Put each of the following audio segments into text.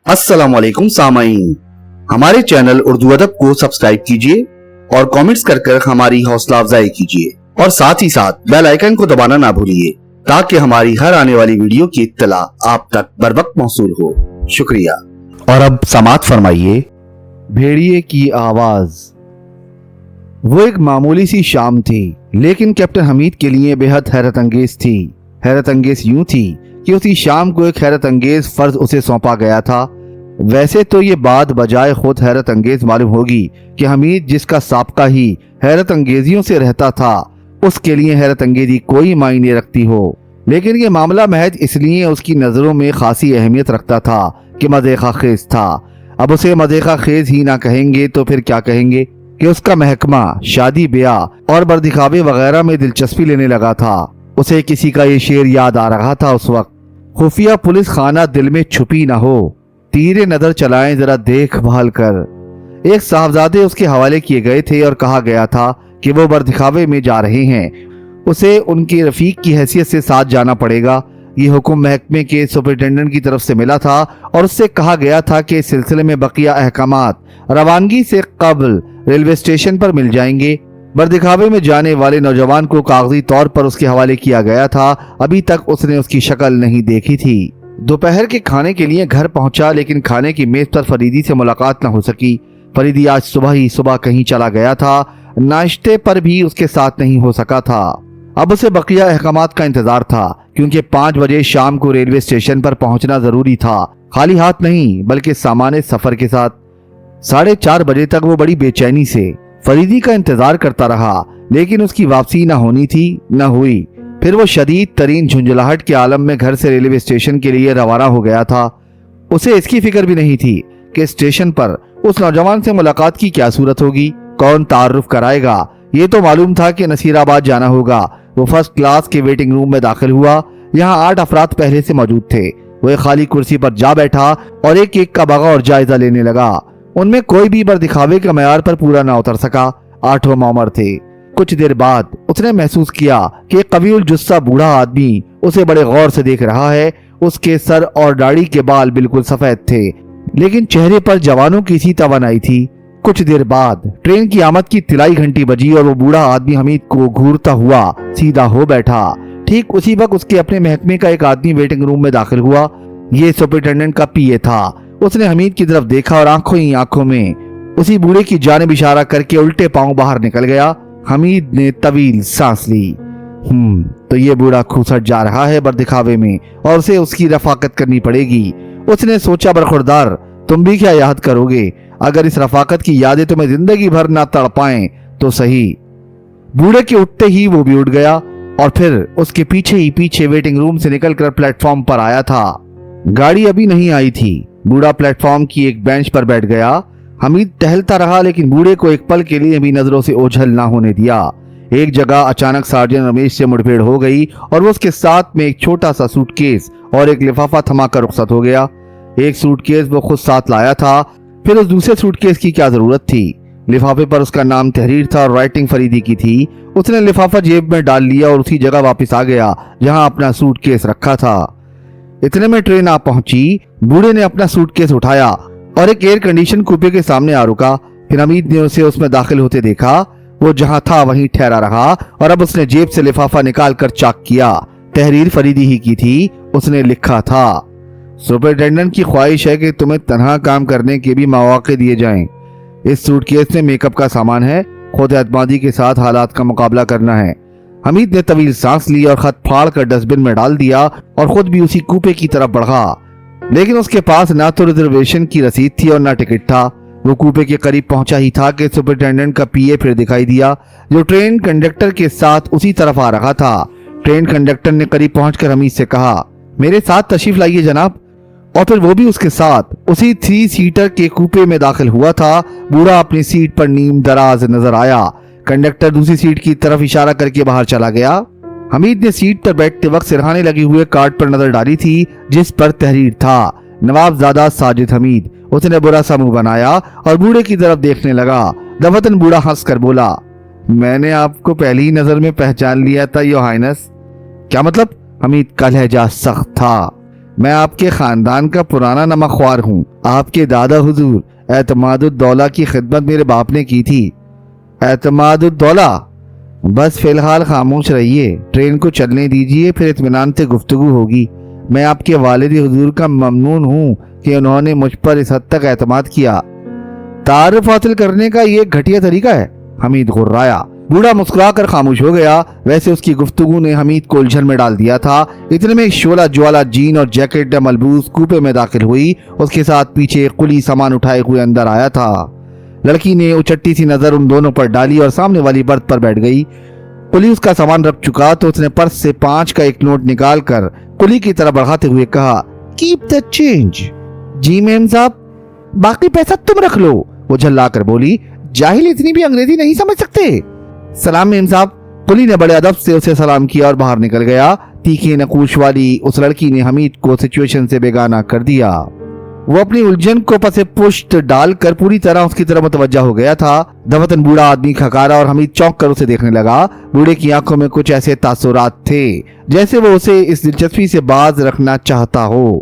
अस्सलाम वालेकुम सामाईन, हमारे चैनल उर्दू अदब को सब्सक्राइब कीजिए और कमेंट्स कर हमारी हौसला अफजाई कीजिए और साथ ही साथ बेल आइकन को दबाना ना भूलिए ताकि हमारी हर आने वाली वीडियो की इत्तला आप तक बरवक्त मौसूल हो। शुक्रिया। और अब समाअत फरमाइए। भेड़िए की आवाज। वो एक मामूली सी शाम थी, लेकिन कैप्टन हमीद के लिए बेहद हैरत अंगेज थी। हैरत अंगेज यूं थी कि उसी शाम को एक हैरत अंगेज फर्ज उसे सौंपा गया था। वैसे तो ये बात बजाय खुद हैरत अंगेज मालूम होगी कि हमीद, जिसका साबका ही हैरत अंगेजियों से रहता था, उसके लिए हैरत अंगेजी कोई मायने रखती हो, लेकिन ये मामला महज इसलिए उसकी नज़रों में खासी अहमियत रखता था कि मज़ेक़ा खेज था। अब उसे मज़ेक़ा खेज ही ना कहेंगे तो फिर क्या कहेंगे कि उसका महकमा शादी ब्याह और बरदिखावे वगैरह में दिलचस्पी लेने लगा था। उसे किसी का ये शेर याद आ रहा था उस वक्त, खुफिया पुलिस खाना दिल में छुपी ना हो, तीरे नजर चलाएं जरा देखभाल कर। एक साहबजादे उसके हवाले किए गए थे और कहा गया था कि वो बरदिखावे में जा रहे हैं, उसे उनके रफीक की हैसियत से साथ जाना पड़ेगा। ये हुक्म महकमे के सुपरिटेंडेंट की तरफ से मिला था और उससे कहा गया था कि इस सिलसिले में बकिया अहकामात रवानगी से कबल रेलवे स्टेशन पर मिल जाएंगे। बरदिखावे में जाने वाले नौजवान को कागजी तौर पर उसके हवाले किया गया था। अभी तक उसने उसकी शक्ल नहीं देखी थी। दोपहर के खाने के लिए घर पहुंचा, लेकिन खाने की मेज पर फरीदी से मुलाकात न हो सकी। फरीदी आज सुबह कहीं चला गया था, नाश्ते पर भी उसके साथ नहीं हो सका था। अब उसे बकिया अहकामात का इंतजार था, क्योंकि 5 बजे शाम को रेलवे स्टेशन पर पहुंचना जरूरी था, खाली हाथ नहीं बल्कि सामान्य सफर के साथ। 4:30 बजे तक वो बड़ी बेचैनी से फरीदी का इंतजार करता रहा, लेकिन उसकी वापसी न होनी थी, न हुई। फिर वो शदीद तरीन झुंझलाहट के आलम में घर से रेलवे स्टेशन के लिए रवाना हो गया था। उसे इसकी फिक्र भी नहीं थी कि स्टेशन पर उस नौजवान से मुलाकात की क्या सूरत होगी, कौन तारुफ कराएगा। ये तो मालूम था कि नसीराबाद जाना होगा। वो फर्स्ट क्लास के वेटिंग रूम में दाखिल हुआ। यहाँ 8 अफराद पहले से मौजूद थे। वो एक खाली कुर्सी पर जा बैठा और एक एक का बगौर जायजा लेने लगा। उनमें कोई भी बरदिखावे के मयार पर पूरा ना उतर सका। 8 मामर थे। कुछ देर बाद उसने महसूस किया कि एक कवील जुस्सा बूढ़ा आदमी उसे बड़े गौर से देख रहा है। उसके सर और दाढ़ी के बाल बिल्कुल सफेद थे, लेकिन चेहरे पर जवानों की सी तवानाई थी। कुछ देर बाद ट्रेन की आमद की तिलाई घंटी बजी और वो बूढ़ा आदमी हमीद को घूरता हुआ सीधा हो बैठा। ठीक उसी वक्त उसके अपने महकमे का एक आदमी वेटिंग रूम में दाखिल हुआ। ये सुपरिटेंडेंट का पीए था। उसने हमीद की तरफ देखा और आंखों ही आंखों में उसी बूढ़े की जानिब इशारा करके उल्टे पांव बाहर निकल गया। हमीद ने तवील सांस ली। तो ये बूढ़ा खूसट जा रहा है बरदिखावे में और उसे उसकी रफाकत करनी पड़ेगी। उसने सोचा, बरखुरदार, तुम भी क्या याद करोगे? अगर इस रफाकत की यादें तुम्हें जिंदगी भर ना तड़पाएं तो सही। बूढ़े के उठते ही वो भी उठ गया और फिर उसके पीछे ही पीछे वेटिंग रूम से निकलकर प्लेटफॉर्म पर आया था। गाड़ी अभी नहीं आई थी। बूढ़ा प्लेटफॉर्म की एक बेंच पर बैठ गया। हमीद टहलता रहा, लेकिन बूढ़े को एक पल के लिए भी नजरों से ओझल ना होने दिया। एक जगह अचानक सार्जेंट रमेश से मुठभेड़ हो गई और वो उसके साथ में एक छोटा सा सूटकेस और एक लिफाफा थमाकर रुखसत हो गया। एक सूटकेस वो खुद साथ लाया था, फिर उस दूसरे सूटकेस की क्या जरूरत थी? लिफाफे पर उसका नाम तहरीर था और राइटिंग फरीदी की थी। उसने लिफाफा जेब में डाल लिया और उसी जगह वापस आ गया जहां अपना सूटकेस रखा था। इतने में ट्रेन आ पहुंची। बूढ़े ने अपना सूटकेस उठाया और एक एयर कंडीशन कूपे के सामने आ रुका। फिर हमीद ने उसे उसमें दाखिल होते देखा। वो जहां था वहीं ठहरा रहा और अब उसने जेब से लिफाफा निकाल कर चेक किया। तहरीर फरीदी ही की थी। उसने लिखा था, सुपरिटेंडेंट की ख्वाहिश है कि तुम्हें तन्हा काम करने के भी मौके दिए जाएं। इस सूटकेस में मेकअप का सामान है। खुद एतमादी के साथ हालात का मुकाबला करना है। हमीद ने तवील सांस ली और खत फाड़ कर डस्टबिन में डाल दिया और खुद भी उसी कूपे की तरफ बढ़ा, लेकिन उसके पास ना तो रिजर्वेशन की रसीद थी और ना टिकट था। वो कूपे के करीब पहुंचा ही था कि सुपरिटेंडेंट का पीए फिर दिखाई दिया, जो ट्रेन कंडक्टर के साथ उसी तरफ आ रहा था। ट्रेन कंडक्टर ने करीब पहुंचकर हमीद से कहा, मेरे साथ तशरीफ लाइए जनाब। और फिर वो भी उसके साथ उसी 3 सीटर के कूपे में दाखिल हुआ था। बूढ़ा अपनी सीट पर नीम दराज नजर आया। कंडक्टर दूसरी सीट की तरफ इशारा करके बाहर चला गया। हमीद ने सीट पर बैठते वक्त सिरहाने लगे हुए कार्ड पर नजर डाली थी, जिस पर तहरीर था, नवाबजादा साजिद हमीद। उसने बुरा सा मुंह बनाया और बूढ़े की तरफ देखने लगा। दफतन बूढ़ा हंसकर बोला, मैंने आपको पहली नजर में पहचान लिया था योर हाइनेस। क्या मतलब? हमीद का लहजा सख्त था। میں آپ کے خاندان کا پرانا نمک خوار ہوں. آپ کے دادا حضور اعتماد الدولہ کی خدمت میرے باپ نے کی تھی. اعتماد الدولہ؟ بس فی الحال خاموش رہیے, ٹرین کو چلنے دیجیے, پھر اطمینان سے گفتگو ہوگی. میں آپ کے والد حضور کا ممنون ہوں کہ انہوں نے مجھ پر اس حد تک اعتماد کیا. تعارف حاصل کرنے کا یہ گھٹیا طریقہ ہے؟ حمید غرایا. بوڑھا مسکرا کر خاموش ہو گیا. ویسے اس کی گفتگو نے حمید کو الجھن میں ڈال دیا تھا. اتنے میں ایک شعلہ جوالا جین اور جیکٹ ملبوس کوپے میں داخل ہوئی. اس کے ساتھ پیچھے ایک قلی سامان اٹھائے ہوئے اندر آیا تھا. لڑکی نے اچٹی سی نظر ان دونوں پر ڈالی اور سامنے والی برتھ پر بیٹھ گئی. قلی اس کا سامان رکھ چکا تو اس نے پرس سے 5 کا ایک نوٹ نکال کر قلی کی طرف بڑھاتے ہوئے کہا, کیپ دا چینج. جی میم صاحب, باقی پیسہ تم رکھ لو. وہ جھلا کر بولی, جاہل اتنی بھی انگریزی نہیں سمجھ سکتے. سلام میم صاحب. قلی نے بڑے ادب سے اسے سلام کیا اور باہر نکل گیا. تیکھے نقوش والی اس لڑکی نے حمید کو سچویشن سے بیگانہ کر دیا. وہ اپنی الجھن کو پس پشت ڈال کر پوری طرح اس کی طرف متوجہ ہو گیا تھا. دفتن بوڑھا آدمی کھکارا اور حمید چونک کر اسے دیکھنے لگا. بوڑھے کی آنکھوں میں کچھ ایسے تاثرات تھے جیسے وہ اسے اس دلچسپی سے باز رکھنا چاہتا ہو.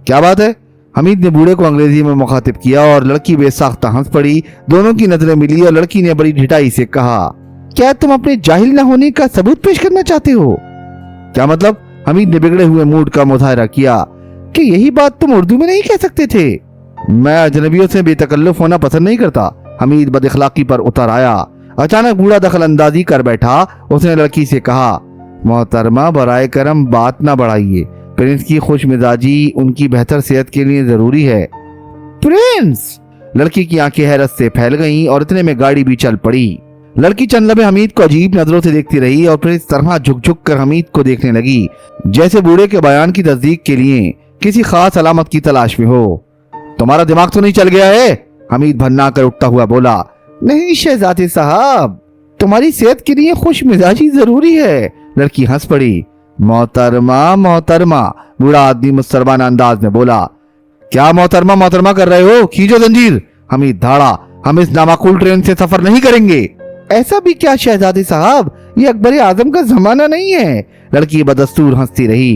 کیا بات ہے؟ حمید نے بوڑھے کو انگریزی میں مخاطب کیا اور لڑکی بے ساختہ ہنس پڑی. دونوں کی نظریں ملی اور لڑکی نے بڑی ڈھٹائی سے کہا, کیا تم اپنے جاہل نہ ہونے کا ثبوت پیش کرنا چاہتے ہو؟ کیا مطلب؟ حمید نے بگڑے ہوئے موڈ کا مظاہرہ کیا. کہ یہی بات تم اردو میں نہیں کہہ سکتے تھے. میں اجنبیوں سے بے تکلف ہونا پسند نہیں کرتا. حمید بد اخلاقی پر اتر آیا. اچانک بوڑھا دخل اندازی کر بیٹھا. اس نے لڑکی سے کہا, محترمہ برائے کرم بات نہ بڑھائیے. پرنس کی خوش مزاجی ان کی بہتر صحت کے لیے ضروری ہے. پرنس؟ لڑکی کی آنکھیں حیرت سے پھیل گئیں اور اتنے میں گاڑی بھی چل پڑی. لڑکی چند لمحے حمید کو عجیب نظروں سے دیکھتی رہی اور پھر اس طرح جھک جھک کر حمید کو دیکھنے لگی جیسے بوڑھے کے بیان کی تصدیق کے لیے کسی خاص علامت کی تلاش میں ہو. تمہارا دماغ تو نہیں چل گیا ہے؟ حمید بھنا کر اٹھتا ہوا بولا. نہیں شہزادے صاحب, تمہاری صحت کے لیے خوش مزاجی ضروری ہے. لڑکی ہنس پڑی. محترمہ محترمہ, بوڑھا آدمی مستربانہ انداز میں بولا. کیا محترمہ محترمہ کر رہے ہو؟ کھینچو زنجیر. حمید دھاڑا. ہم اس نامعقول ٹرین سے سفر نہیں کریں گے. ایسا بھی کیا شہزادے صاحب, یہ اکبر اعظم کا زمانہ نہیں ہے. لڑکی بدستور ہنستی رہی.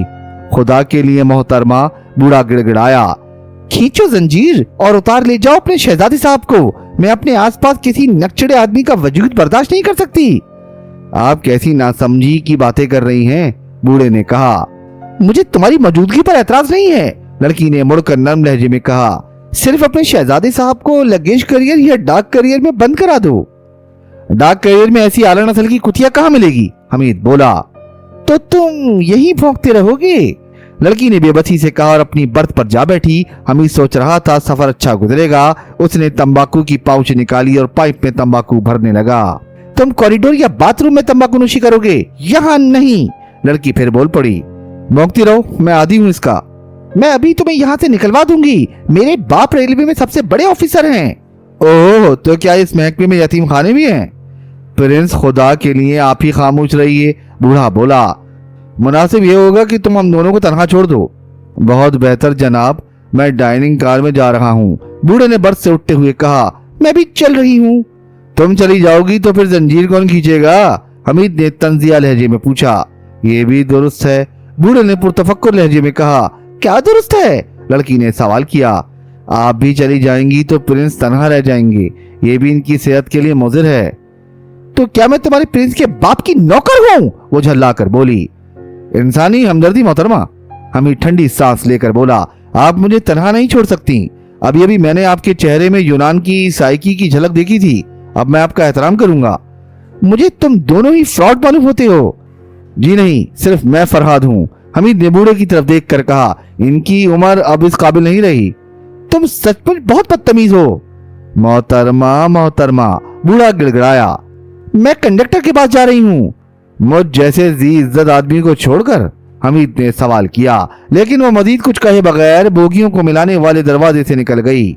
خدا کے لیے محترمہ, بوڑھا گڑ گڑایا. کھینچو زنجیر اور اتار لے جاؤ اپنے شہزادے صاحب کو. میں اپنے آس پاس کسی نکچڑے آدمی کا وجود برداشت نہیں کر سکتی. آپ کیسی ناسمجھی کی باتیں کر رہی ہیں؟ بوڑھے نے کہا. مجھے تمہاری موجودگی پر اعتراض نہیں ہے. لڑکی نے مڑ کر نرم لہجے میں کہا. صرف اپنے شہزادے صاحب کو لگیج کریئر یا ڈاک کریئر میں بند کرا دو. ڈاک کریئر میں ایسی اعلیٰ نسل کی کتیا کہاں ملے گی؟ حمید بولا. تو تم یہی بھونکتے رہو گے؟ لڑکی نے بے بسی سے کہا اور اپنی برتھ پر جا بیٹھی. حمید سوچ رہا تھا سفر اچھا گزرے گا. اس نے تمباکو کی پاؤچ نکالی اور پائپ میں تمباکو بھرنے لگا. تم کوریڈور یا باتھ روم میں تمباکو نوشی کرو گے, یہاں نہیں. لڑکی پھر بول پڑی. بھونکتی رہو, میں عادی ہوں اس کا. میں ابھی تمہیں یہاں سے نکلوا دوں گی. میرے باپ ریلوے میں سب سے بڑے آفیسر ہیں. اوہ, تو کیا اس محکمے میں یتیم خانے بھی ہیں؟ پرنس خدا کے لیے آپ ہی خاموش رہیے. بوڑھا بولا. مناسب یہ ہوگا کہ تم ہم دونوں کو تنہا چھوڑ دو. بہت بہتر جناب, میں ڈائننگ کار میں جا رہا ہوں. بوڑھے نے برتھ سے اٹھتے ہوئے کہا. میں بھی چل رہی ہوں. تم چلی جاؤ گی تو پھر زنجیر کون کھینچے گا؟ حمید نے تنزیہ لہجے میں پوچھا. یہ بھی درست ہے. بوڑھے نے پرتفکر لہجے میں کہا. کیا درست ہے؟ لڑکی نے سوال کیا. آپ بھی چلی جائیں گی تو پرنس تنہا رہ جائیں گے. یہ بھی ان کی صحت کے لیے مضر ہے. تو کیا میں تمہارے پرنس کے باپ کی نوکر ہوں؟ وہ جھلا کر بولی. انسانی ہمدردی محترمہ. حمید ٹھنڈی سانس لے کر بولا. آپ مجھے تنہا نہیں چھوڑ سکتی. ابھی ابھی میں نے آپ کے چہرے میں یونان کی سائیکی کی جھلک دیکھی تھی. اب میں آپ کا احترام کروں گا. مجھے تم دونوں ہی فراڈ معلوم ہوتے ہو. جی نہیں, صرف میں فرہاد ہوں. حمید نے بوڑھے کی طرف دیکھ کر کہا. ان کی عمر اب اس قابل نہیں رہی. تم سچ مچ بہت بدتمیز ہو. محترمہ محترمہ, بوڑھا گڑگڑایا. میں کنڈکٹر کے پاس جا رہی ہوں. مجھ جیسے ذی عزت آدمی کو چھوڑ کر؟ حمید نے سوال کیا, لیکن وہ مزید کچھ کہے بغیر بوگیوں کو ملانے والے دروازے سے نکل گئی.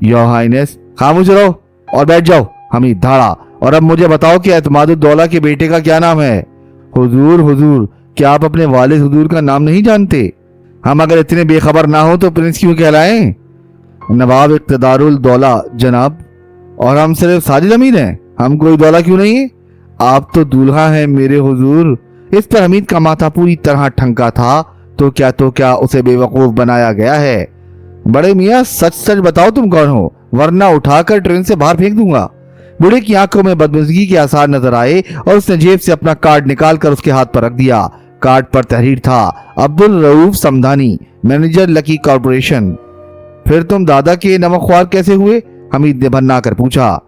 یور ہائنس, خاموش رہو اور بیٹھ جاؤ. حمید دھاڑا. اور اب مجھے بتاؤ کہ اعتماد الدولہ کے بیٹے کا کیا نام ہے؟ حضور حضور, کیا آپ اپنے والد حضور کا نام نہیں جانتے؟ ہم اگر اتنے بے خبر نہ ہو تو پرنس کیوں کہلائیں؟ نواب اقتدار الدولہ جناب. اور ہم صرف ساجد امیر ہیں, ہم کوئی دولہ کیوں نہیں ہے؟ آپ تو دولہا ہیں میرے حضور. اس پر حمید کا ماتھا پوری طرح ٹھنکا تھا तो क्या उसे बेवकूफ बनाया गया है। बड़े मियाँ सच सच बताओ तुम कौन हो, वरना उठाकर ट्रेन से बाहर फेंक दूंगा। बूढ़े की आंखों में बदमज़गी के आसार नजर आए और उसने जेब से अपना कार्ड निकालकर उसके हाथ पर रख दिया। कार्ड पर तहरीर था, Abdul Rauf Samdani, manager lucky corporation. फिर तुम दादा के नमकख्वार कैसे हुए? हमीद ने भन्ना कर पूछा।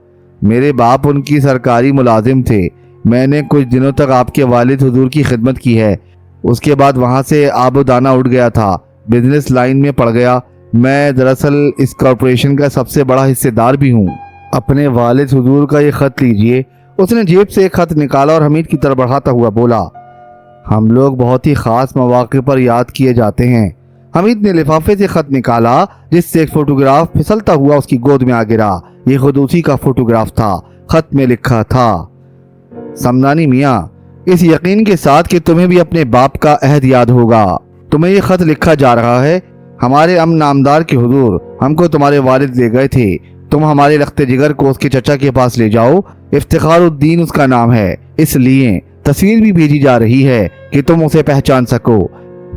मेरे बाप उनकी सरकारी मुलाजिम थे। मैंने कुछ दिनों तक आपके वालिद हुजूर की खिदमत की है। उसके बाद वहां से आबोदाना उठ गया था, बिजनेस लाइन में पड़ गया। मैं दरअसल इस कॉर्पोरेशन का सबसे बड़ा हिस्सेदार भी हूँ। अपने वालिद हुजूर का ये खत लीजिए। उसने जेब से एक खत निकाला और हमीद की तरफ बढ़ाता हुआ बोला, हम लोग बहुत ही खास मौके पर याद किए जाते हैं। हमीद ने लिफाफे से खत निकाला जिससे एक फोटोग्राफ फिसलता हुआ उसकी गोद में आ गिरा। ये खुद उसी का फोटोग्राफ था। खत में लिखा था, समदानी मियाँ, इस यकीन के साथ कि तुम्हें भी अपने बाप का अहद याद होगा, तुम्हें ये खत लिखा जा रहा है। हमारे अमन नामदार के हुजूर हमको तुम्हारे वालिद ले गए थे। तुम हमारे लख्ते जिगर को उसके चचा के पास ले जाओ। इफ्तिखारुद्दीन उसका नाम है, इसलिए तस्वीर भी भेजी जा रही है कि तुम उसे पहचान सको।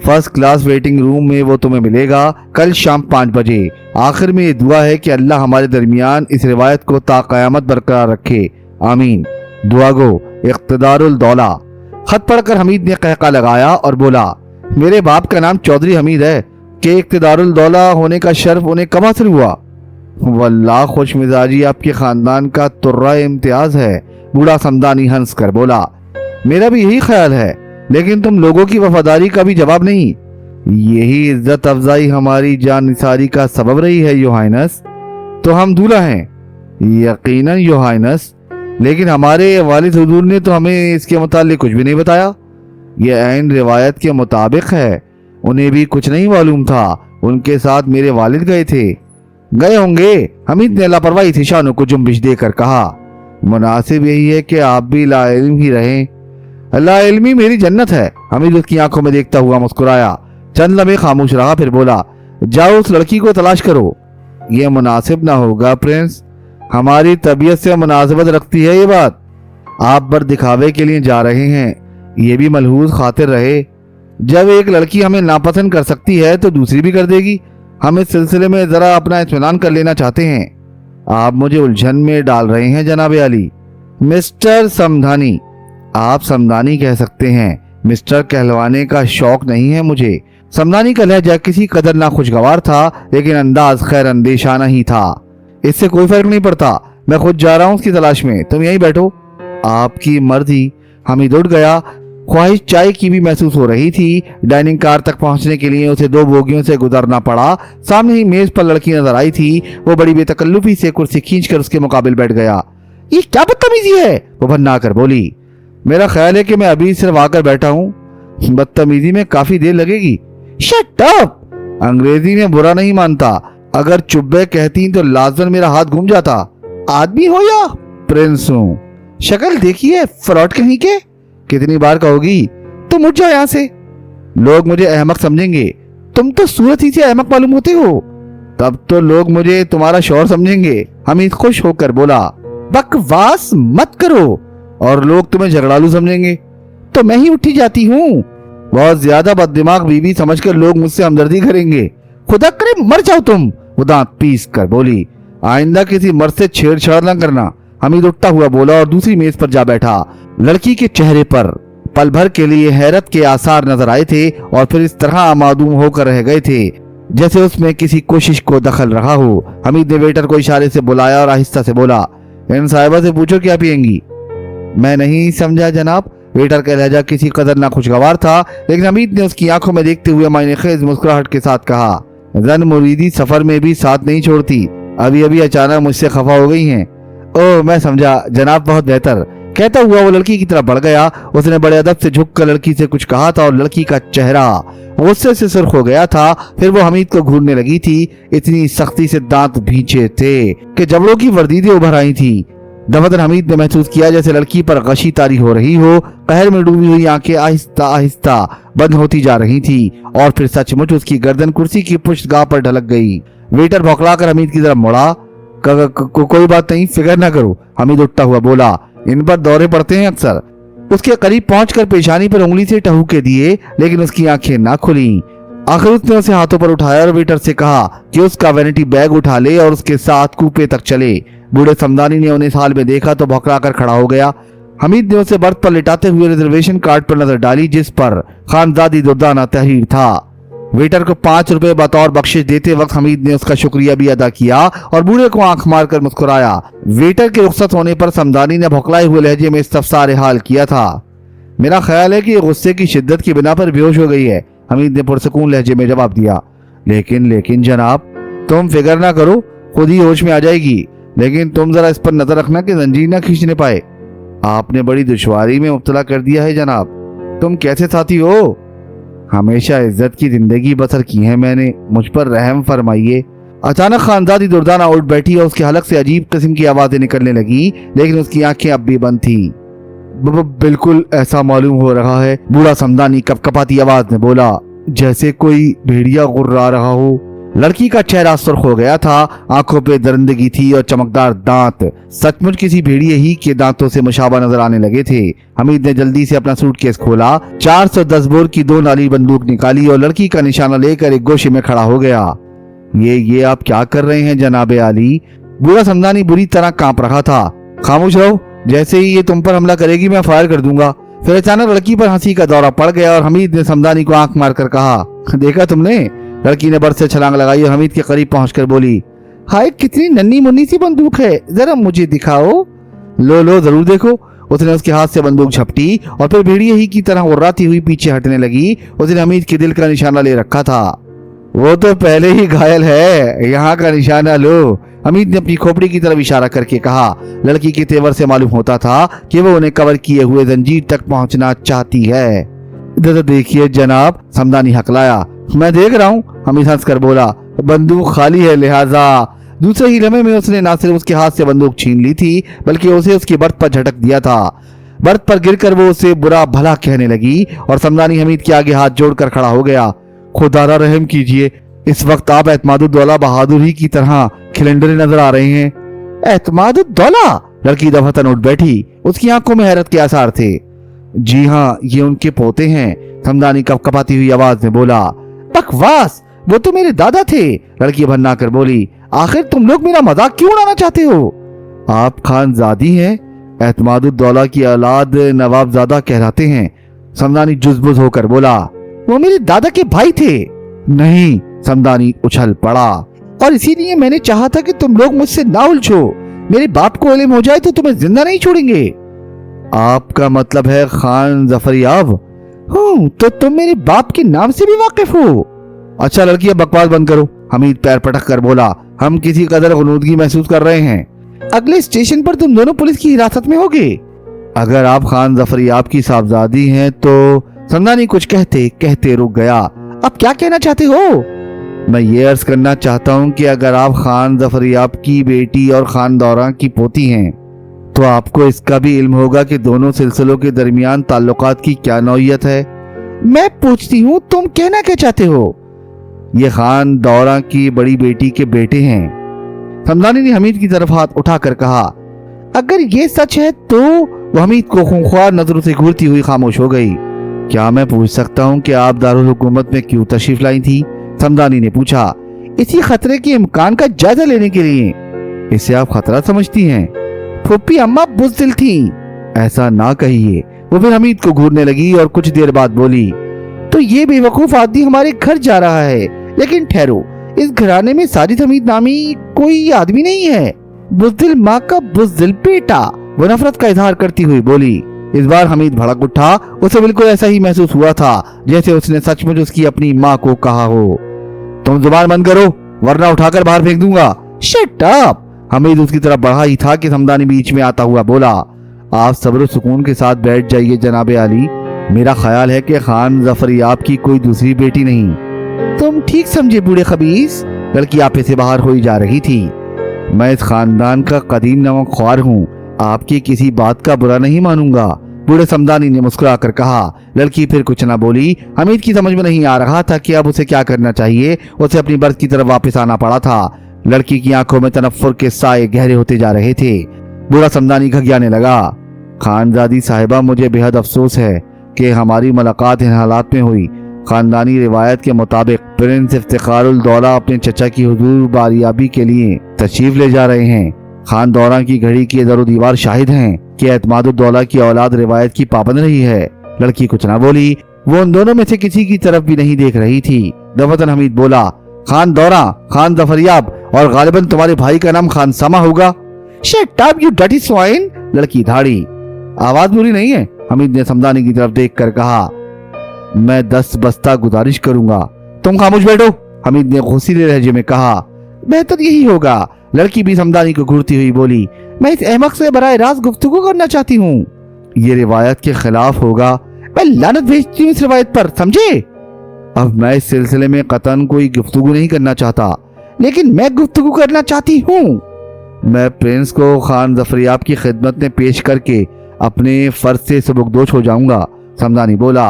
फर्स्ट क्लास वेटिंग रूम में वो तुम्हें मिलेगा कल शाम 5 बजे। आखिर में ये दुआ है कि अल्लाह हमारे दरमियान इस रिवायत को ता क़यामत बरकरार रखे, आमीन। दुआ गो इक़्तिदारुल दौला। खत पढ़कर हमीद ने कहका लगाया और बोला, मेरे बाप का नाम चौधरी हमीद है कि इक़्तिदारुल दौला होने का शर्फ उन्हें कब हासिल हुआ? वल्लाह खुश मिजाजी आपके खानदान का तुर्रा इम्तियाज है। बूढ़ा समदानी हंस कर बोला, मेरा भी यही ख्याल है, लेकिन तुम लोगों की वफादारी का भी जवाब नहीं। यही इज्जत अफजाई हमारी जान निसारी का सबब रही है योर हाइनस। तो हम दूल्हा हैं? यकीनन योर हाइनस, लेकिन हमारे वालिद हुजूर ने तो हमें इसके मुतालिक कुछ भी नहीं बताया। यह ऐन रिवायत के मुताबिक है। उन्हें भी कुछ नहीं मालूम था। उनके साथ मेरे वालिद गए थे। गए होंगे, हमीद ने लापरवाही से शानों को जुम्बिश देकर कहा। मुनासिब यही है कि आप भी लाइल्म ही रहें। लाइल्मी मेरी जन्नत है। हमीद उसकी आंखों में देखता हुआ मुस्कुराया। चंद लम्हे खामोश रहा, फिर बोला, जाओ उस लड़की को तलाश करो। यह मुनासिब ना होगा प्रिंस, हमारी तबीयत से मुनासिबत रखती है ये बात। आप बर दिखावे के लिए जा रहे हैं, ये भी मलहूज खातिर रहे। जब एक लड़की हमें नापसंद कर सकती है तो दूसरी भी कर देगी। हम इस सिलसिले में जरा अपना इत्मीनान कर लेना चाहते हैं। आप मुझे उलझन में डाल रहे हैं जनाब अली। मिस्टर समदानी, आप समदानी कह सकते हैं, मिस्टर कहलवाने का शौक नहीं है मुझे। समदानी का लहजा किसी कदर ना खुशगवार था, लेकिन अंदाज खैर अंदेशाना ही था। इससे कोई फर्क नहीं पड़ता, मैं खुद जा रहा हूँ उसकी तलाश में, तुम यहीं बैठो। आपकी मर्जी। हमीद उठ गया। ख्वाहिश चाय की भी महसूस हो रही थी। डाइनिंग कार तक पहुंचने के लिए उसे 2 बोगियों से गुजरना पड़ा। सामने ही मेज पर लड़की नजर आई थी। वो बड़ी बेतकल्लुफी से कुर्सी खींचकर उसके मुकाबिल बैठ गया। ये क्या बदतमीजी है? वो भन्ना कर बोली। मेरा ख्याल है कि मैं अभी सिर्फ आकर बैठा हूँ, बदतमीजी में काफी देर लगेगी। Shut up! अंग्रेजी में बुरा नहीं मानता, अगर चुब्बे कहती तो लाजमन मेरा हाथ घूम जाता। आदमी हो या प्रिंस हूँ? शक्ल देखिए फ्रॉड कहीं के। कितनी बार कहोगी तुम उठ जाओ यहाँ से? लोग मुझे अहमक समझेंगे। तुम तो सूरत ही से अहमक मालूम होते हो। तब तो लोग मुझे तुम्हारा शौहर समझेंगे। हमीद खुश होकर बोला, बकवास मत करो। और लोग तुम्हें झगड़ालू समझेंगे तो मैं ही उठी जाती हूँ। बहुत ज्यादा बददिमाग बीवी समझकर लोग मुझसे हमदर्दी करेंगे। खुदा करे मर जाओ तुम। वो दांत पीस कर बोली, आइंदा किसी मर्द से छेड़छाड़ न करना। हमीद उठता हुआ बोला और दूसरी मेज पर जा बैठा। लड़की के चेहरे पर पल भर के लिए हैरत के आसार नजर आए थे और फिर इस तरह मादूम होकर रह गए थे जैसे उसमें किसी कोशिश को दखल रहा हो। हमीद ने वेटर को इशारे से बुलाया और आहिस्ता से बोला, इन साहिबा से पूछो क्या पियेंगी। मैं नहीं समझा जनाब। वेटर का लहजा किसी कदर ना खुशगवार था, लेकिन हमीद ने उसकी आंखों में देखते हुए मायने खेज मुस्कुराहट के साथ कहा, जन मुरीदी सफर में भी साथ नहीं छोड़ती। अभी अभी अचानक मुझसे खफा हो गई हैं। ओह मैं समझा जनाब, बहुत बेहतर। कहता हुआ वो लड़की की तरफ बढ़ गया। उसने बड़े अदब से झुककर लड़की से कुछ कहा था और लड़की का चेहरा गुस्से से सुर्ख हो गया था। फिर वो हमीद को घूरने लगी थी। इतनी सख्ती से दांत भींचे थे कि जबड़ों की वर्दीदें उभर आई थी। दफतन हमीद ने महसूस किया जैसे लड़की पर गशी तारी हो रही हो। कहर में डूबी हुई आंखें आहिस्ता आहिस्ता बंद होती जा रही थी और फिर सचमुच उसकी गर्दन कुर्सी की पुष्टगाह पर ढलक गई। वेटर भौंकलाकर हमीद की तरफ मुड़ा। कोई बात नहीं, फिक्र ना करो। हमीद उठता हुआ बोला, इन पर दौरे पड़ते हैं अक्सर। उसके करीब पहुंचकर पेशानी पर उंगली से टहूके दिए, लेकिन उसकी आंखें ना खुली। आखिर उसने उसे हाथों पर उठाया और वेटर से कहा कि उसका वैनिटी बैग उठा ले और उसके साथ कूपे तक चले। बूढ़े समदानी ने उन्हें इस हाल में देखा तो भौंकला कर खड़ा हो गया। हमीद ने उसे बर्थ पर लिटाते हुए रिजर्वेशन कार्ड पर नजर डाली, जिस पर खानजादी दुर्दाना तहरीर था। वेटर को 5 रुपए बतौर बख्शिश देते वक्त हमीद ने उसका शुक्रिया भी अदा किया और बूढ़े को आंख मारकर मुस्कुराया। वेटर के रुखसत होने पर समदानी ने भौंकलाए हुए लहजे में इस्तफसार हाल किया था। मेरा ख्याल है कि गुस्से की शिद्दत की बिना पर बेहोश हो गई है, हमीद ने पुरसकून लहजे में जवाब दिया। लेकिन जनाब, तुम फिक्र ना करो, खुद ही होश में आ जाएगी। लेकिन तुम जरा इस पर नजर रखना कि जंजीर ना खींचने पाए। आपने बड़ी दुश्वारी में मुब्तला कर दिया है जनाब। तुम कैसे साथी हो? हमेशा इज्जत की जिंदगी बसर की है मैंने, मुझ पर रहम फरमाइए। अचानक खानजादी दुर्दाना उठ बैठी और उसके हलक से अजीब किस्म की आवाजें निकलने लगी, लेकिन उसकी आंखें अब भी बंद थी। बिल्कुल ऐसा मालूम हो रहा है, बूढ़ा समदानी कपकपाती आवाज में बोला, जैसे कोई भेड़िया गुर्रा रहा हो। लड़की का चेहरा सुर्ख हो गया था, आंखों पे दरिंदगी थी और चमकदार दांत सचमुच किसी भेड़िए ही के दांतों से मुशाबा नजर आने लगे थे। हमीद ने जल्दी से अपना सूटकेस खोला, 410 बोर की 2 नाली बंदूक निकाली और लड़की का निशाना लेकर एक गोशे में खड़ा हो गया। ये आप क्या कर रहे हैं जनाबे आली? बूढ़ा समदानी बुरी तरह कांप रहा था। खामोश रहो, जैसे ही ये तुम पर हमला करेगी मैं फायर कर दूंगा। फिर अचानक लड़की पर हंसी का दौरा पड़ गया और हमीद ने समदानी को आंख मारकर कहा, देखा तुमने? लड़की ने बर्थ से छलांग लगाई और हमीद के करीब पहुंचकर बोली, हाय कितनी नन्ही मुन्नी सी बंदूक है, जरा मुझे दिखाओ। लो जरूर देखो। उसने उसके हाथ से बंदूक झपटी और फिर भेड़िए ही की तरह उर्राती हुई पीछे हटने लगी। उसने हमीद के दिल का निशाना ले रखा था। वो तो पहले ही घायल है, यहाँ का निशाना लो। हमीद ने अपनी खोपड़ी की तरफ इशारा करके कहा। लड़की के तेवर से मालूम होता था कि वो उन्हें कवर किए हुए जंजीर तक पहुंचना चाहती है। इधर देखिए जनाब, समदानी हकलाया। मैं देख रहा हूँ, हमीद हंस कर बोला, बंदूक खाली है लिहाजा। दूसरे ही लम्हे में उसने न सिर्फ उसके हाथ से बंदूक छीन ली थी, बल्कि उसे उसकी बर्थ पर झटक दिया था। बर्थ पर गिरकर वो उसे बुरा भला कहने लगी और समदानी हमीद के आगे हाथ जोड़कर खड़ा हो गया। खुदारा रहम कीजिए, इस वक्त आप एतमादुद्दौला बहादुर ही की तरह खिलंडरे नजर आ रहे हैं। एतमादुद्दौला? लड़की दफातन उठ बैठी, उसकी आंखों में हैरत के आसार थे। जी हाँ, ये उनके पोते हैं, समदानी कपकपाती हुई आवाज में बोला। बकवास, वो तो मेरे दादा थे, लड़की भन्ना कर बोली। आखिर तुम लोग मेरा मजाक क्यों उड़ाना चाहते हो? आप खानजादी हैं, एतमादुद्दौला की औलाद नवाबजादा कहलाते हैं, समदानी जुज़बुज़ होकर बोला। वो मेरे दादा के भाई थे। नहीं, समदानी उछल पड़ा, और इसीलिए मैंने चाहा था कि तुम लोग मुझसे ना उलझो। मेरे बाप को इल्म हो जाए तो तुम्हें जिंदा नहीं छोड़ेंगे। आपका मतलब है खान जफरयाब? हूँ, तो तुम मेरे बाप के नाम से भी वाकिफ हो? अच्छा लड़की, अब बकवास बंद करो, हमीद पैर पटक कर बोला। हम किसी कदर गुनूदगी महसूस कर रहे हैं। अगले स्टेशन पर तुम दोनों पुलिस की हिरासत में होगे। अगर आप खान जफरयाब की साहबजादी हैं तो, समदानी कुछ कहते कहते रुक गया। अब क्या कहना चाहते हो? मैं ये अर्ज करना चाहता हूँ कि अगर आप खान जफरयाब की बेटी और खान दौरा की पोती हैं तो आपको इसका भी इल्म होगा कि दोनों सिलसिलों के दरमियान ताल्लुकात की क्या नौयत है। मैं पूछती हूँ, तुम कहना क्या चाहते हो? ये खान दौरा की बड़ी बेटी के बेटे हैं। समदानी ने हमीद की तरफ हाथ उठाकर कहा। अगर ये सच है तो? वो हमीद को खूंखार नजरों से घूरती हुई खामोश हो गई। क्या मैं पूछ सकता हूँ कि आप दारुल हुकूमत में क्यों तशरीफ लाई थी? समदानी ने पूछा। इसी खतरे के इम्कान का जायजा लेने के लिए। इसे आप खतरा समझती हैं? फूफी अम्मा बुज़दिल थी। ऐसा ना कहिए। वो फिर हमीद को घूरने लगी और कुछ देर बाद बोली, तो ये बेवकूफ आदमी हमारे घर जा रहा है, लेकिन ठहरो, इस घराने में साजिद हमीद नामी कोई आदमी नहीं है। बुज़दिल माँ का बुज़दिल बेटा, वो नफरत का इजहार करती हुई बोली। इस बार हमीद भड़क उठा। उसे बिल्कुल ऐसा ही महसूस हुआ था जैसे उसने सचमुच उसकी अपनी माँ को कहा हो। तुम जुबान बंद करो वरना उठाकर बाहर फेंक दूंगा। Shut up. हमीद उसकी तरफ बढ़ा ही था कि समदानी बीच में आता हुआ बोला, आप सब्र सुकून के साथ बैठ जाइए जनाबे आली। मेरा ख्याल है कि खान जफरयाब की कोई दूसरी बेटी नहीं। तुम ठीक समझे बूढ़े खबीस। लड़की आपे से बाहर हुई जा रही थी। मैं इस खानदान का कदीम नमक ख्वार हूँ, आपकी किसी बात का बुरा नहीं मानूंगा, बूढ़े समदानी ने मुस्कुरा कर कहा। लड़की फिर कुछ न बोली। हमीद की समझ में नहीं आ रहा था कि अब उसे क्या करना चाहिए। उसे अपनी बर्थ की तरफ वापस आना पड़ा था। लड़की की आंखों में तनफ्फुर के साए गहरे होते जा रहे थे। बूढ़ा समदानी घगियाने लगा। खानजादी साहिबा, मुझे बेहद अफसोस है कि हमारी मुलाकात इन हालात में हुई। खानदानी रिवायत के मुताबिक प्रिंस इफ्तिखारुल दौला अपने चचा की हुजूर बारियाबी के लिए तशरीफ ले जा रहे हैं। खान दौरा की घड़ी के दरो दीवार शाहिद हैं कि एतमादुद्दौला की औलाद रिवायत की पाबंद रही है। लड़की कुछ ना बोली। वो उन दोनों में से किसी की तरफ भी नहीं देख रही थी। दफतन हमीद बोला, खान दौरा, खान जफरयाब और गालिबन तुम्हारे भाई का नाम खानसामा होगा। Shut up you dirty swine. लड़की धाड़ी। आवाज बुरी नहीं है, हमीद ने समदानी की तरफ देखकर कहा। मैं 10 बस्ता गुजारिश करूंगा। तुम खामोश बैठो, हमीद ने गुस्सीले लहजे में कहा। बेहतर यही होगा। लड़की भी समदानी को घूरती हुई बोली, मैं इस अहमक से बराए रास्त गुफ्तगू करना चाहती हूँ। ये रिवायत के खिलाफ होगा। मैं लानत भेजती हूँ इस रिवायत पर, समझे? अब मैं इस सिलसिले में कतन कोई गुफ्तगू नहीं करना चाहता, लेकिन मैं गुफ्तगू करना चाहती हूँ। मैं प्रिंस को खान जफरयाब की खिदमत में पेश करके अपने फर्ज से सबकदोश हो जाऊंगा। समदानी बोला,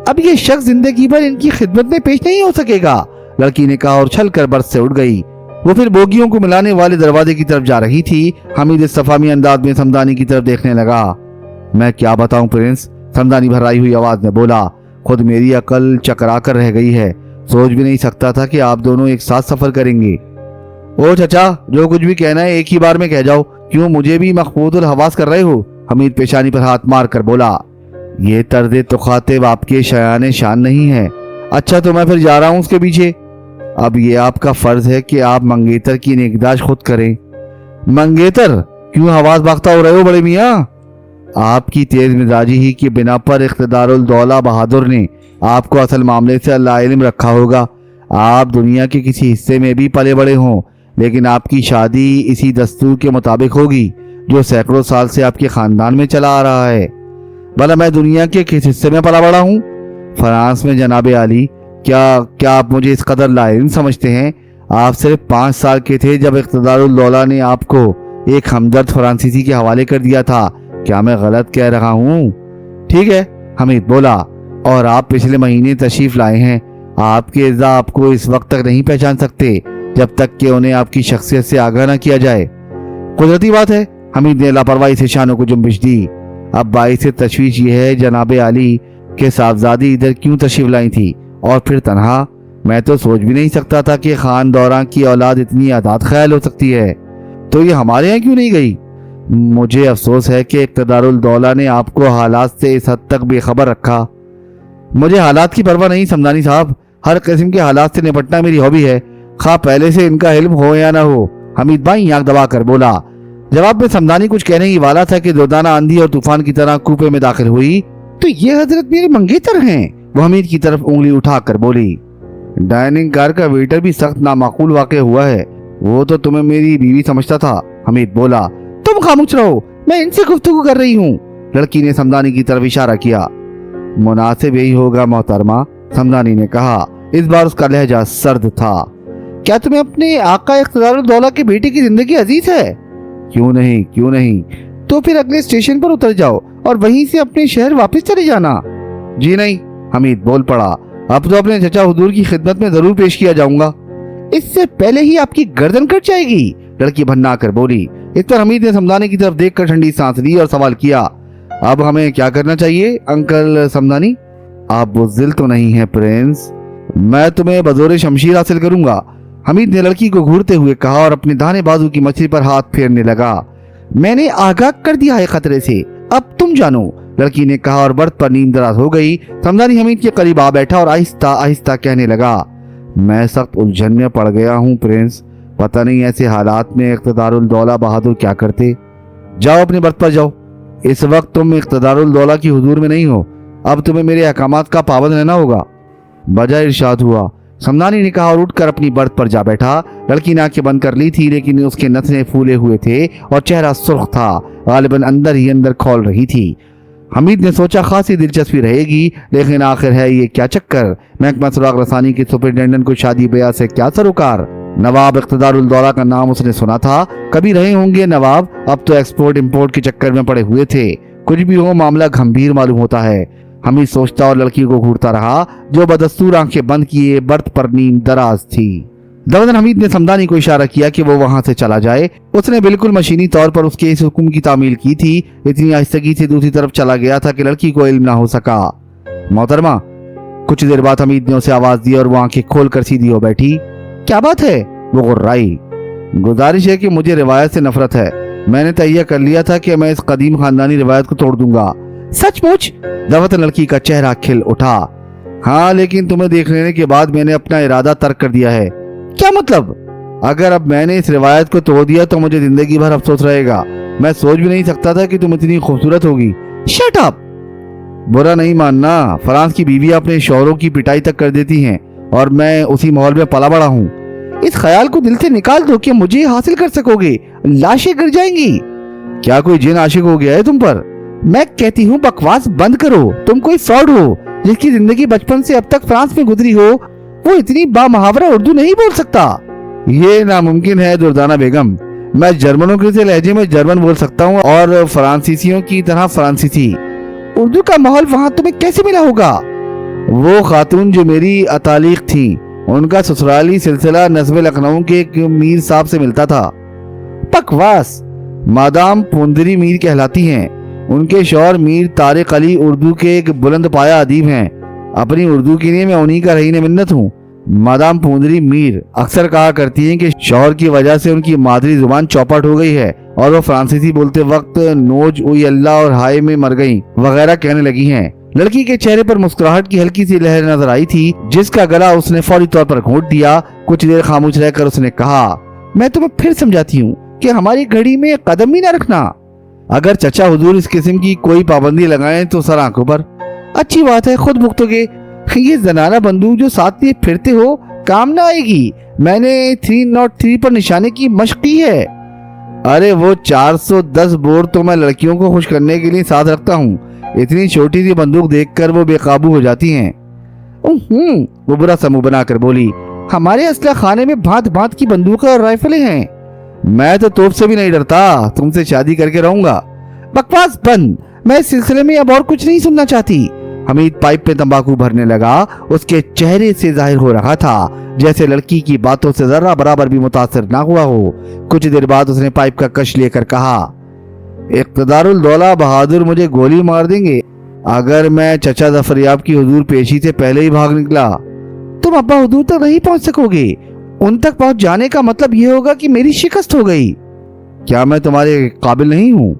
अब ये शख्स जिंदगी भर इनकी खिदमत में पेश नहीं हो सकेगा। लड़की ने कहा और छल कर बर्थ से उठ गई। वो फिर बोगियों को मिलाने वाले दरवाजे की तरफ जा रही थी। हमीद इस सफामी अंदाज में समदानी की तरफ देखने लगा। मैं क्या बताऊं प्रिंस, समदानी भराई हुई आवाज में बोला। खुद मेरी अकल चकरा कर रह गई है। सोच भी नहीं सकता था कि आप दोनों एक साथ सफर करेंगे। ओ चचा, जो कुछ भी कहना है एक ही बार में कह जाओ। क्यों मुझे भी मखबूतुल हवास कर रहे हो? हमीद पेशानी पर हाथ मार कर बोला। ये तर्ज तुखातिब आपके शयान शान नहीं है। अच्छा तो मैं फिर जा रहा हूँ उसके पीछे। अब ये आपका फर्ज है कि आप मंगेतर की निगहदाश्त खुद करें। मंगेतर? क्यों हवास बाख्ता हो रहे हो बड़े मियाँ? आपकी तेज मिजाजी ही की बिना पर इख्तिदारुल दौला बहादुर ने आपको असल मामले से अल्लाह इल्म रखा होगा। आप दुनिया के किसी हिस्से में भी पले बड़े हों, लेकिन आपकी शादी इसी दस्तूर के मुताबिक होगी जो सैकड़ों साल से आपके खानदान में चला आ रहा है। भला मैं दुनिया के किस हिस्से में पला बड़ा हूँ? फ्रांस में जनाबे आली। क्या आप मुझे इस कदर लाइल्म समझते हैं? आप सिर्फ 5 साल के थे जब इख्तिदारुल दौला ने आपको एक हमदर्द फ्रांसीसी के हवाले कर दिया था। क्या मैं गलत कह रहा हूँ? ठीक है, हमीद बोला। और आप पिछले महीने तशरीफ लाए हैं। आपके इज़्ज़ा आपको इस वक्त तक नहीं पहचान सकते जब तक कि उन्हें आपकी शख्सियत से आगाह न किया जाए। कुदरती बात है। हमीद ने लापरवाही से शानों को जुम्बिश दी। अब बाइस तशवीश ये है जनाबे आली के साहबजादी इधर क्यों तशरीफ लाई थी, और फिर तनहा। मैं तो सोच भी नहीं सकता था कि खान दौरा की औलाद इतनी आजाद ख्याल हो सकती है। तो ये हमारे यहाँ क्यों नहीं गई? मुझे अफसोस है कि इख्तिदारुल दौला ने आपको हालात से इस हद तक बेखबर रखा। मुझे हालात की परवाह नहीं समदानी साहब। हर किस्म के हालात से निपटना मेरी हॉबी है, खा पहले से इनका इल्म हो या ना हो। हमीद भाई आंख दबा कर बोला। जवाब में समदानी कुछ कहने ही वाला था कि दोदाना आंधी और तूफान की तरह कूपे में दाखिल हुई। तो ये हजरत मेरे मंगेतर हैं। वो हमीद की तरफ उंगली उठाकर बोली। डाइनिंग कार का वेटर भी सख्त नामाकूल वाक़या हुआ है। वो तो तुम्हें मेरी बीवी समझता था। हमीद बोला। तुम खामोश रहो, मैं इनसे गुफ्तगू कर रही हूँ। लड़की ने समदानी की तरफ इशारा किया। मुनासिब यही होगा मोहतरमा, समदानी ने कहा। इस बार उसका लहजा सर्द था। क्या तुम्हें अपने आका इख्तिदारुल दौला के बेटे की जिंदगी अजीज है? क्यों नहीं। तो फिर अगले स्टेशन पर उतर जाओ और वहीं से अपने शहर वापस चले जाना। जी नहीं, हमीद बोल पड़ा। अब तो अपने चचा हुजूर की खिदमत में जरूर पेश किया जाऊंगा। इससे पहले ही आपकी गर्दन कट जाएगी। लड़की भन्ना कर बोली। इस पर हमीद ने समदानी की तरफ देखकर ठंडी सांस ली और सवाल किया। अब हमें क्या करना चाहिए अंकल समदानी? आप बुज़दिल तो नहीं है प्रिंस? मैं तुम्हें बजोरे शमशीर हासिल करूंगा। हमीद ने लड़की को घूरते हुए कहा और अपने दाहिने बाजू की मछली पर हाथ फेरने लगा। मैंने आगाह कर दिया है खतरे से, अब तुम जानो। लड़की ने कहा और बर्थ पर नींद दराज हो गई। समदानी हमीद के करीब आ बैठा और आहिस्ता आहिस्ता कहने लगा। मैं सख्त उलझन में पड़ गया हूँ प्रिंस। पता नहीं ऐसे हालात में इख्तिदारुल दौला बहादुर क्या करते। जाओ अपने बर्थ पर जाओ। इस वक्त तुम इख्तिदारुल दौला की हुजूर में नहीं हो। अब तुम्हें मेरे अहकामात का पाबंद रहना होगा। बजा इरशाद हुआ। समदानी ने कहा और उठकर अपनी बर्थ पर जा बैठा। लड़की ने आंखें बंद कर ली थी, लेकिन उसके नथने फूले हुए थे और चेहरा सुर्ख था। गालिबन अंदर ही अंदर खौल रही थी। हमीद ने सोचा खासी दिलचस्पी रहेगी, लेकिन आखिर है ये क्या चक्कर। महकमा सुराग रसानी के सुपरिटेंडेंट को शादी ब्याह से क्या सरोकार। नवाब इख्तिदारुल दौला का नाम उसने सुना था, कभी रहे होंगे नवाब। अब तो एक्सपोर्ट इंपोर्ट के चक्कर में पड़े हुए थे। कुछ भी हो, मामला गंभीर मालूम होता है। हमीद सोचता और लड़की को घूरता रहा, जो बदस्तूर आंखें बंद किए बर्थ पर नींद दराज थी। दवतन हमीद ने समदानी को इशारा किया कि वो वहां से चला जाए। उसने बिल्कुल मशीनी तौर पर उसके इस हुक्म की तामील की थी। इतनी आहिस्तगी से दूसरी तरफ चला गया था कि लड़की को इल्म ना हो सका। मोहतरमा, कुछ देर बाद हमीद ने उसे आवाज दी और वो आंखें खोलकर सीधी हो बैठी। क्या बात है? वो गुर्राई। गुजारिश है कि मुझे रिवायत से नफरत है। मैंने तैयार कर लिया था कि मैं इस कदीम खानदानी रिवायत को तोड़ दूंगा। सचमुच? दवतन लड़की का चेहरा खिल उठा। हाँ, लेकिन तुम्हें देख लेने के बाद मैंने अपना इरादा तर्क कर दिया है। क्या मतलब? अगर अब मैंने इस रिवायत को तोड़ दिया तो मुझे जिंदगी भर अफसोस रहेगा। मैं सोच भी नहीं सकता था कि तुम इतनी खूबसूरत होगी। Shut up! बुरा नहीं मानना, फ्रांस की बीवियां अपने शौहरों की पिटाई तक कर देती हैं और मैं उसी माहौल में पला बड़ा हूँ। इस ख्याल को दिल से निकाल दो कि मुझे हासिल कर सकोगे। लाशें गिर जाएंगी। क्या कोई जिन आशिक हो गया है तुम पर? मैं कहती हूँ बकवास बंद करो। तुम कोई फ्रॉड हो जिसकी जिंदगी बचपन से अब तक फ्रांस में गुजरी हो। वो इतनी बामहावरा उर्दू नहीं बोल सकता। ये नामुमकिन है दुर्दाना बेगम। मैं जर्मनों के से लहजे में जर्मन बोल सकता हूँ और फ्रांसीसियों की तरह फ्रांसीसी। उर्दू का माहौल वहाँ तुम्हें कैसे मिला होगा? वो खातून जो मेरी अतालिक थी, उनका ससुराली सिलसिला नस्ब लखनऊ के एक मीर साहब से मिलता था। बकवास! मादाम पुंदरी मीर कहलाती हैं। उनके शौहर मीर तारिक अली उर्दू के एक बुलंद पाया अदीब हैं। अपनी उर्दू के लिए मैं उन्हीं का रहीने मिन्नत हूँ। मादाम पुंदरी मीर अक्सर कहा करती हैं कि शौहर की वजह से उनकी मादरी जुबान चौपट हो गई है और वो फ्रांसीसी बोलते वक्त नोज उई अल्लाह और हाय में मर गई वगैरह कहने लगी हैं। लड़की के चेहरे पर मुस्कुराहट की हल्की सी लहर नजर आई थी, जिसका गला उसने फौरी तौर पर घोंट दिया। कुछ देर खामोश रहकर उसने कहा, मैं तुम्हें फिर समझाती हूँ कि हमारी घड़ी में कदम भी न रखना। अगर चचा हुजूर इस किस्म की कोई पाबंदी लगाएं तो सर आंखों पर। अच्छी बात है, खुद भुगतोगे। ये जनाना बंदूक जो साथ लिए फिरते हो काम ना आएगी। मैंने 303 पर निशाने की मशक की है। अरे वो 410 बोर तो मैं लड़कियों को खुश करने के लिए साथ रखता हूँ। इतनी छोटी सी बंदूक देखकर वो बेकाबू हो जाती हैं। वो बुरा समूह बनाकर बोली, हमारे असला खाने में भांत भांत की बंदूकें और राइफलें हैं। मैं तो तोप से भी नहीं डरता। तुमसे शादी करके रहूंगा। बकवास बंद। मैं इस सिलसिले में अब और कुछ नहीं सुनना चाहती। हमीद पाइप में तंबाकू भरने लगा। उसके चेहरे से जाहिर हो रहा था जैसे लड़की की बातों से जरा बराबर भी मुतासिर ना हुआ हो। कुछ देर बाद उसने पाइप का कश लेकर कहा, इक़्तिदारुल दौला बहादुर मुझे गोली मार देंगे अगर मैं चचा जफरयाब की हुजूर पेशी से पहले ही भाग निकला। तुम अब्बा हुजूर तक नहीं पहुंच सकोगे। उन तक पहुंच जाने का मतलब यह होगा कि मेरी शिकस्त हो गई। क्या मैं तुम्हारे काबिल नहीं हूँ?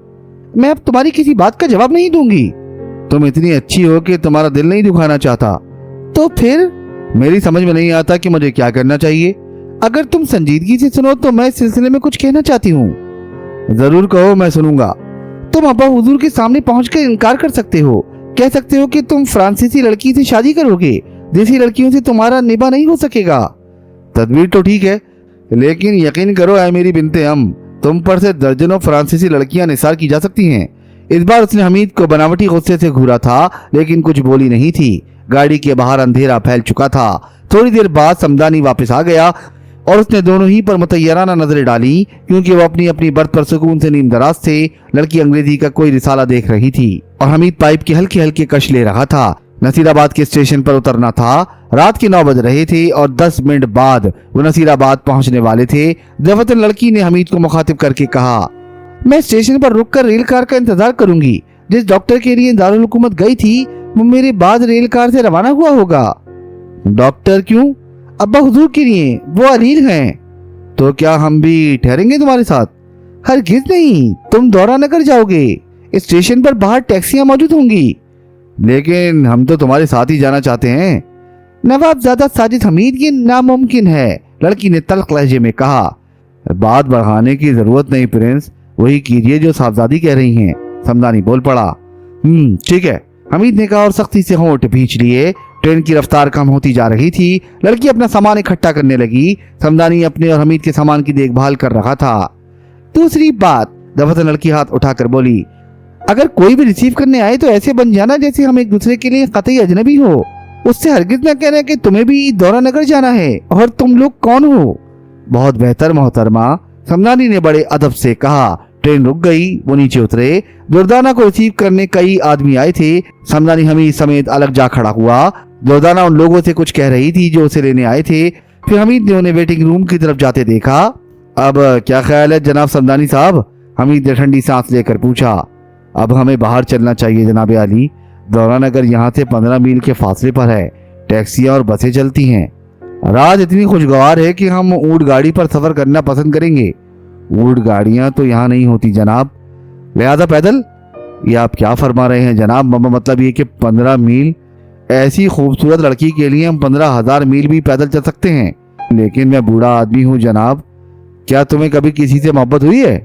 मैं अब तुम्हारी किसी बात का जवाब नहीं दूंगी। तुम इतनी अच्छी हो कि तुम्हारा दिल नहीं दुखाना चाहता। तो फिर मेरी समझ में नहीं आता कि मुझे क्या करना चाहिए। अगर तुम संजीदगी से सुनो तो मैं इस सिलसिले में कुछ कहना चाहती हूँ। जरूर कहो, मैं सुनूंगा। तुम अब्बा हुजूर के सामने पहुंचकर इनकार कर सकते हो। कह सकते हो कि तुम फ्रांसीसी लड़की से शादी करोगे। देसी लड़कियों से तुम्हारा निभा नहीं हो सकेगा। तदबीर तो ठीक है, लेकिन यकीन करो ऐ मेरी बिनते हम, तुम पर से दर्जनों फ्रांसीसी लड़कियां निसार की जा सकती हैं। इस बार उसने हमीद को बनावटी गुस्से से घूरा था, लेकिन कुछ बोली नहीं थी। गाड़ी के बाहर अंधेरा फैल चुका था। थोड़ी देर बाद समदानी वापस आ गया और उसने दोनों ही पर मुतय्यराना नजरें डाली, क्योंकि वो अपनी अपनी बर्थ पर सुकून से नींद दराज थे। लड़की अंग्रेजी का कोई रिसाला देख रही थी और हमीद पाइप के हल्के हल्के कश ले रहा था। नसीराबाद के स्टेशन पर उतरना था। रात के 9 बज रहे थे और 10 मिनट बाद वो नसीराबाद पहुंचने वाले थे। दफतन लड़की ने हमीद को मुखातिब करके कहा, मैं स्टेशन पर रुककर रेल कार का इंतजार करूंगी। जिस डॉक्टर के लिए दारुल हुकूमत गई थी वो मेरे बाद रेल कार से रवाना हुआ होगा। डॉक्टर क्यों? अब्बा हुजूर के लिए। वो अलील हैं। तो क्या हम भी ठहरेंगे तुम्हारे साथ? हरगिज नहीं, तुम दौरा नगर जाओगे। स्टेशन पर बाहर टैक्सियां मौजूद होंगी। लेकिन हम तो तुम्हारे साथ ही जाना चाहते हैं। नवाबजादा साजिद हमीद ये नामुमकिन है, लड़की ने तल्ख लहजे में कहा। बात बढ़ाने की जरूरत नहीं प्रिंस, वही कीजिए जो साहबजादी कह रही हैं। समदानी बोल पड़ा। ठीक है, हमीद ने कहा और सख्ती से होंठ भींच लिए। ट्रेन की रफ्तार कम होती जा रही थी। लड़की अपना सामान इकट्ठा करने लगी। समदानी अपने और हमीद के सामान की देखभाल कर रहा था। दूसरी बात, दफतन लड़की हाथ उठाकर बोली, अगर कोई भी रिसीव करने आए तो ऐसे बन जाना जैसे हम एक दूसरे के लिए कतई अजनबी हो। उससे हरगिज न कहना कि तुम्हें भी दौरा नगर जाना है और तुम लोग कौन हो। बहुत बेहतर मोहतरमा, समदानी ने बड़े अदब से कहा। ट्रेन रुक गई। वो नीचे उतरे। दुर्दाना को रिसीव करने कई आदमी आए थे। समदानी हमीद समेत अलग जा खड़ा हुआ। दुर्दाना उन लोगों से कुछ कह रही थी जो उसे लेने आए थे। फिर हमीद ने उन्हें वेटिंग रूम की तरफ जाते देखा। अब क्या ख्याल है जनाब समदानी साहब? हमीद ने ठंडी सांस लेकर पूछा। अब हमें बाहर चलना चाहिए जनाब आली। दौरा नगर यहाँ से 15 मील के फासले पर है। टैक्सियाँ और बसें चलती हैं। रात इतनी खुशगवार है कि हम ऊँट गाड़ी पर सफर करना पसंद करेंगे। ऊँट गाड़ियाँ तो यहाँ नहीं होती जनाब, लिहाजा पैदल। ये आप क्या फरमा रहे हैं जनाब? मतलब ये कि 15 मील? ऐसी खूबसूरत लड़की के लिए हम 15,000 मील भी पैदल चल सकते हैं। लेकिन मैं बूढ़ा आदमी हूँ जनाब। क्या तुम्हें कभी किसी से मोहब्बत हुई है?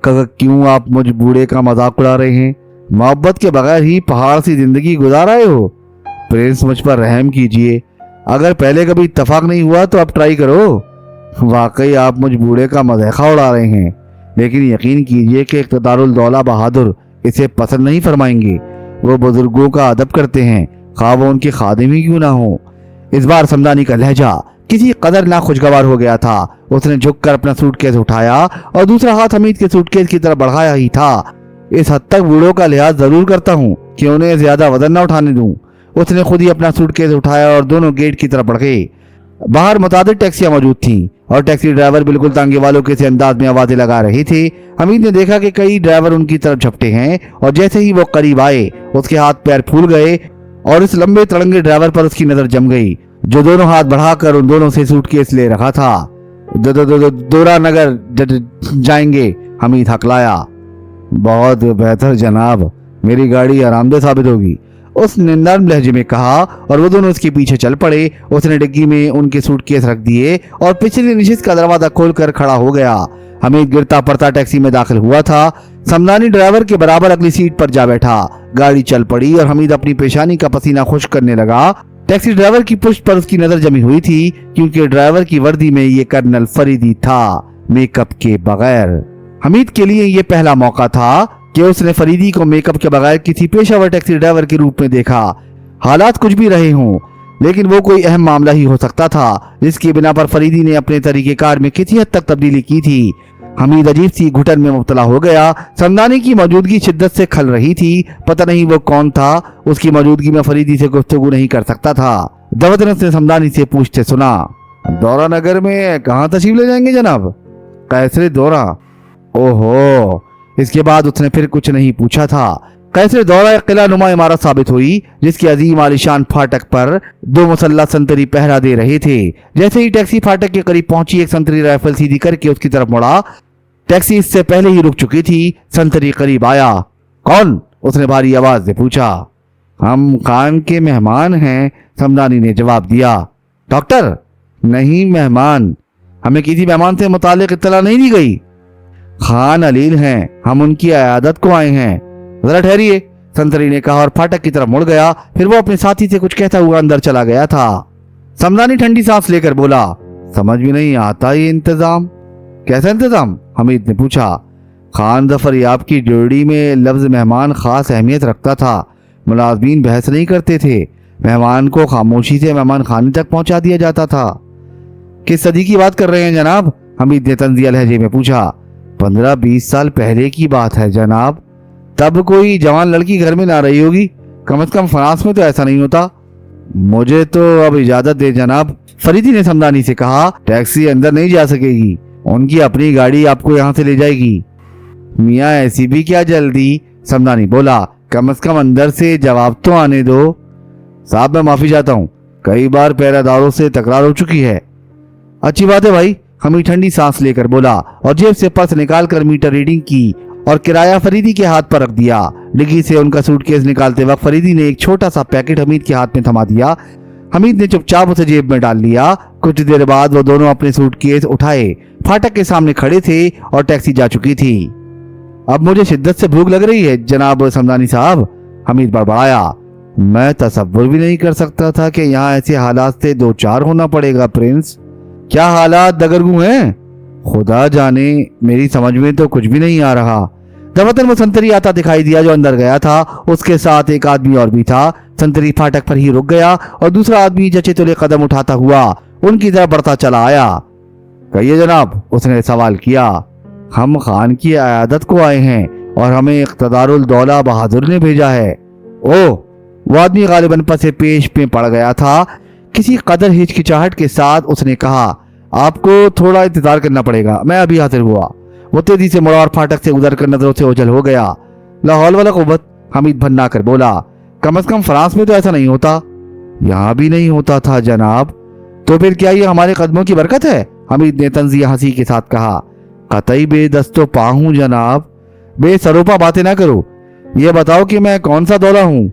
क्यों आप मुझ बूढ़े का मजाक उड़ा रहे हैं? मोहब्बत के बगैर ही पहाड़ सी जिंदगी गुजार आए हो। प्रिंस, मुझ पर रहम कीजिए। अगर पहले कभी इत्तेफाक नहीं हुआ तो अब ट्राई करो। वाकई आप मुझ बूढ़े का मजाक उड़ा रहे हैं, लेकिन यकीन कीजिए कि इक़्तिदारुल दौला बहादुर इसे पसंद नहीं फरमाएंगे। वो बुजुर्गों का अदब करते हैं, खा वो उनके खादिम ही क्यों ना हो। इस बार समदानी का लहजा किसी कदर ना खुशगवार हो गया था। उसने झुककर अपना सूटकेस उठाया और दूसरा हाथ हमीद के सूटकेस की तरफ बढ़ाया ही था। इस हद तक बूढ़ों का लिहाज जरूर करता हूँ कि उन्हें ज्यादा वजन न उठाने दूं। उसने खुद ही अपना सूटकेस उठाया और दोनों गेट की तरफ बढ़ गए। बाहर मुतादिद टैक्सियां मौजूद थीं और टैक्सी ड्राइवर बिल्कुल तांगे वालों के से अंदाज में आवाजें लगा रहे थे। हमीद ने देखा कि कई ड्राइवर उनकी तरफ झपटे हैं और जैसे ही वो करीब आए उसके हाथ पैर फूल गए और इस लंबे तड़ंगे ड्राइवर पर उसकी नजर जम गई, जो दोनों हाथ बढ़ाकर उन दोनों से सूटकेस ले रखा था। दौरा नगर जाएंगे, हमीद हकलाया। बहुत बेहतर जनाब, मेरी गाड़ी आरामदेह साबित होगी, उसने नर्म लहजे में कहा और वो दोनों उसके पीछे चल पड़े। उसने डिग्गी में उनके सूटकेस रख दिए और पिछली नशिस्त का दरवाजा खोलकर खड़ा हो गया। हमीद गिरता पड़ता टैक्सी में दाखिल हुआ था। समदानी ड्राइवर के बराबर अगली सीट पर जा बैठा। गाड़ी चल पड़ी और हमीद अपनी पेशानी का पसीना खुश्क करने लगा। टैक्सी ड्राइवर की पुष्ट पर उसकी नजर जमी हुई थी, क्योंकि ड्राइवर की वर्दी में ये कर्नल फरीदी था, मेकअप के बगैर। हमीद के लिए ये पहला मौका था कि उसने फरीदी को मेकअप के बगैर किसी पेशावर टैक्सी ड्राइवर के रूप में देखा। हालात कुछ भी रहे हों, लेकिन वो कोई अहम मामला ही हो सकता था जिसकी बिना पर फरीदी ने अपने तरीकेकार में किसी हद तक तब्दीली की थी। हमीद अजीब सी घुटन में मुब्तला हो गया। समदानी की मौजूदगी शिद्दत से खल रही थी। पता नहीं वो कौन था, उसकी मौजूदगी में फरीदी से गुफ्तगू नहीं कर सकता था। दवतनस ने समदानी से पूछते सुना, दौरा नगर में कहाँ तशरीफ ले जाएंगे जनाब? कैसरे दौरा? ओहो। इसके बाद उसने फिर कुछ नहीं पूछा था। कैसरे दौरा एक किला नुमा इमारत साबित हुई, जिसकी अजीम आलिशान फाटक पर 2 मुसल्लह संतरी पहरा दे रहे थे। जैसे ही टैक्सी फाटक के करीब पहुंची, एक संतरी राइफल सीधी करके उसकी तरफ मुड़ा। टैक्सी इससे पहले ही रुक चुकी थी। संतरी करीब आया। कौन? उसने भारी आवाज से पूछा। हम खान के मेहमान हैं, समदानी ने जवाब दिया। डॉक्टर? नहीं, मेहमान। हमें किसी मेहमान से मुतालिक इत्तला नहीं दी गई। खान अलील हैं, हम उनकी अयादत को आए हैं। जरा ठहरिए, संतरी ने कहा और फाटक की तरफ मुड़ गया। फिर वो अपने साथी से कुछ कहता हुआ अंदर चला गया था। समदानी ठंडी सांस लेकर बोला, समझ में नहीं आता ये इंतजाम। कैसा इंतजाम? हमीद ने पूछा। खान जफर याब की ड्योड़ी में लफ्ज मेहमान खास अहमियत रखता था। मुलाजमीन बहस नहीं करते थे, मेहमान को खामोशी से मेहमान खाने तक पहुंचा दिया जाता था। किस सदी की बात कर रहे हैं जनाब? हमीद ने तंजिया लहजे में पूछा। 15-20 साल पहले की बात है जनाब। तब कोई जवान लड़की घर में ना रही होगी, कम से कम फ्रांस में तो ऐसा नहीं होता। मुझे तो अब इजाजत दे जनाब, फरीदी ने समदानी से कहा। टैक्सी अंदर नहीं जा सकेगी, उनकी अपनी गाड़ी आपको यहाँ से ले जाएगी। मियाँ ऐसी भी क्या जल्दी? समदानी बोला। कम से कम अंदर से जवाब तो आने दो। साहब मैं माफी चाहता हूँ, कई बार पहरेदारों से तकरार हो चुकी है। अच्छी बात है भाई, हमीद ठंडी सांस लेकर बोला और जेब से पर्स निकालकर मीटर रीडिंग की और किराया फरीदी के हाथ पर रख दिया। डिग्गी से उनका सूटकेस निकालते वक्त फरीदी ने एक छोटा सा पैकेट हमीद के हाथ में थमा दिया। हमीद ने चुपचाप उसे जेब में डाल लिया। कुछ देर बाद वो दोनों अपने सूटकेस उठाए फाटक के सामने खड़े थे और टैक्सी जा चुकी थी। अब मुझे शिद्दत से भूख लग रही है जनाब समदानी साहब, हमीद बड़बड़ाया। मैं तसव्वुर भी नहीं कर सकता था कि यहाँ ऐसे हालात से 2-4 होना पड़ेगा प्रिंस। क्या हालात दगरगू हैं? खुदा जाने, मेरी समझ में तो कुछ भी नहीं आ रहा। दवतन वो संतरी आता दिखाई दिया जो अंदर गया था। उसके साथ एक आदमी और भी था। संतरी फाटक पर ही रुक गया और दूसरा आदमी जचे तुले कदम उठाता हुआ उनकी तरफ बढ़ता चला आया। कहिए जनाब, उसने सवाल किया। हम खान की अयादत को आए हैं और हमें इक़्तिदारुल दौला बहादुर ने भेजा है। ओह, वो आदमी गालिबन पसे पेश में पड़ गया था। کسی قدر ہچکچاہٹ کے ساتھ اس نے کہا، آپ کو تھوڑا انتظار کرنا پڑے گا، میں ابھی حاضر ہوا۔ وہ تیزی سے مڑا اور پھاٹک سے گزر کر نظروں سے اوجھل ہو گیا۔ لا حول ولا قوت، حمید بھنا کر بولا، کم از کم فرانس میں تو ایسا نہیں ہوتا۔ یہاں بھی نہیں ہوتا تھا جناب۔ تو پھر کیا یہ ہمارے قدموں کی برکت ہے؟ حمید نے طنزیہ ہنسی کے ساتھ کہا۔ قطعی بے دست و پا ہوں جناب، بے سروپا باتیں نہ کرو۔ یہ بتاؤ کہ میں کون سا دولہ ہوں؟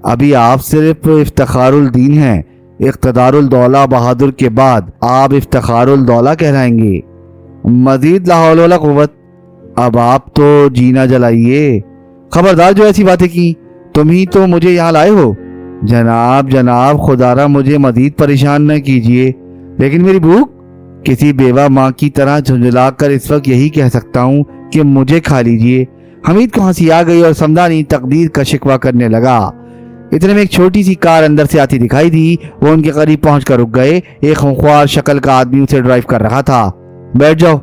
ابھی آپ صرف افتخار الدین ہیں، اقتدار الدولہ بہادر کے بعد آپ افتخار الدولہ کہلائیں گے۔ مزید لا حول ولا قوت، اب آپ تو جینا جلائیے۔ خبردار جو ایسی باتیں کی، تم ہی تو مجھے یہاں لائے ہو۔ جناب خدا را مجھے مزید پریشان نہ کیجیے، لیکن میری بھوک، کسی بیوہ ماں کی طرح جھنجھلا کر اس وقت یہی کہہ سکتا ہوں کہ مجھے کھا لیجیے۔ حمید کو ہنسی آ گئی اور سمدانی تقدیر کا شکوہ کرنے لگا۔ اتنے میں ایک چھوٹی سی کار اندر سے آتی دکھائی دی۔ وہ ان کے قریب پہنچ کر رک گئے۔ ایک خونخوار شکل کا آدمی اسے ڈرائیو کر رہا تھا۔ بیٹھ جاؤ،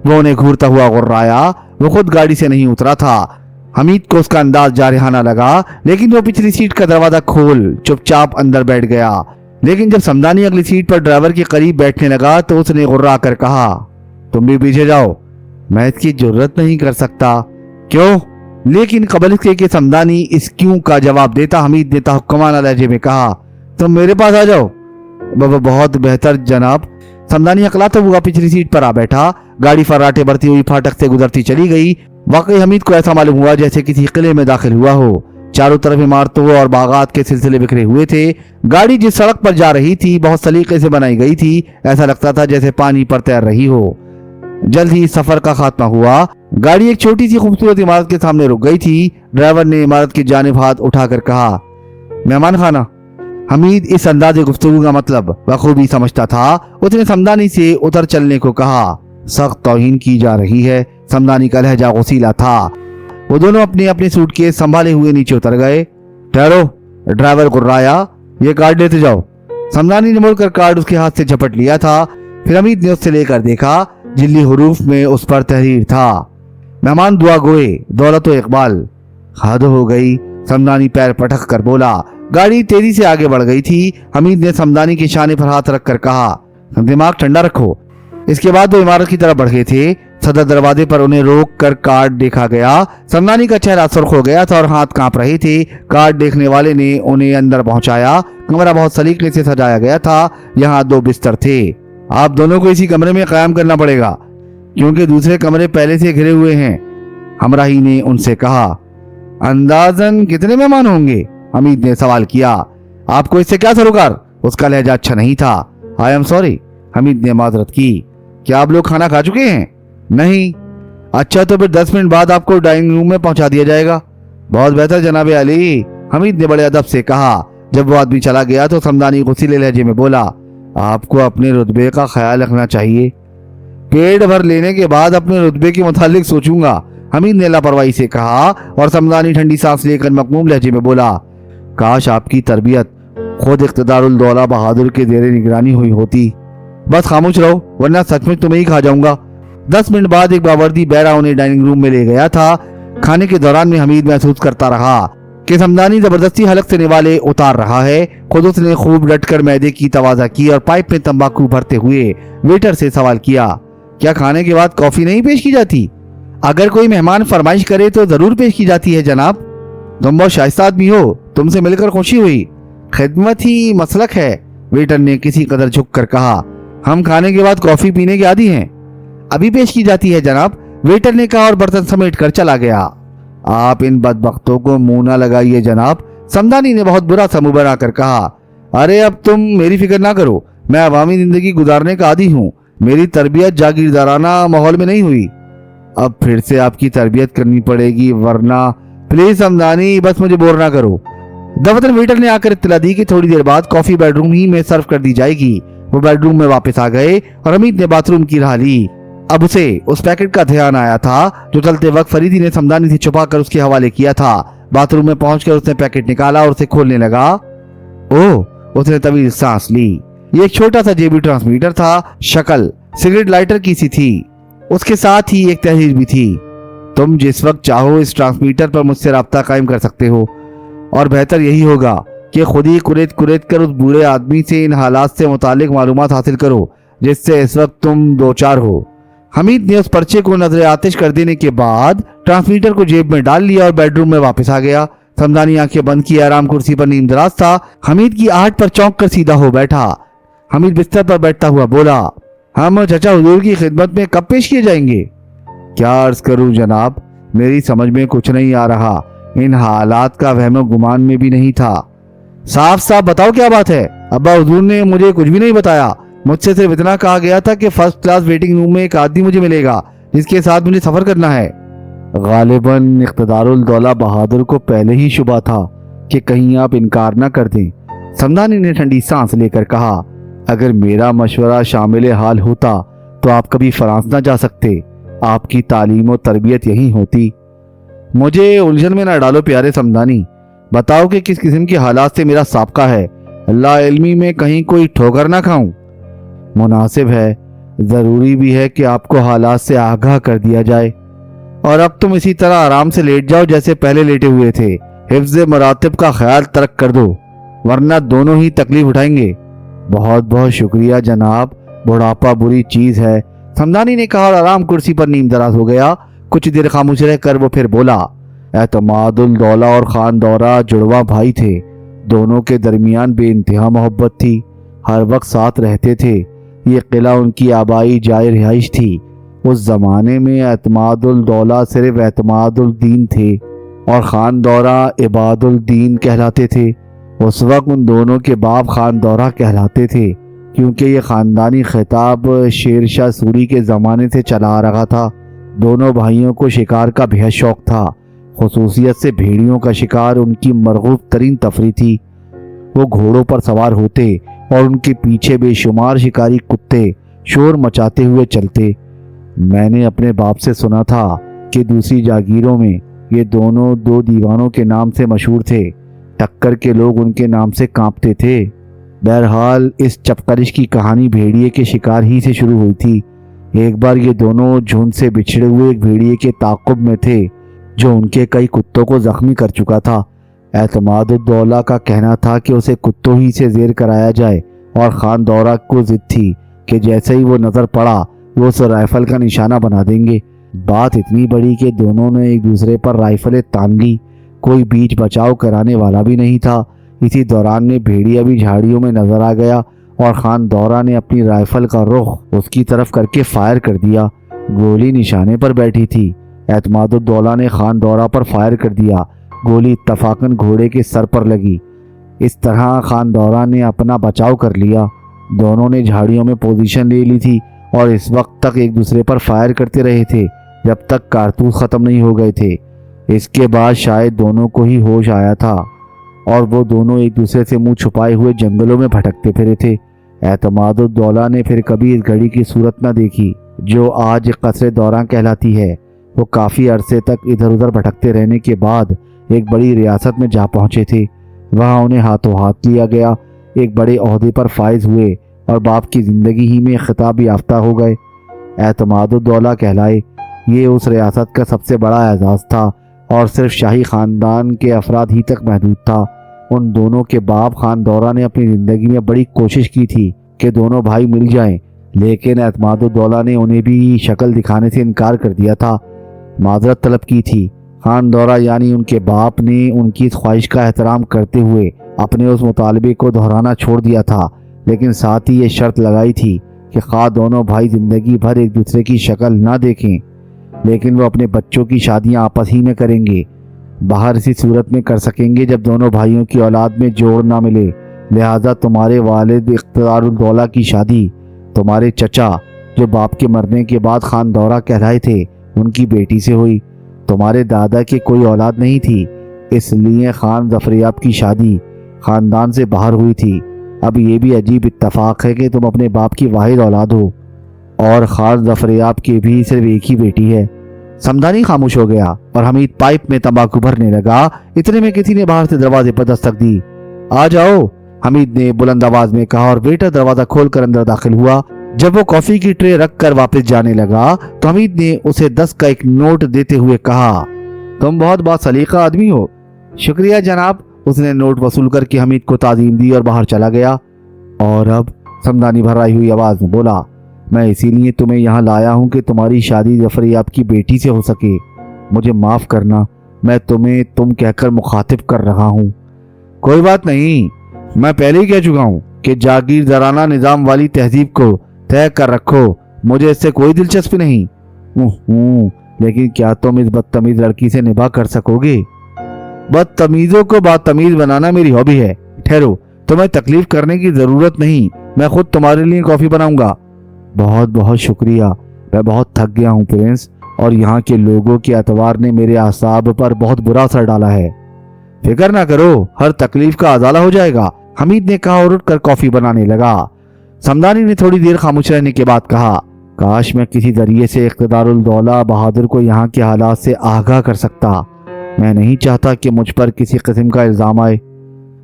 وہ انہیں گھورتا ہوا غرایا۔ وہ خود گاڑی سے نہیں اترا تھا۔ حمید کو اس کا انداز جارحانہ لگا، لیکن وہ پچھلی سیٹ کا دروازہ کھول چپ چاپ اندر بیٹھ گیا۔ لیکن جب سمدانی اگلی سیٹ پر ڈرائیور کے قریب بیٹھنے لگا تو اس نے غرا کر کہا، تم بھی پیچھے جاؤ، میں اس کی جرت نہیں کر سکتا۔ کیوں؟ لیکن قبل اس کے کہ سمدانی اس کیوں کا جواب دیتا، حمید نے تحکمانہ لہجے میں کہا، تم میرے پاس آ جاؤ۔ بہت بہتر جناب۔ سمدانی اکلاتا ہوا پچھلی سیٹ پر آ بیٹھا۔ گاڑی فراٹے بڑھتی ہوئی پھاٹک سے گزرتی چلی گئی۔ واقعی حمید کو ایسا معلوم ہوا جیسے کسی قلعے میں داخل ہوا ہو۔ چاروں طرف عمارتوں اور باغات کے سلسلے بکھرے ہوئے تھے۔ گاڑی جس سڑک پر جا رہی تھی بہت سلیقے سے بنائی گئی تھی، ایسا لگتا تھا جیسے پانی پر تیر رہی ہو۔ جلد ہی سفر کا خاتمہ ہوا۔ گاڑی ایک چھوٹی سی خوبصورت عمارت کے سامنے رک گئی تھی۔ ڈرائیور نے عمارت کی جانب ہاتھ اٹھا کر کہا، مہمان خانہ۔ حمید اس انداز گفتگو کا مطلب بخوبی سمجھتا تھا۔ اس نے سمدانی سے اتر چلنے کو کہا۔ سخت توہین کی جا رہی ہے، سمدانی کا لہجہ غصیلا تھا۔ وہ دونوں اپنے اپنے سوٹ کیس سنبھالے ہوئے نیچے اتر گئے۔ ٹھہرو، ڈرائیور گرایا، یہ کارڈ لیتے جاؤ۔ سمدانی نے مڑ کر کارڈ اس کے ہاتھ سے جھپٹ لیا تھا۔ پھر حمید نے اس سے لے کر دیکھا، جلی حروف میں اس پر تحریر تھا، مہمان دعا گوئے دولت و اقبال۔ حد ہو گئی، سمدانی پیر پٹک کر بولا۔ گاڑی تیزی سے آگے بڑھ گئی تھی۔ حمید نے سمدانی کے شانے پر ہاتھ رکھ کر کہا، دماغ ٹھنڈا رکھو۔ اس کے بعد وہ عمارت کی طرف بڑھ گئے تھے۔ صدر دروازے پر انہیں روک کر کارڈ دیکھا گیا۔ سمدانی کا چہرہ سرخ ہو گیا تھا اور ہاتھ کانپ رہے تھے۔ کارڈ دیکھنے والے نے انہیں اندر پہنچایا۔ کمرہ بہت سلیقے سے سجایا گیا تھا۔ یہاں 2 بستر تھے۔ آپ دونوں کو اسی کمرے میں قیام کرنا پڑے گا، کیونکہ دوسرے کمرے پہلے سے گھرے ہوئے ہیں، ہمراہی نے ان سے کہا۔ اندازاً کتنے مہمان ہوں گے؟ حمید نے سوال کیا۔ آپ کو اس سے کیا سروکار؟ اس کا لہجہ اچھا نہیں تھا۔ آئی ایم سوری، حمید نے معذرت کی۔ کیا آپ لوگ کھانا کھا چکے ہیں؟ نہیں۔ اچھا، تو پھر 10 منٹ بعد آپ کو ڈائننگ روم میں پہنچا دیا جائے گا۔ بہت بہتر جناب علی، حمید نے بڑے ادب سے کہا۔ جب وہ آدمی چلا گیا تو سمدانی غصیلے لہجے میں بولا، آپ کو اپنے رتبے کا خیال رکھنا چاہیے۔ پیٹ بھر لینے کے بعد اپنے رتبے کے متعلق سوچوں گا، حمید نے لاپرواہی سے کہا، اور سمدانی ٹھنڈی سانس لے کر مغموم لہجے میں بولا، کاش آپ کی تربیت خود اقتدار الدولہ بہادر کے زیر نگرانی ہوئی ہوتی۔ بس خاموش رہو ورنہ سچ مچ تمہیں ہی کھا جاؤں گا۔ 10 منٹ بعد ایک باوردی بیرا انہیں ڈائننگ روم میں لے گیا تھا۔ کھانے کے دوران میں حمید محسوس کرتا رہا کہ سمدانی زبردستی حلق سے نوالے اتار رہا ہے۔ خود اس نے خوب ڈٹ کر معدے کی توازہ کی اور پائپ میں تمباکو بھرتے ہوئے ویٹر سے سوال کیا، کیا کھانے کے بعد کافی نہیں پیش کی جاتی؟ اگر کوئی مہمان فرمائش کرے تو ضرور پیش کی جاتی ہے جناب۔ تم بہت شائستہ آدمی ہو، تم سے مل کر خوشی ہوئی۔ خدمت ہی مسلک ہے، ویٹر نے کسی قدر جھک کر کہا۔ ہم کھانے کے بعد کافی پینے کے عادی ہیں۔ ابھی پیش کی جاتی ہے جناب، ویٹر نے کہا اور برتن سمیٹ کر چلا گیا۔ آپ ان بدبختوں کو منہ نہ لگائیے جناب، سمدانی نے بہت برا سا منہ بنا کر کہا۔ ارے اب تم میری فکر نہ کرو، میں عوامی زندگی گزارنے کا عادی ہوں، میری تربیت جاگیردارانہ ماحول میں نہیں ہوئی۔ اب پھر سے آپ کی تربیت کرنی پڑے گی، ورنہ پلیز سمدانی بس مجھے بور نہ کرو۔ دفتر ویٹر نے آ کر اطلاع دی کہ تھوڑی دیر بعد کافی بیڈ روم ہی میں سرو کر دی جائے گی۔ وہ بیڈ روم میں واپس آ گئے اور حمید نے باتھ روم کی راہ لی۔ اب اسے اس پیکٹ کا دھیان آیا تھا جو چلتے وقت فریدی نے سمدانی سے چھپا کر اس کے حوالے کیا تھا۔ باتھ روم میں پہنچ کر اس نے پیکٹ نکالا اور اسے کھولنے لگا۔ اوہ، اس نے طویل سانس لی۔ یہ ایک چھوٹا سا جیبی ٹرانسمیٹر تھا، شکل سگریٹ لائٹر کی سی تھی۔ اس کے ساتھ ہی ایک تحریر بھی تھی، تم جس وقت چاہو اس ٹرانسمیٹر پر مجھ سے رابطہ قائم کر سکتے ہو، اور بہتر یہی ہوگا کہ خود ہی کریت کر اس بوڑھے آدمی سے ان حالات سے متعلق معلومات حاصل کرو جس سے اس وقت تم دوچار ہو۔ حمید نے اس پرچے کو نظر آتش کر دینے کے بعد ٹرانسمیٹر کو جیب میں ڈال لیا اور بیڈ روم میں واپس آ گیا۔ سمدانی آنکھیں بند کی آرام کرسی پر نیم دراز تھا۔ حمید کی آہٹ پر چونک کر سیدھا ہو بیٹھا۔ حمید بستر پر بیٹھتا ہوا بولا، ہم چچا حضور کی خدمت میں کب پیش کیے جائیں گے؟ کیا عرض کروں جناب، میری سمجھ میں کچھ نہیں آ رہا، ان حالات کا وہم و گمان میں بھی نہیں تھا۔ صاف صاف بتاؤ کیا بات ہے؟ ابا حضور نے مجھے کچھ بھی نہیں بتایا، مجھ سے صرف اتنا کہا گیا تھا کہ فرسٹ کلاس ویٹنگ روم میں ایک آدمی مجھے ملے گا جس کے ساتھ مجھے سفر کرنا ہے۔ غالباً اقتدار الدولہ بہادر کو پہلے ہی شبہ تھا کہ کہیں آپ انکار نہ کر دیں۔ سمدانی نے ٹھنڈی سانس لے کر کہا، اگر میرا مشورہ شامل حال ہوتا تو آپ کبھی فرانس نہ جا سکتے، آپ کی تعلیم و تربیت یہیں ہوتی۔ مجھے الجھن میں نہ ڈالو پیارے سمدانی، بتاؤ کہ کس قسم کے حالات سے میرا سابقہ ہے، اللہ علمی میں کہیں کوئی ٹھوکر نہ کھاؤں۔ مناسب ہے، ضروری بھی ہے کہ آپ کو حالات سے آگاہ کر دیا جائے، اور اب تم اسی طرح آرام سے لیٹ جاؤ جیسے پہلے لیٹے ہوئے تھے۔ حفظ مراتب کا خیال ترک کر دو ورنہ دونوں ہی تکلیف اٹھائیں گے۔ بہت بہت شکریہ جناب، بڑھاپا بری چیز ہے، سمدانی نے کہا اور آرام کرسی پر نیم دراز ہو گیا۔ کچھ دیر خاموش رہ کر وہ پھر بولا، اعتماد الدولہ اور خان دورہ جڑواں بھائی تھے، دونوں کے درمیان بے انتہا محبت تھی، ہر وقت ساتھ رہتے تھے۔ یہ قلعہ ان کی آبائی جائے رہائش تھی۔ اس زمانے میں اعتماد الدولہ صرف اعتماد الدین تھے اور خان دورہ عباد الدین کہلاتے تھے۔ اس وقت ان دونوں کے باپ خان دورہ کہلاتے تھے کیونکہ یہ خاندانی خطاب شیر شاہ سوری کے زمانے سے چلا آ رہا تھا۔ دونوں بھائیوں کو شکار کا بہت شوق تھا، خصوصیت سے بھیڑیوں کا شکار ان کی مرغوب ترین تفریح تھی۔ وہ گھوڑوں پر سوار ہوتے اور ان کے پیچھے بے شمار شکاری کتے شور مچاتے ہوئے چلتے۔ میں نے اپنے باپ سے سنا تھا کہ دوسری جاگیروں میں یہ دونوں دو دیوانوں کے نام سے مشہور تھے، ٹکر کے لوگ ان کے نام سے کانپتے تھے۔ بہرحال اس چپکرش کی کہانی بھیڑیے کے شکار ہی سے شروع ہوئی تھی۔ ایک بار یہ دونوں جھنڈ سے بچھڑے ہوئے ایک بھیڑیے کے تعاقب میں تھے جو ان کے کئی کتوں کو زخمی کر چکا تھا۔ اعتماد الدولہ کا کہنا تھا کہ اسے کتوں ہی سے زیر کرایا جائے اور خان دورہ کو ضد تھی کہ جیسے ہی وہ نظر پڑا وہ اسے رائفل کا نشانہ بنا دیں گے۔ بات اتنی بڑی کہ دونوں نے ایک دوسرے پر رائفلیں تان لی، کوئی بیچ بچاؤ کرانے والا بھی نہیں تھا۔ اسی دوران میں بھیڑیا بھی جھاڑیوں میں نظر آ گیا اور خان دورہ نے اپنی رائفل کا رخ اس کی طرف کر کے فائر کر دیا۔ گولی نشانے پر بیٹھی تھی۔ اعتماد الدولہ نے خان دورہ پر فائر کر دیا، گولی اتفاقاً گھوڑے کے سر پر لگی۔ اس طرح خان دورہ نے اپنا بچاؤ کر لیا۔ دونوں نے جھاڑیوں میں پوزیشن لے لی تھی اور اس وقت تک ایک دوسرے پر فائر کرتے رہے تھے جب تک کارتوس ختم نہیں ہو گئے تھے۔ اس کے بعد شاید دونوں کو ہی ہوش آیا تھا اور وہ دونوں ایک دوسرے سے منہ چھپائے ہوئے جنگلوں میں بھٹکتے پھرے تھے۔ اعتماد الدولہ نے پھر کبھی اس گھڑی کی صورت نہ دیکھی جو آج قصر دوراں کہلاتی ہے۔ وہ کافی عرصے تک ادھر ادھر بھٹکتے رہنے کے بعد ایک بڑی ریاست میں جا پہنچے تھے۔ وہاں انہیں ہاتھوں ہاتھ لیا گیا، ایک بڑے عہدے پر فائز ہوئے اور باپ کی زندگی ہی میں خطاب یافتہ ہو گئے۔ اعتماد الدولہ کہلائے۔ یہ اس ریاست کا سب سے بڑا اعزاز تھا اور صرف شاہی خاندان کے افراد ہی تک محدود تھا۔ ان دونوں کے باپ خان دورہ نے اپنی زندگی میں بڑی کوشش کی تھی کہ دونوں بھائی مل جائیں، لیکن اعتماد الدولہ نے انہیں بھی شکل دکھانے سے انکار کر دیا تھا، معذرت طلب کی تھی۔ خان دورہ یعنی ان کے باپ نے ان کی اس خواہش کا احترام کرتے ہوئے اپنے اس مطالبے کو دہرانا چھوڑ دیا تھا، لیکن ساتھ ہی یہ شرط لگائی تھی کہ خواہ دونوں بھائی زندگی بھر ایک دوسرے کی شکل نہ دیکھیں، لیکن وہ اپنے بچوں کی شادیاں آپس ہی میں کریں گے۔ باہر اسی صورت میں کر سکیں گے جب دونوں بھائیوں کی اولاد میں جوڑ نہ ملے، لہذا تمہارے والد اقتدار الدولہ کی شادی تمہارے چچا جو باپ کے مرنے کے بعد خان دورہ کہلائے تھے ان کی بیٹی سے ہوئی۔ تمہارے دادا کی کوئی اولاد نہیں تھی، اس لیے خان ظفریاب کی شادی خاندان سے باہر ہوئی تھی۔ اب یہ بھی عجیب اتفاق ہے کہ تم اپنے باپ کی واحد اولاد ہو اور خان ظفریاب کی بھی صرف ایک ہی بیٹی ہے۔ سمدانی خاموش ہو گیا اور حمید پائپ میں تمباکو بھرنے لگا۔ اتنے میں کسی نے باہر سے دروازے پر دستک دی۔ آ جاؤ، حمید نے بلند آواز میں کہا اور ویٹر دروازہ کھول کر اندر داخل ہوا۔ جب وہ کافی کی ٹرے رکھ کر واپس جانے لگا تو حمید نے اسے 10 کا ایک نوٹ دیتے ہوئے کہا، تم بہت سلیقہ آدمی ہو۔ شکریہ جناب، उसने नोट वसूल करके हमीद को ताज़ीम दी और बाहर चला गया। और अब समदानी भराई हुई आवाज़ में बोला, मैं इसीलिए तुम्हें यहाँ लाया हूँ कि तुम्हारी शादी जफर याब की बेटी से हो सके। मुझे माफ़ करना, मैं तुम्हें तुम कहकर मुखातिब कर रहा हूँ। कोई बात नहीं, मैं पहले ही कह चुका हूँ कि जागीरदाराना निज़ाम वाली तहजीब को तय कर रखो, मुझे इससे कोई दिलचस्पी नहीं। लेकिन क्या तुम इस बदतमीज लड़की से निभा कर सकोगे? बदतमीजों को बदतमीज बनाना मेरी हॉबी है। ठहरो, तुम्हें तकलीफ करने की जरूरत नहीं, मैं खुद तुम्हारे लिए कॉफी बनाऊंगा। बहुत बहुत शुक्रिया, मैं बहुत थक गया हूँ प्रिंस, और यहाँ के लोगों के एतवार ने मेरे आसाब पर बहुत बुरा असर डाला है। फिक्र ना करो, हर तकलीफ का अजाला हो जाएगा, हमीद ने कहा और उठकर कॉफी बनाने लगा। समदानी ने थोड़ी देर खामोश रहने के बाद कहा, काश मैं किसी जरिए से इख्तिदारुल दौला बहादुर को यहाँ के हालात से आगाह कर सकता। मैं नहीं चाहता कि मुझ पर किसी किस्म का इल्जाम आए।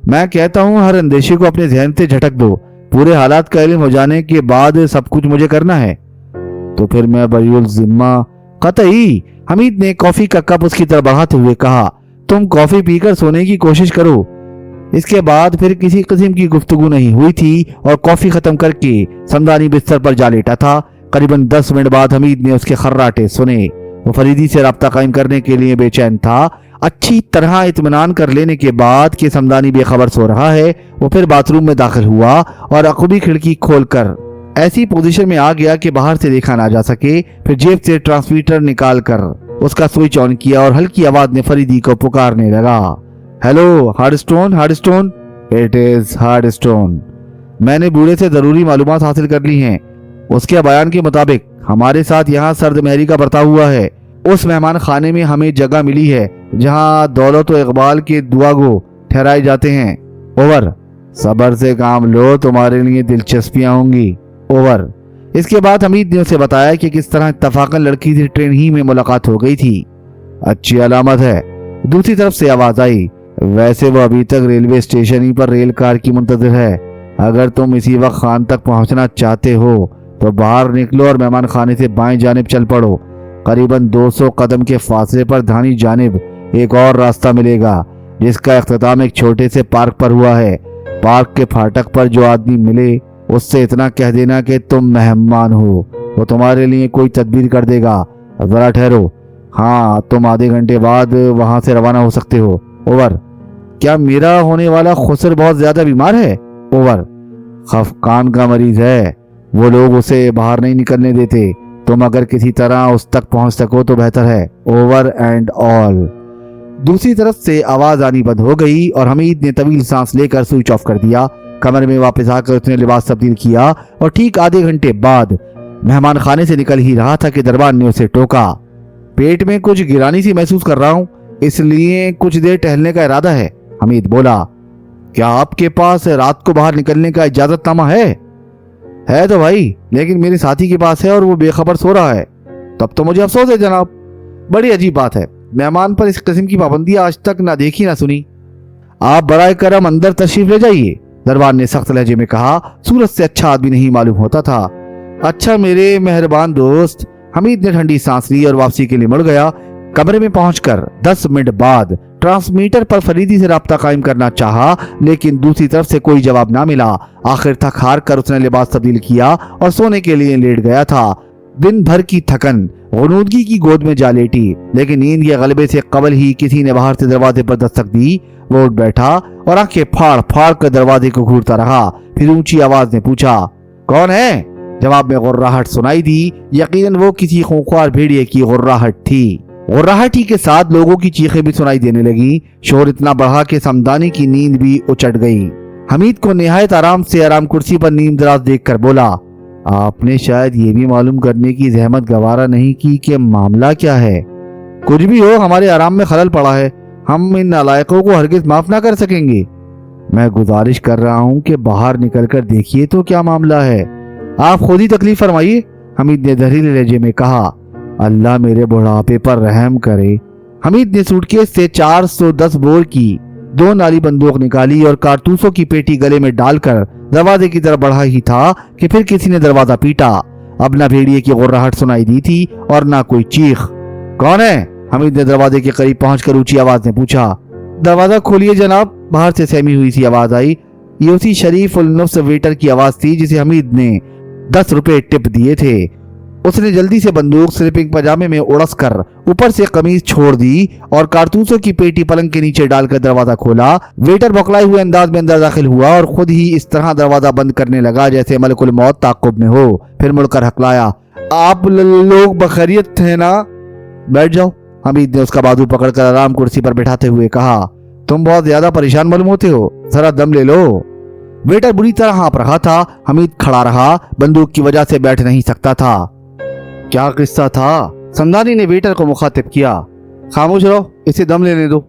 मैं कहता हूँ हर अंदेशे को अपने जहन से झटक दो, पूरे हालात का इल्म हो जाने के बाद सब कुछ मुझे करना है। तो फिर मैं बरीउल जिम्मा। कतई, हमीद ने कॉफी का कप उसकी तरफ बढ़ाते हुए कहा, तुम कॉफी पीकर सोने की कोशिश करो। इसके बाद फिर किसी किस्म की गुफ्तगू नहीं हुई थी और कॉफी खत्म करके समदानी बिस्तर पर जा लेटा था। करीबन 10 मिनट बाद हमीद ने उसके खर्राटे सुने। वो फरीदी से राब्ता कायम करने के लिए बेचैन था। अच्छी तरह इत्मीनान कर लेने के बाद कि समदानी बेखबर सो रहा है, वो फिर बाथरूम में दाखिल हुआ और अकबी खिड़की खोलकर ऐसी पोजीशन में आ गया कि बाहर से देखा ना जा सके। फिर जेब से ट्रांसमीटर निकाल कर उसका स्विच ऑन किया और हल्की आवाज में फरीदी को पुकारने लगा, hello hardstone, hardstone. It is hardstone. मैंने बूढ़े से जरूरी मालूमात हासिल कर ली हैं। उसके बयान के मुताबिक हमारे साथ यहाँ सर्द महरी का बर्ताव हुआ है। उस मेहमान खाने में हमें जगह मिली है जहाँ दौलत व इकबाल के दुआगो ठहराए जाते हैं। ओवर। सब्र से काम लो, तुम्हारे लिए दिलचस्पियां होंगी। ओवर। इसके बाद हमीद ने उसे बताया कि किस तरह इत्तफाकन लड़की से ट्रेन ही में मुलाकात हो गई थी। अच्छी अलामत है। दूसरी तरफ से आवाज आई, वैसे वो अभी तक रेलवे स्टेशन ही पर रेल कार की मुंतजिर है। अगर तुम इसी वक्त खान तक पहुंचना चाहते हो तो बाहर निकलो और मेहमान खाने से बाएं जानिब चल पड़ो। करीबन 200 कदम के फासले पर दाहिनी जानिब एक और रास्ता मिलेगा जिसका इख्तिताम एक छोटे से पार्क पर हुआ है। पार्क के फाटक पर जो आदमी मिले उससे इतना कह देना कि तुम मेहमान हो, वो तुम्हारे लिए कोई तदबीर कर देगा। जरा ठहरो। हाँ, तुम आधे घंटे बाद वहां से रवाना हो सकते हो। ओवर। क्या मेरा होने वाला खुसर बहुत ज्यादा बीमार है? ओवर। खफकान का मरीज है, वो लोग उसे बाहर नहीं निकलने देते। तुम अगर किसी तरह उस तक पहुंच सको तो बेहतर है। Over and all. दूसरी तरफ से आवाज आनी बंद हो गई और हमीद ने तवील सांस लेकर स्विच ऑफ कर दिया। कमरे में वापस आकर उसने लिबास तब्दील किया और ठीक आधे घंटे बाद मेहमान खाने से निकल ही रहा था कि दरबान ने उसे टोका। पेट में कुछ गिरानी सी महसूस कर रहा हूँ, इसलिए कुछ देर टहलने का इरादा है। हमीद बोला, क्या आपके पास रात को बाहर निकलने का इजाजतनामा है? है तो भाई, लेकिन मेरे साथी के पास है और वो बेखबर सो रहा है। तब तो मुझे अफसोस है जनाब। बड़ी अजीब बात है, मेहमान पर इस किस्म की पाबंदी आज तक ना देखी ना सुनी। आप बराए करम अंदर तशरीफ ले जाइए, दरबार ने सख्त लहजे में कहा। सूरज से अच्छा आदमी नहीं मालूम होता था। अच्छा मेरे मेहरबान दोस्त। हमीद ने ठंडी सांस ली और वापसी के लिए मुड़ गया। कमरे में पहुंचकर 10 मिनट बाद ट्रांसमीटर पर फरीदी से राब्ता कायम करना चाहा, लेकिन दूसरी तरफ से कोई जवाब ना मिला। आखिर थक हार कर उसने लिबास तब्दील किया और सोने के लिए लेट गया था। दिन भर की थकन गुनूदगी की गोद में जा लेटी, लेकिन नींद के गलबे से कबल ही किसी ने बाहर से दरवाजे पर दस्तक दी। वो उठ बैठा और आंखें फाड़ फाड़ कर दरवाजे को घूरता रहा। फिर ऊंची आवाज में पूछा, कौन है? जवाब में गुर्राहट सुनाई दी। यकीनन वो किसी खूंखार भेड़िए की गुर्राहट थी। गुर्राहटी के साथ लोगों की चीखें भी सुनाई देने लगी। शोर इतना बढ़ा कि समदानी की नींद भी उचट गई। हमीद को निहायत आराम से आराम कुर्सी पर नींद दराज देखकर बोला, आपने शायद ये भी मालूम करने की जहमत गवारा नहीं की कि मामला क्या है? कुछ भी हो, हमारे आराम में खलल पड़ा है। हम इन नालायकों को हरगिज माफ ना कर सकेंगे। मैं गुजारिश कर रहा हूँ कि बाहर निकल कर देखिए तो क्या मामला है। आप खुद ही तकलीफ फरमाइए, हमीद ने जहरीले लहजे में कहा। अल्लाह मेरे बुढ़ापे पर रहम करे। हमीद ने सूटकेस से 410 बोर की 2 नाली बंदूक निकाली और कारतूसों की पेटी गले में डालकर दरवाजे की तरफ बढ़ा ही था कि फिर किसी ने दरवाजा पीटा। अब न भेड़िए की गुर्राहट सुनाई दी थी और न कोई चीख। कौन है? हमीद ने दरवाजे के करीब पहुंचकर ऊंची आवाज में पूछा। दरवाजा खोलिए जनाब। बाहर से सहमी हुई सी आवाज आई। ये उसी शरीफ उल नफ्स वेटर की आवाज थी जिसे हमीद ने 10 रुपए टिप दिए थे। उसने जल्दी से बंदूक स्लीपिंग पजामे में उड़स कर ऊपर से कमीज छोड़ दी और कारतूसों की पेटी पलंग के नीचे डालकर दरवाजा खोला। वेटर बौखलाए हुए अंदाज में अंदर दाखिल हुआ और खुद ही इस तरह दरवाजा बंद करने लगा जैसे मलकुल मौत ताक़ुब में हो। फिर मुड़कर हकलाया, आप लोग बखैरियत हैं ना? बैठ जाओ। हमीद ने उसका बाजू पकड़कर आराम कुर्सी पर बैठाते हुए कहा, तुम बहुत ज्यादा परेशान मालूम होते हो, जरा दम ले लो। वेटर बुरी तरह हाँफ रहा था। हमीद खड़ा रहा, बंदूक की वजह से बैठ नहीं सकता था। क्या किस्सा था? समदानी ने वेटर को मुखातिब किया। खामोश रहो, इसे दम लेने दो।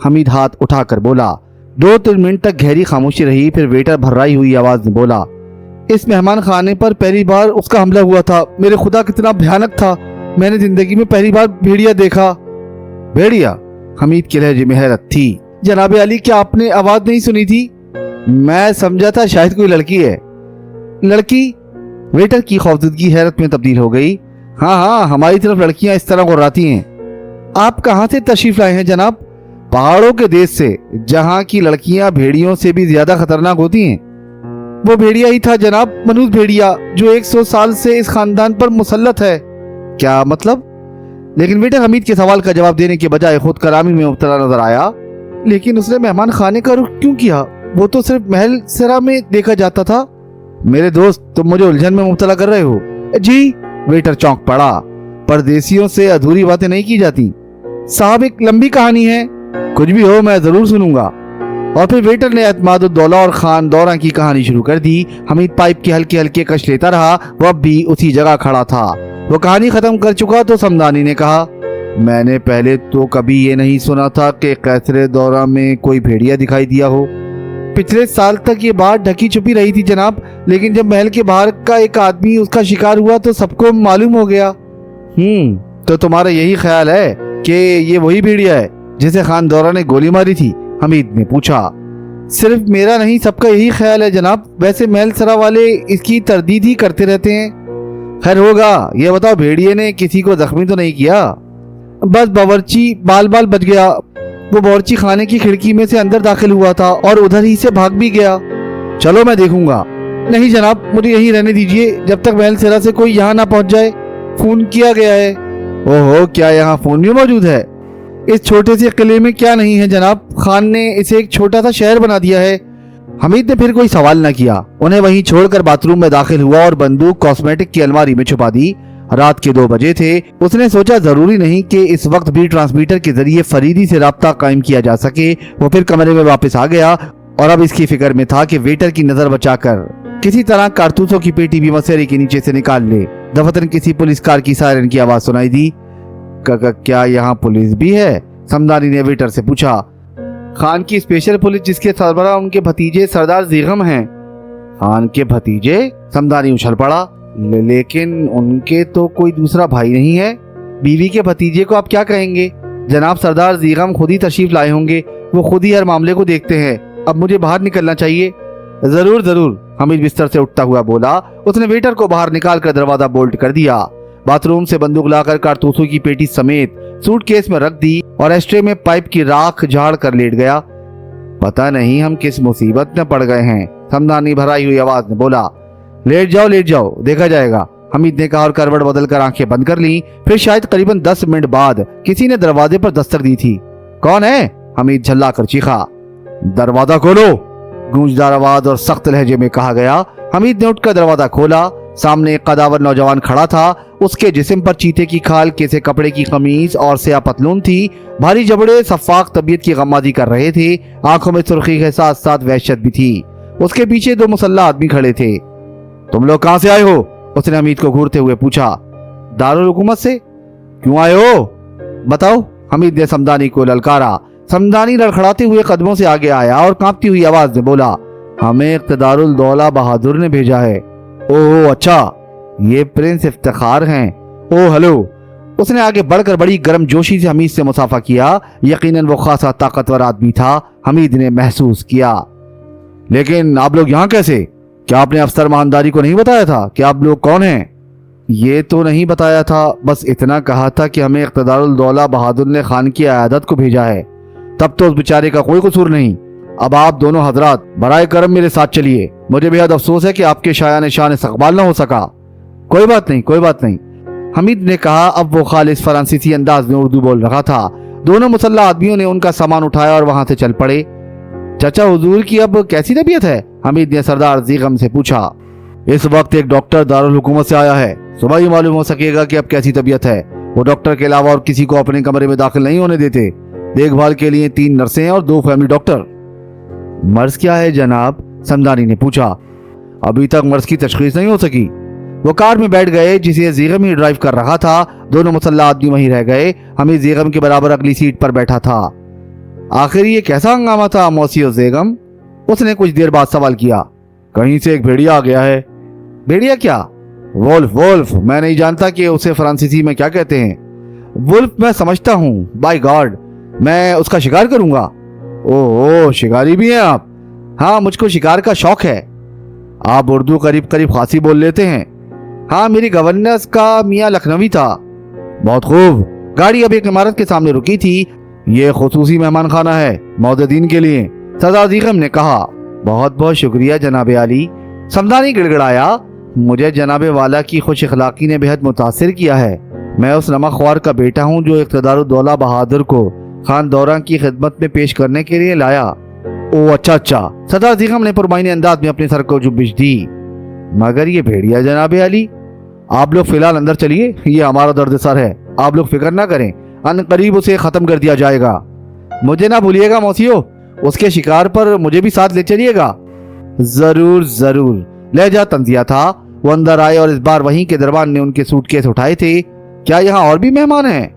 हमीद हाथ उठाकर बोला। 2-3 मिनट तक गहरी खामोशी रही। फिर वेटर भर्राई हुई आवाज में बोला, इस मेहमान खाने पर पहली बार उसका हमला हुआ था। मेरे खुदा कितना भयानक था। मैंने जिंदगी में पहली बार भेड़िया देखा। भेड़िया? हमीद के लहजे में हैरत थी। जनाब अली, क्या आपने आवाज नहीं सुनी थी? मैं समझा था शायद कोई लड़की है। लड़की? वेटर की खौफजदगी हैरत में तब्दील हो गई। हाँ हाँ, हमारी तरफ लड़कियां इस तरह गुर्राती हैं। आप कहाँ से तशरीफ लाए हैं जनाब? पहाड़ों के देश से, जहाँ की लड़कियां भेड़ियों से भी ज्यादा खतरनाक होती हैं। वो भेड़िया ही था जनाब, मनूस भेड़िया, जो 100 साल से इस खानदान पर मुसल्लत है। क्या मतलब? लेकिन वेटर हमीद के सवाल का जवाब देने के बजाय खुद कलामी में मुब्तला नजर आया। लेकिन उसने मेहमान खाने का रुख क्यों किया? वो तो सिर्फ महल सरा में देखा जाता था। मेरे दोस्त, तुम मुझे उलझन में मुब्तला कर रहे हो। जी? वेटर चौंक पड़ा। परदेसियों से अधूरी बातें नहीं की जाती। साहब, एक लंबी कहानी है। कुछ भी हो, मैं जरूर सुनूंगा। और फिर वेटर ने एतमादुद्दौला और खान दौरा की कहानी शुरू कर दी। हमीद पाइप के हल्के हल्के कश लेता रहा। वह भी उसी जगह खड़ा था। वो कहानी खत्म कर चुका तो समदानी ने कहा, मैंने पहले तो कभी ये नहीं सुना था कि कैसरे दौरा में कोई भेड़िया दिखाई दिया हो। पिछले साल तक ये बात ढकी छुपी रही थी जनाब, लेकिन जब महल के बाहर का एक आदमी उसका शिकार हुआ तो सबको मालूम हो गया। तो तुम्हारा यही ख्याल है कि ये वही भेड़िया है जिसे खान दौरा ने गोली मारी थी? हमीद ने पूछा। सिर्फ मेरा नहीं, सबका यही ख्याल है जनाब। वैसे महल सरा वाले इसकी तरदीद ही करते रहते हैं। खैर होगा। ये बताओ, भेड़िए ने किसी को जख्मी तो नहीं किया? बस बावर्ची बाल बाल बच गया। वो बावर्ची खाने की खिड़की में से अंदर दाखिल हुआ था और उधर ही से भाग भी गया। चलो मैं देखूंगा। नहीं जनाब, मुझे यहीं रहने दीजिए जब तक महल सरा से कोई यहाँ ना पहुंच जाए। फोन किया गया है। ओहो, क्या यहाँ फोन भी मौजूद है? इस छोटे से किले में क्या नहीं है जनाब। खान ने इसे एक छोटा सा शहर बना दिया है। हमीद ने फिर कोई सवाल न किया। उन्हें वहीं छोड़कर बाथरूम में दाखिल हुआ और बंदूक कॉस्मेटिक की अलमारी में छुपा दी। रात के 2 बजे थे। उसने सोचा जरूरी नहीं कि इस वक्त भी ट्रांसमीटर के जरिए फरीदी से राब्ता कायम किया जा सके। वो फिर कमरे में वापस आ गया और अब इसकी फिक्र में था कि वेटर की नजर बचाकर किसी तरह कारतूसों की पेटी भी मसेरी के नीचे से निकाल ले। दफतरन किसी पुलिस कार की सायरन की आवाज सुनाई दी। क्या यहाँ पुलिस भी है? समदानी ने वेटर से पूछा। खान की स्पेशल पुलिस, जिसके सरबराह उनके भतीजे सरदार जीगम हैं। खान के भतीजे? समदानी उछल पड़ा। लेकिन उनके तो कोई दूसरा भाई नहीं है। बीवी के भतीजे को आप क्या कहेंगे? जनाब, सरदार जीगम खुद ही तशरीफ लाए होंगे। वो खुद ही हर मामले को देखते हैं। अब मुझे बाहर निकलना चाहिए। जरूर जरूर, हमीद बिस्तर से उठता हुआ बोला। उसने वेटर को बाहर निकाल कर दरवाजा बोल्ट कर दिया। बाथरूम से बंदूक लाकर कारतूसों की पेटी समेत सूटकेस में रख दी और एस्ट्रे में पाइप की राख झाड़ कर लेट गया। पता नहीं हम किस मुसीबत में पड़ गए हैं, समदानी भराई हुई आवाज में बोला। लेट जाओ, देखा जाएगा, हमीद ने कहा और करवट बदल कर आंखें बंद कर ली। फिर शायद करीबन 10 मिनट बाद किसी ने दरवाजे पर दस्तक दी थी। कौन है? हमीद झल्ला कर चीखा। दरवाजा खोलो, गूंजदार आवाज और सख्त लहजे में कहा गया। हमीद ने उठकर दरवाजा खोला। सामने एक कदावर नौजवान खड़ा था। उसके जिस्म पर चीते की खाल के कपड़े की कमीज और स्याह पतलून थी। भारी जबड़े सफाक तबीयत की गमादी कर रहे थे। आंखों में सुर्खी के साथ साथ वहशत भी थी। उसके पीछे 2 मुसल्ला आदमी खड़े थे। तुम लोग कहां से आए हो? उसने हमीद को घूरते हुए पूछा। दारुल हुकूमत से। क्यों आए हो? बताओ, हमीद ने समदानी को ललकारा। समदानी लड़खड़ाते हुए कदमों से आगे आया और कांपती हुई आवाज में बोला, हमें इक़्तिदारुल दौला बहादुर ने भेजा है। ओह अच्छा, ये प्रिंस इफ्तिखार हैं। Oh hello. उसने आगे बढ़कर बड़ी गर्मजोशी से हमीद से मुसाफा किया। यकीनन वो खासा ताकतवर आदमी था, हमीद ने महसूस किया। लेकिन आप लोग यहाँ कैसे? क्या आपने अफसर महानदारी को नहीं बताया था कि आप लोग कौन हैं? ये तो नहीं बताया था, बस इतना कहा था कि हमें इक़्तिदारुल दौला बहादुर ने खान की अयादत को भेजा है तब तो उस बेचारे का कोई कसूर नहीं। अब आप दोनों हजरात बराए करम मेरे साथ चलिए। मुझे बेहद अफसोस है कि आपके शायान शान इस्तकबाल न हो सका। कोई बात नहीं, कोई बात नहीं, हमीद ने कहा। अब वो खालिस फ्रांसीसी अंदाज में उर्दू बोल रहा था। दोनों मुसल्ला आदमियों ने उनका सामान उठाया और वहां से चल पड़े। चाचा हुजूर की अब कैसी तबीयत है? हमीद ने सरदार जीगम से पूछा। इस वक्त एक डॉक्टर दारुल हुकूमत से आया है, सुबह ही मालूम हो सकेगा कि अब कैसी तबीयत है। वो डॉक्टर के अलावा और किसी को अपने कमरे में दाखिल नहीं होने देते। देखभाल के लिए 3 नर्सें और 2 फैमिली डॉक्टर। मर्ज क्या है जनाब? समदानी ने पूछा। अभी तक मर्ज की तशखीस नहीं हो सकी। वो कार में बैठ गए जिसे जीगम ही ड्राइव कर रहा था। दोनों मुसल्ला आदमी वहीं रह गए। हमीद जीगम के बराबर अगली सीट पर बैठा था। आखिर ये कैसा हंगामा था मौसी जीगम? उसने कुछ देर बाद सवाल किया। कहीं से एक भेड़िया आ गया है। भेड़िया क्या? वोल्फ। वोल्फ मैं नहीं जानता कि उसे फ्रांसीसी में क्या कहते हैं। वुल्फ मैं समझता हूँ। बाय गॉड, मैं उसका शिकार करूंगा। ओह, शिकारी भी हैं आप? हाँ, मुझको शिकार का शौक है। आप उर्दू करीब करीब खासी बोल लेते हैं। हाँ, मेरी गवर्नेंस का मियाँ लखनवी था। बहुत खूब। गाड़ी अब एक इमारत के सामने रुकी थी। ये खुसूसी मेहमान खाना है मौजूदीन के लिए, सरदार जीगम ने कहा। बहुत बहुत शुक्रिया जनाबे आली। समदानी गिड़गिड़ाया। मुझे जनाबे वाला की खुश अखलाकी ने बेहद मुतासिर किया है। मैं उस नमकख्वार का बेटा हूँ जो इक़्तिदारुद्दौला बहादुर को खान दौरा की खिदमत में पेश करने के लिए लाया। ओ अच्छा अच्छा। सरदार जीगम ने पुरमाइने अंदाज में अपने सर को जुबिश दी। मगर ये भेड़िया जनाबे आली, आप लोग फिलहाल अंदर चलिए, ये हमारा दर्द सर है। आप लोग फिक्र ना करें, अनकरीब उसे खत्म कर दिया जाएगा। मुझे ना भूलिएगा मौसियो, उसके शिकार पर मुझे भी साथ ले चलिएगा। जरूर जरूर। लहजा तंजिया था। वो अंदर आए और इस बार वहीं के दरबान ने उनके सूटकेस उठाए थे। क्या यहाँ और भी मेहमान हैं?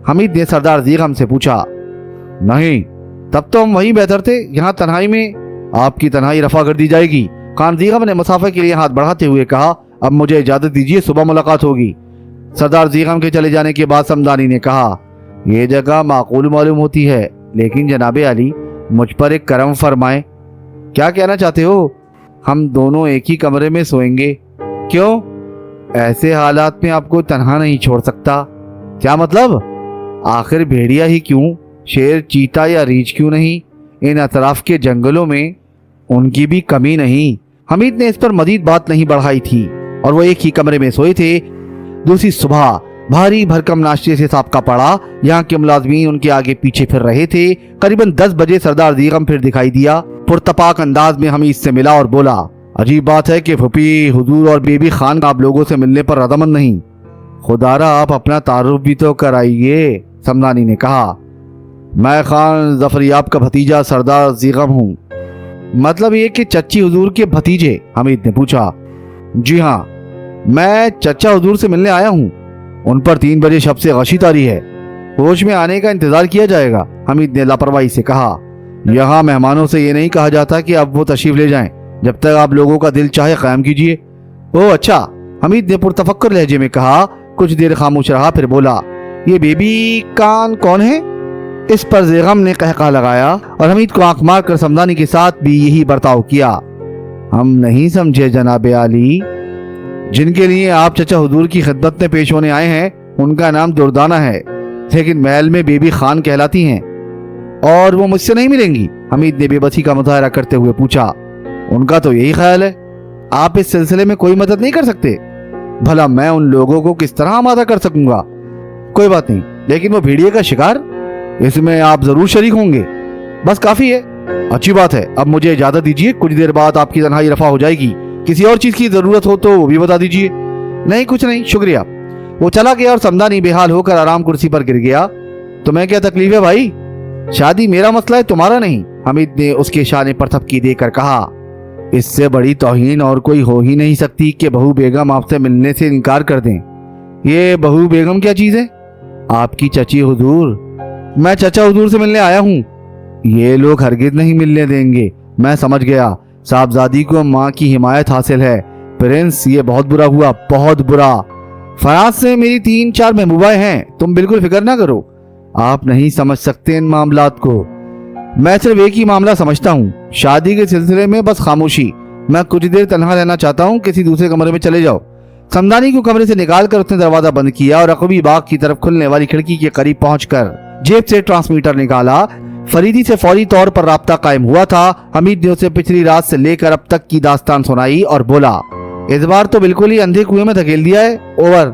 हमीद ने सरदार जीगम से पूछा। नहीं, तब तो हम वहीं बेहतर थे। यहाँ तन्हाई में आपकी तन्हाई रफा कर दी जाएगी। खान जीगम ने मुसाफिर के लिए हाथ बढ़ाते हुए कहा। अब मुझे इजाजत दीजिए, सुबह मुलाकात होगी। सरदार जीगम के चले जाने के बाद समदानी ने कहा, यह जगह माकूल मालूम होती है, लेकिन जनाबे अली मुझ पर एक करम फरमाए। क्या कहना चाहते हो? हम दोनों एक ही कमरे में सोएंगे। क्यों? ऐसे हालात में आपको तन्हा नहीं छोड़ सकता। क्या मतलब? आखिर भेड़िया ही क्यों, शेर, चीता या रीछ क्यों नहीं? इन अतराफ के जंगलों में उनकी भी कमी नहीं। हमीद ने इस पर मजीद बात नहीं बढ़ाई थी और वो एक ही कमरे में सोए थे। दूसरी सुबह भारी भरकम नाश्ते से साबका पड़ा। यहाँ के मुलाजमीन उनके आगे पीछे फिर रहे थे। करीबन 10 बजे सरदार जीगम फिर दिखाई दिया। पुरतपाक अंदाज में हमीद से मिला और बोला, अजीब बात है कि फुफी, हुजूर और बेबी खान आप लोगों से मिलने पर रजामंद नहीं। खुदारा आप अपना तारुफ भी तो कराइए। समदानी ने कहा। मैं खान जफरयाब का भतीजा सरदार जीगम हूँ। मतलब ये कि चच्ची हुजूर के भतीजे? हमीद ने पूछा। जी हाँ, मैं चचा हुजूर से मिलने आया हूँ। उन पर 3 बजे शब से गशी तारी है। होश में आने का इंतजार किया जाएगा। हमीद ने लापरवाही से कहा। यहाँ मेहमानों से ये नहीं कहा जाता कि अब वो तशरीफ ले जाएं। जब तक आप लोगों का दिल चाहे कायम कीजिए। ओह अच्छा, हमीद ने पुरतफक्कर लहजे में कहा। कुछ देर खामोश रहा, फिर बोला, ये बेबी कान कौन है? इस पर जीगम ने कहका लगाया और हमीद को आंख मार कर समदानी के साथ भी यही बर्ताव किया। हम नहीं समझे जनाबे आली। जिनके लिए आप चचा हुजूर की खिदमत में पेश होने आए हैं उनका नाम दुर्दाना है, लेकिन महल में बेबी खान कहलाती हैं और वो मुझसे नहीं मिलेंगी। हमीद ने बेबसी का मुजाहरा करते हुए पूछा। उनका तो यही ख्याल है। आप इस सिलसिले में कोई मदद नहीं कर सकते? भला मैं उन लोगों को किस तरह आमादा कर सकूंगा? कोई बात नहीं, लेकिन वो भेड़िए का शिकार, इसमें आप जरूर शरीक होंगे। बस काफी है। अच्छी बात है। अब मुझे इजाजत दीजिए, कुछ देर बाद आपकी तन्हाई रफा हो जाएगी। किसी और चीज की जरूरत हो तो वो भी बता दीजिए। नहीं, कुछ नहीं, शुक्रिया। वो चला गया और समदानी बेहाल होकर आराम कुर्सी पर गिर गया। तुम्हें क्या तकलीफ है भाई? शादी मेरा मसला है, तुम्हारा नहीं। हमीद ने उसके शाने पर थपकी देकर कहा। इससे बड़ी तौहीन और कोई हो ही नहीं सकती कि बहू बेगम आपसे मिलने से इनकार कर दें। ये बहू बेगम क्या चीज है? आपकी चची हुजूर। मैं चचा हुजूर से मिलने आया हूँ। ये लोग हरगिज नहीं मिलने देंगे। मैं समझ गया, साहबजादी को माँ की हिमायत हासिल है। प्रिंस, ये बहुत बुरा हुआ, बहुत बुरा। फराज से मेरी 3-4 महबूबाएं हैं। तुम बिल्कुल फिक्र ना करो। आप नहीं समझ सकते इन मामलात को। मैं सिर्फ एक ही मामला समझता हूँ, शादी के सिलसिले में बस खामोशी। मैं कुछ देर तन्हा रहना चाहता हूँ, किसी दूसरे कमरे में चले जाओ। समदानी को कमरे से निकालकर उसने दरवाजा बंद किया और अकबी बाग की तरफ खुलने वाली खिड़की के करीब पहुंचकर जेब से ट्रांसमीटर निकाला। फरीदी से फौरी तौर पर राब्ता कायम हुआ था। हमीद ने उसे पिछली रात से लेकर अब तक की दास्तान सुनाई और बोला, इस बार तो बिल्कुल ही अंधे कुएं में धकेल दिया है। ओवर।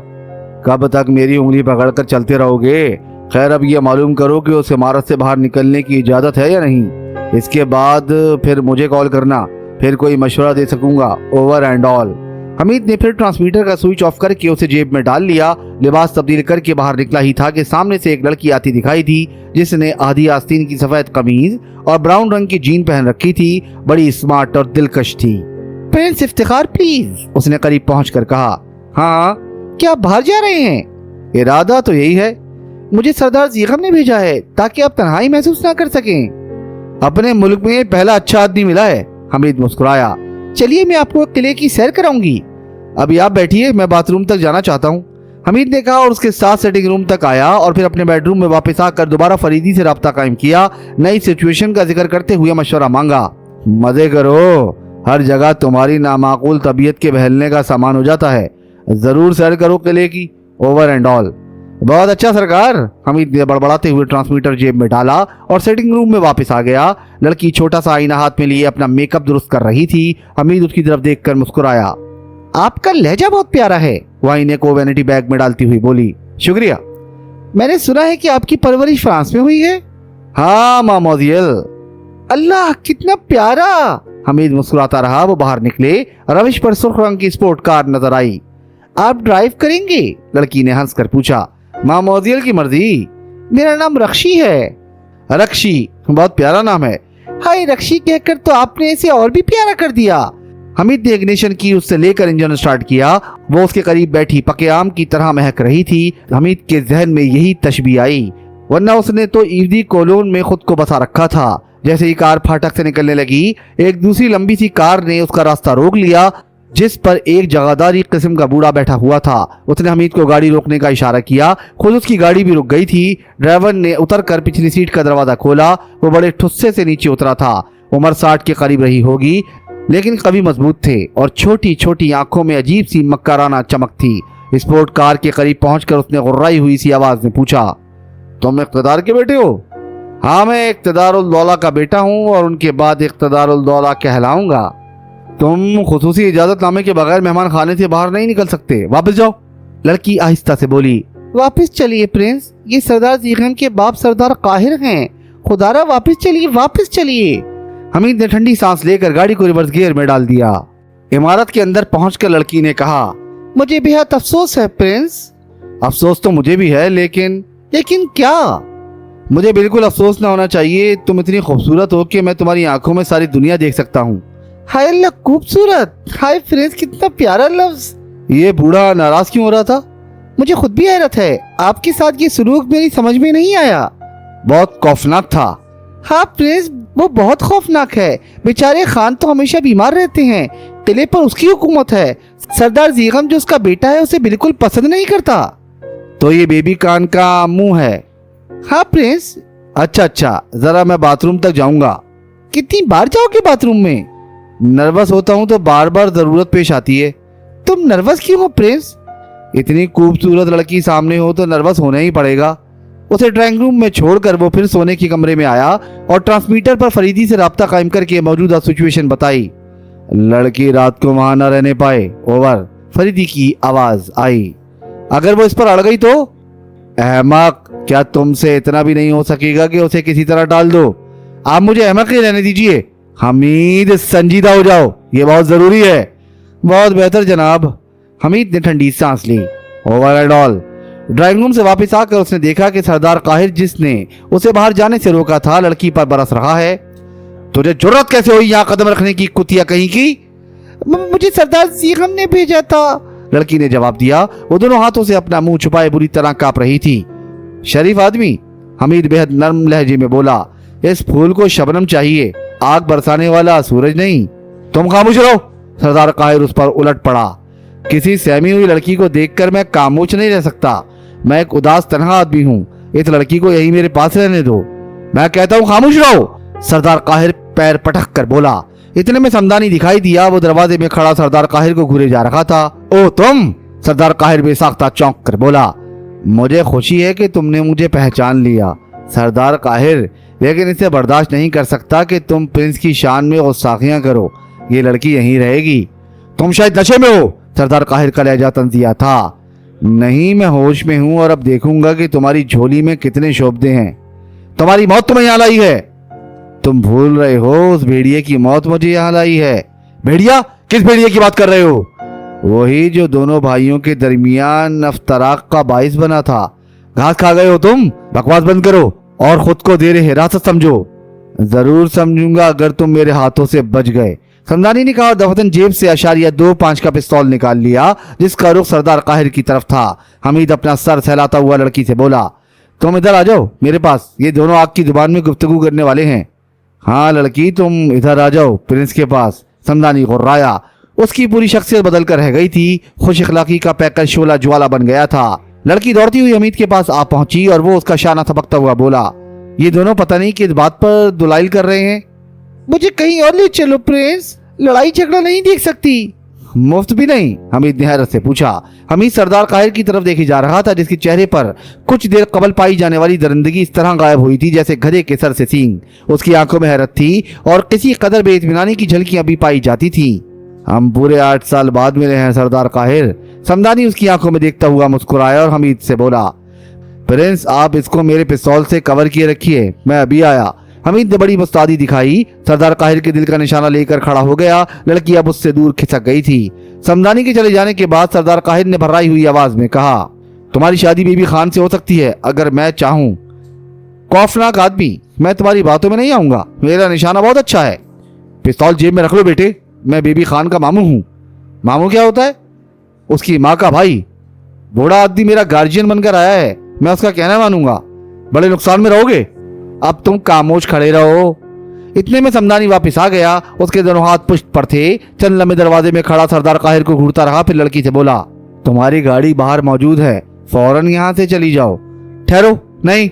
कब तक मेरी उंगली पकड़कर चलते रहोगे? खैर अब ये मालूम करो कि उस इमारत से बाहर निकलने की इजाजत है या नहीं। इसके बाद फिर मुझे कॉल करना, फिर कोई मशवरा दे सकूंगा। Over and all. हमीद ने फिर ट्रांसमीटर का स्विच ऑफ करके उसे जेब में डाल लिया। लिबास तब्दील करके बाहर निकला ही था कि सामने से एक लड़की आती दिखाई दी, जिसने आधी आस्तीन की सफेद कमीज और ब्राउन रंग की जीन पहन रखी थी। बड़ी स्मार्ट और दिलकश थी। प्रिंस इफ्तिखार प्लीज, उसने करीब पहुंचकर कहा। हाँ, क्या आप बाहर जा रहे हैं? इरादा तो यही है। मुझे सरदार जीगम ने भेजा है ताकि आप तन्हाई महसूस ना कर सकें। अपने मुल्क में पहला अच्छा आदमी मिला है। हमीद मुस्कुराया। चलिए मैं आपको किले की सैर कराऊंगी। अभी आप बैठिए, मैं बाथरूम तक जाना चाहता हूँ। हमीद ने कहा और उसके साथ सेटिंग रूम तक आया और फिर अपने बेडरूम में वापस आकर दोबारा फरीदी से राब्ता कायम किया। नई सिचुएशन का जिक्र करते हुए मशवरा मांगा। मजे करो, हर जगह तुम्हारी नामाकूल तबीयत के बहलने का सामान हो जाता है। जरूर सैर करो किले की। Over and all. बहुत अच्छा सरकार। हमीद ने बड़बड़ाते हुए ट्रांसमीटर जेब में डाला और सेटिंग रूम में वापस आ गया। लड़की छोटा सा आईना हाथ में लिए अपना मेकअप दुरुस्त कर रही थी। हमीद उसकी तरफ देखकर मुस्कुराया। आपका लहजा बहुत प्यारा है, वो आईने को वैनिटी बैग में डालती हुई बोली। शुक्रिया। मैंने सुना है कि आपकी परवरिश फ्रांस में हुई है। हाँ मामोजियल। अल्लाह कितना प्यारा। हमीद मुस्कुराता रहा। वो बाहर निकले। रविश पर सुर्ख रंग की स्पोर्ट कार नजर आई। आप ड्राइव करेंगे? लड़की ने हंसकर पूछा। मामोजियल की मर्जी। मेरा नाम रक्षी है। रक्षी, बहुत प्यारा नाम है। हाय रक्षी कहकर तो आपने इसे और भी प्यारा कर दिया। हमीद ने इग्निशन की, उससे लेकर इंजन स्टार्ट किया। वो उसके करीब बैठी पके आम की तरह महक रही थी। हमीद के जहन में यही तशबीह आई, वरना उसने तो ईदी कॉलोन में खुद को बसा रखा था। जैसे ही कार फाटक से निकलने लगी, एक दूसरी लंबी सी कार ने उसका रास्ता रोक लिया, जिस पर एक जगादारी किस्म का बूढ़ा बैठा हुआ था। उसने हमीद को गाड़ी रोकने का इशारा किया। खुद उसकी गाड़ी भी रुक गई थी। ड्राइवर ने उतरकर पिछली सीट का दरवाजा खोला। वो बड़े ठुस्से से नीचे उतरा था। उम्र 60 के करीब रही होगी, लेकिन कभी मजबूत थे और छोटी छोटी आंखों में अजीब सी मक्काराना चमक थी। स्पोर्ट कार के करीब पहुंचकर उसने गुर्राई हुई सी आवाज में पूछा, तुम इक़्तिदार के बेटे हो? हाँ, मैं इक़्तिदारुल दौला का बेटा हूँ और उनके बाद इक़्तिदारुल दौला कहलाऊंगा। तुम खुसूसी इजाजतनामे के बगैर मेहमान खाने से बाहर नहीं निकल सकते। वापस जाओ। लड़की आहिस्ता से बोली। वापस चलिए प्रिंस, ये सरदार जीगम के बाप सरदार काहिर हैं। खुदारा वापस चलिए, वापस चलिए। हमीद ने ठंडी सांस लेकर गाड़ी को रिवर्स गियर में डाल दिया। इमारत के अंदर पहुंचकर लड़की ने कहा, मुझे बेहद अफसोस है प्रिंस। अफसोस तो मुझे भी है, लेकिन क्या? मुझे बिल्कुल अफसोस ना होना चाहिए। तुम इतनी खूबसूरत हो कि मैं तुम्हारी आंखों में सारी दुनिया देख सकता हूँ। हाय अल्लाह, खूबसूरत। हाय फ्रेंड्स, कितना प्यारा लफ्ज। ये बूढ़ा नाराज क्यों हो रहा था? मुझे खुद भी हैरत है, आपके साथ ये सलूक मेरी समझ में नहीं आया। बहुत खौफनाक था। हाँ प्रिंस, वो बहुत खौफनाक है। बेचारे खान तो हमेशा बीमार रहते हैं। किले पर उसकी हुकूमत है। सरदार जीगम जो उसका बेटा है उसे बिल्कुल पसंद नहीं करता। तो ये बेबी कान का मुंह है? हाँ प्रिंस। अच्छा, जरा मैं बाथरूम तक जाऊंगा। कितनी बार जाओगे बाथरूम में? नर्वस होता हूँ तो बार बार जरूरत पेश आती है। तुम नर्वस क्यों हो प्रिंस? इतनी खूबसूरत लड़की सामने हो तो नर्वस होना ही पड़ेगा। उसे ड्राइंग रूम में छोड़कर वो फिर सोने के कमरे में आया और ट्रांसमीटर पर फरीदी से राब्ता कायम करके मौजूदा सिचुएशन बताई। लड़की रात को वहां न रहने पाए। ओवर। फरीदी की आवाज आई। अगर वो इस पर अड़ गई तो? अहमक, क्या तुमसे इतना भी नहीं हो सकेगा कि उसे किसी तरह डाल दो? आप मुझे अहमक ही रहने दीजिए। हमीद, संजीदा हो जाओ, ये बहुत जरूरी है। बहुत बेहतर जनाब। हमीद ने ठंडी सांस ली। Over and all. Drawing room से वापस आकर उसने देखा कि सरदार काहिर, जिसने उसे बाहर जाने से रोका था, लड़की पर बरस रहा है। तुझे जुर्रत कैसे हुई यहाँ कदम रखने की, कुतिया कहीं की? मुझे सरदार जीगम ने भेजा था, लड़की ने जवाब दिया। वो दोनों हाथों से अपना मुंह छुपाए बुरी तरह कांप रही थी। शरीफ आदमी, हमीद बेहद नर्म लहजे में बोला, इस फूल को शबनम चाहिए, आग बरसाने वाला सूरज नहीं। तुम खामोश रहो। सरदार काहिर उस पर उलट पड़ा। किसी सहमी हुई लड़की को देखकर मैं खामोश नहीं रह सकता। मैं एक उदास तन्हा आदमी हूँ। इस लड़की को यही मेरे पास रहने दो। मैं कहता हूँ खामोश रहो। सरदार काहिर पैर पटक कर बोला। इतने में समदानी दिखाई दिया। वो दरवाजे में खड़ा सरदार काहिर को घूरे जा रहा था। ओ तुम! सरदार काहिर बेसाख्ता चौंक कर बोला। मुझे खुशी है कि तुमने मुझे पहचान लिया। सरदार काहिर, لیکن اسے برداشت نہیں کر سکتا کہ تم پرنس کی شان میں غصاخیاں کرو. یہ لڑکی یہیں رہے گی. تم شاید نشے میں ہو. سردار قاہر کا لہجہ طنزیہ تھا. نہیں، میں ہوش میں ہوں اور اب دیکھوں گا کہ تمہاری جھولی میں کتنے شعبدے ہیں. تمہاری موت تمہیں یہاں لائی ہے. تم بھول رہے ہو، اس بھیڑیے کی موت مجھے یہاں لائی ہے. بھیڑیا؟ کس بھیڑیے کی بات کر رہے ہو؟ وہی جو دونوں بھائیوں کے درمیان افتراق کا باعث بنا تھا. گھاس کھا گئے ہو تم. بکواس بند کرو اور خود کو زیر حراست سمجھو. ضرور سمجھوں گا اگر تم میرے ہاتھوں سے بچ گئے. سمدانی نے کہا اور دفتن جیب سے اشاریہ 2.5 کا پستول نکال لیا جس کا رخ سردار قاہر کی طرف تھا. حمید اپنا سر سہلاتا ہوا لڑکی سے بولا، تم ادھر آ جاؤ میرے پاس. یہ دونوں آگ کی زبان میں گفتگو کرنے والے ہیں. ہاں لڑکی، تم ادھر آ جاؤ پرنس کے پاس. سمدانی غرایا. اس کی پوری شخصیت بدل کر رہ گئی تھی. خوش اخلاقی کا پیکر شعلہ جوالا بن گیا تھا. لڑکی دوڑتی ہوئی حمید کے پاس آ پہنچی اور وہ اس کا شانہ تھپکتا ہوا بولا، یہ دونوں پتہ نہیں کس بات پر دلائل کر رہے ہیں. مجھے کہیں اور لے چلو پرنس، لڑائی جھگڑا نہیں دیکھ سکتی. مفت بھی نہیں؟ حمید نے حیرت سے پوچھا. حمید سردار قاہر کی طرف دیکھے جا رہا تھا جس کے چہرے پر کچھ دیر قبل پائی جانے والی درندگی اس طرح غائب ہوئی تھی جیسے گدھے کے سر سے سینگ. اس کی آنکھوں میں حیرت تھی اور کسی قدر بے اطمینانی کی جھلکیاں بھی پائی جاتی تھیں. ہم پورے 8 سال بعد ملے ہیں سردار قاہر. سمدانی اس کی آنکھوں میں دیکھتا ہوا مسکرایا اور حمید سے بولا، پرنس آپ اس کو میرے پستول سے کور کیے رکھیے، میں ابھی آیا. حمید نے بڑی مستعدی دکھائی. سردار قاہر کے دل کا نشانہ لے کر کھڑا ہو گیا. لڑکی اب اس سے دور کھسک گئی تھی. سمدانی کے چلے جانے کے بعد سردار قاہر نے بھرائی ہوئی آواز میں کہا، تمہاری شادی بی بی خان سے ہو سکتی ہے اگر میں چاہوں. خوفناک آدمی، میں تمہاری باتوں میں نہیں آؤں گا. میرا نشانہ بہت اچھا ہے. پستول جیب میں رکھ لو بیٹے. میں بی بی خان کا ماموں ہوں. ماموں کیا ہوتا ہے؟ اس کی ماں کا بھائی. بوڑھا آدمی میرا گارجین بن کر آیا ہے، میں اس کا کہنا مانوں گا. بڑے نقصان میں رہو گے. اب تم خاموش کھڑے رہو. اتنے میں سمدانی واپس آ گیا. اس کے دونوں ہاتھ پشت پر تھے. چند لمحے دروازے میں کھڑا سردار قاہر کو گھورتا رہا، پھر لڑکی سے بولا، تمہاری گاڑی باہر موجود ہے، فوراً یہاں سے چلی جاؤ. ٹھہرو. نہیں،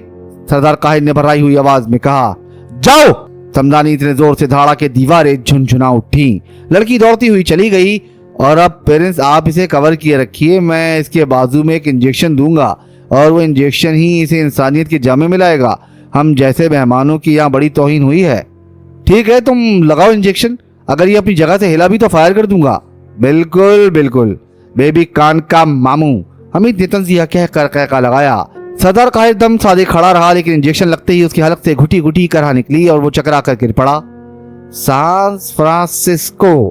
سردار قاہر نے بھرائی ہوئی آواز میں کہا. جاؤ. سمدانی اتنے زور سے دھاڑا کہ دیواریں جھنجھنا اٹھیں. لڑکی دوڑتی ہوئی چلی گئی. اور اب پرنس آپ اسے کور کیے رکھیے، میں اس کے بازو میں ایک انجیکشن دوں گا اور وہ انجیکشن ہی اسے انسانیت کے جامے میں لائے گا. ہم جیسے مہمانوں کی یہاں بڑی توہین ہوئی ہے. ٹھیک ہے، تم لگاؤ انجیکشن. اگر یہ اپنی جگہ سے ہلا بھی تو فائر کر دوں گا. بالکل بالکل، بیبی کان کا ماموں. حمید نے تنزیہ کہہ کر قہقہ لگایا. سردار قاہر دم سادے کھڑا رہا لیکن انجیکشن لگتے ہی اس کے حلق سے گھٹی گھٹی کرا نکلی اور وہ چکرا کر گر پڑا. San Francisco.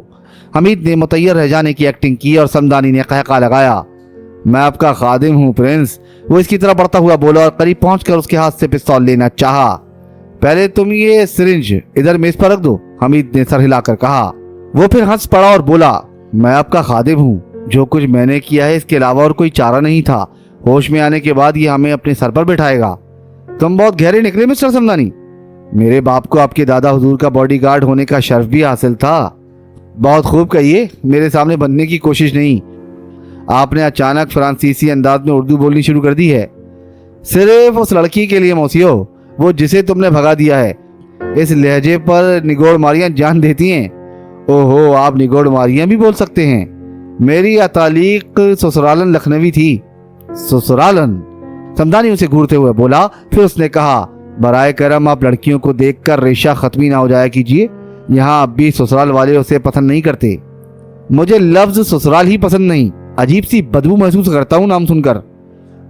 حمید نے متعیر رہ جانے کی ایکٹنگ کی اور سمدانی نے قہقہ لگایا. میں آپ کا خادم ہوں پرنس. وہ اس کی طرف بڑھتا ہوا بولا اور قریب پہنچ کر اس کے ہاتھ سے پستول لینا چاہا. پہلے تم یہ سرنج ادھر میز پر رکھ دو، حمید نے سر ہلا کر کہا. وہ پھر ہنس پڑا اور بولا، میں آپ کا خادم ہوں. جو کچھ میں نے کیا ہے اس کے علاوہ اور کوئی چارہ نہیں تھا. ہوش میں آنے کے بعد یہ ہمیں اپنے سر پر بٹھائے گا. تم بہت گہرے نکلے مسٹر سمدانی. میرے باپ کو آپ کے دادا حضور کا باڈی گارڈ ہونے کا شرف بھی حاصل تھا. بہت خوب کہیے، میرے سامنے بننے کی کوشش نہیں. آپ نے اچانک فرانسیسی انداز میں اردو بولنی شروع کر دی ہے. صرف اس لڑکی کے لیے موسیو، وہ جسے تم نے بھگا دیا ہے. اس لہجے پر نگوڑ ماریاں جان دیتی ہیں. اوہو، آپ نگوڑ ماریاں بھی بول سکتے ہیں. میری تعلیق سسرالن لکھنوی تھی. سسرالن؟ سمدانی اسے گھورتے ہوئے بولا. پھر اس نے کہا، برائے کرم آپ لڑکیوں کو دیکھ کر ریشہ ختمی نہ ہو جایا کیجیے. یہاں اب بھی سسرال والے اسے پسند نہیں کرتے. مجھے لفظ سسرال ہی پسند نہیں. عجیب سی بدبو محسوس کرتا ہوں نام سن کر.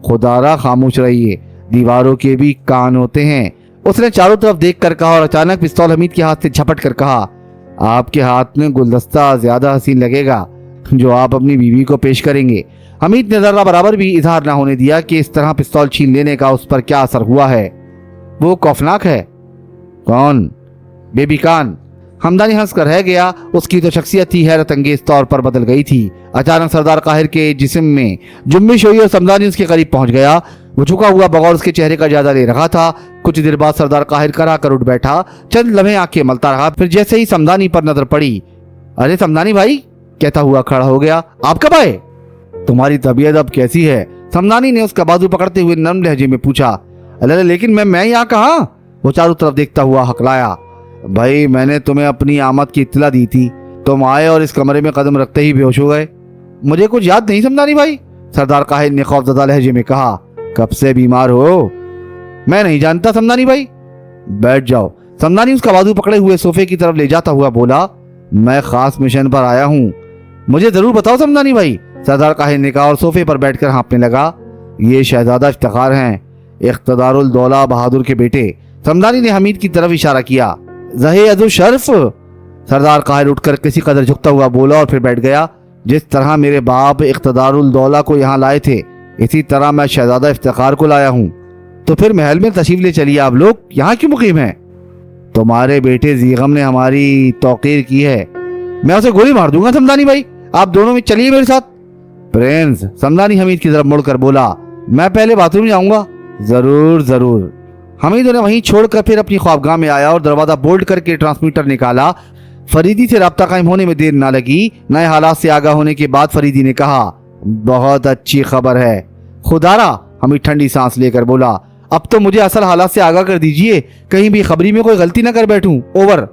خدا را خاموش رہیے، دیواروں کے بھی کان ہوتے ہیں. اس نے چاروں طرف دیکھ کر کہا اور اچانک پستول حمید کے ہاتھ سے جھپٹ کر کہا، آپ کے ہاتھ میں گلدستہ زیادہ حسین لگے گا جو آپ اپنی بیوی کو پیش کریں گے. حمید نے ذرہ برابر بھی اظہار نہ ہونے دیا کہ اس طرح پستول چھین لینے کا اس پر کیا اثر ہوا ہے. وہ خوفناک ہے. کون؟ بیبی کان. ہمدانی ہنس کر رہ گیا. اس کی تو شخصیت تھی حیرت انگیز طور پر بدل گئی تھی. اچانک سردار قاہر کے جسم میں جنبش ہوئی اور سمدانی اس کے قریب پہنچ گیا. وہ جھکا ہوا بغور اس کے چہرے کا جائزہ لے رہا تھا. کچھ دیر بعد سردار قاہر کرا کر اٹھ بیٹھا. چند لمحے آنکھیں ملتا رہا. پھر جیسے ہی سمدانی پر نظر پڑی، ارے سمدانی بھائی، کہتا ہوا کھڑا ہو گیا. آپ کب آئے؟ تمہاری طبیعت اب کیسی ہے؟ سمدانی نے اس کا بازو پکڑتے ہوئے نرم لہجے میں پوچھا. لیکن میں یہاں کہاں؟ وہ چاروں طرف دیکھتا ہوا ہکلایا. بھائی، میں نے تمہیں اپنی آمد کی اطلاع دی تھی. تم آئے اور اس کمرے میں قدم رکھتے ہی بے ہوش ہو گئے. مجھے کچھ یاد نہیں سمدانی بھائی، سردار قاہر نے خوفزدہ لہجے میں کہا. کب سے بیمار ہو؟ میں نہیں جانتا سمدانی بھائی. बैठ जाओ। समदानी उसका बाजू पकड़े हुए सोफे की तरफ ले जाता हुआ बोला, मैं खास मिशन पर आया हूँ, मुझे जरूर बताओ समदानी भाई। सरदार काहिर ने कहा और सोफे पर बैठकर हाँफने लगा। ये शहजादा इफ्तिखार हैं, इख्तदारुल दौला बहादुर के बेटे। समदानी ने हमीद की तरफ इशारा किया। ज़हे अदु शर्फ। सरदार काहिर उठकर किसी कदर झुकता हुआ बोला और फिर बैठ गया। जिस तरह मेरे बाप इख्तदारुल दौला को यहाँ लाए थे, इसी तरह मैं शहजादा इफ्तिखार को लाया हूँ। तो फिर महल में तशरीफ ले चलिए, आप लोग यहाँ क्यों मुकीम हैं? तुम्हारे बेटे जीगम ने हमारी तौकीर की है, मैं उसे गोली मार दूंगा समदानी भाई, आप दोनों में चलिए मेरे साथ। प्रिंस, समदानी हमीद की तरफ मुड़कर बोला, मैं पहले बाथरूम जाऊंगा। जरूर जरूर। हमीद उन्हें वहीं छोड़कर फिर अपनी ख्वाबगाह में आया और दरवाजा बोल्ट करके ट्रांसमीटर निकाला। फरीदी से राब्ता कायम होने में देर ना लगी। नए हालात से आगाह होने के बाद फरीदी ने कहा, बहुत अच्छी खबर है। खुदारा, हमीद ठंडी सांस लेकर बोला, अब तो मुझे असल हालात से आगाह कर दीजिए, कहीं भी खबरी में कोई गलती न कर बैठूं। ओवर।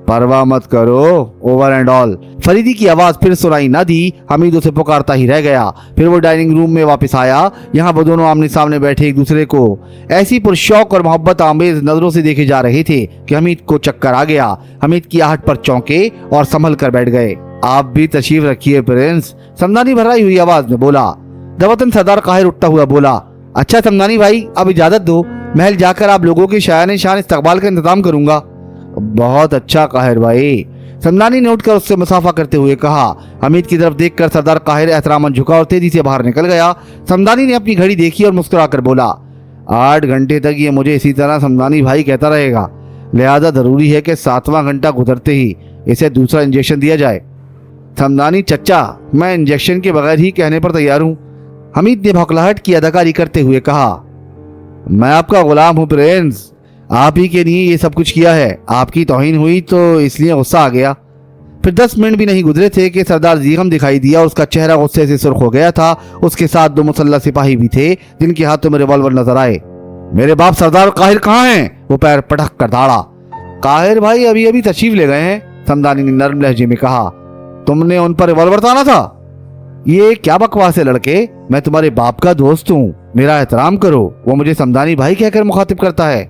परवाह मत करो, ओवर एंड ऑल। फरीदी की आवाज फिर सुनाई न दी। हमीद उसे पुकारता ही रह गया। फिर वो डाइनिंग रूम में वापस आया। यहाँ वो दोनों आमने सामने बैठे एक दूसरे को ऐसी पुरशौक और मोहब्बत आमेज नजरों से देखे जा रहे थे कि हमीद को चक्कर आ गया। हमीद की आहट पर चौंके और संभल कर बैठ गए। आप भी तशरीफ रखिए प्रिंस, समदानी भर्राई हुई आवाज में बोला। दवतन सरदार काहिर उठता हुआ बोला, अच्छा समदानी भाई, अब इजाजत दो, महल जाकर आप लोगों के शायान शान इस्तकबाल का इंतजाम करूंगा। बहुत अच्छा काहिर भाई, समदानी ने उठकर उससे मुसाफा करते हुए कहा। हमीद की तरफ देखकर सरदार काहिर एहतरामन झुका और तेजी से बाहर निकल गया। समदानी ने अपनी घड़ी देखी और मुस्कुराकर बोला, 8 घंटे तक ये मुझे इसी तरह समदानी भाई कहता रहेगा, लिहाजा जरूरी है कि 7वां घंटा गुजरते ही इसे दूसरा इंजेक्शन दिया जाए। समदानी चच्चा, मैं इंजेक्शन के बगैर ही कहने पर तैयार हूँ, हमीद ने भौखलाहट की अदाकारी करते हुए कहा। मैं आपका गुलाम हूँ प्रिंस, आप ही के लिए ये सब कुछ किया है। आपकी तौहीन हुई तो इसलिए गुस्सा आ गया। फिर 10 मिनट भी नहीं गुजरे थे कि सरदार जीगम दिखाई दिया और उसका चेहरा गुस्से से सुर्ख हो गया था। उसके साथ 2 मुसल्लह सिपाही भी थे जिनके हाथों में रिवॉल्वर नजर आए। मेरे बाप सरदार काहिर कहाँ हैं? वो पैर पटक कर दौड़ा। काहिर भाई अभी अभी तशरीफ ले गए हैं, समदानी ने नर्म लहजे में कहा। तुमने उन पर रिवॉल्वर ताना था? ये क्या बकवास है लड़के, मैं तुम्हारे बाप का दोस्त हूँ, मेरा एहतराम करो। वो मुझे समदानी भाई कहकर मुखातिब करता है।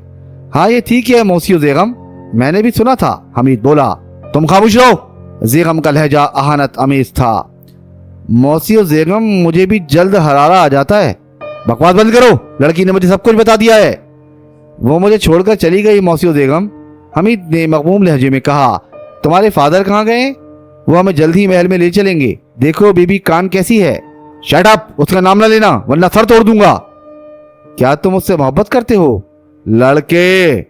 हाँ ये ठीक है मौसियो ज़ेगम, मैंने भी सुना था, हमीद बोला। तुम खामोश रहो। ज़ेगम का लहजा अहानत अमेज था। मौसियो ज़ेगम, मुझे भी जल्द हरारा आ जाता है। बकवास बंद करो, लड़की ने मुझे सब कुछ बता दिया है। वो मुझे छोड़कर चली गई मौसियो ज़ेगम, हमीद ने मगमूम लहजे में कहा। तुम्हारे फादर कहाँ गए? वो हमें जल्द ही महल में ले चलेंगे। देखो बीबी कान कैसी है। शट अप, उसका नाम ना लेना वरना सर तोड़ दूंगा। क्या तुम उससे मोहब्बत करते हो? लड़के,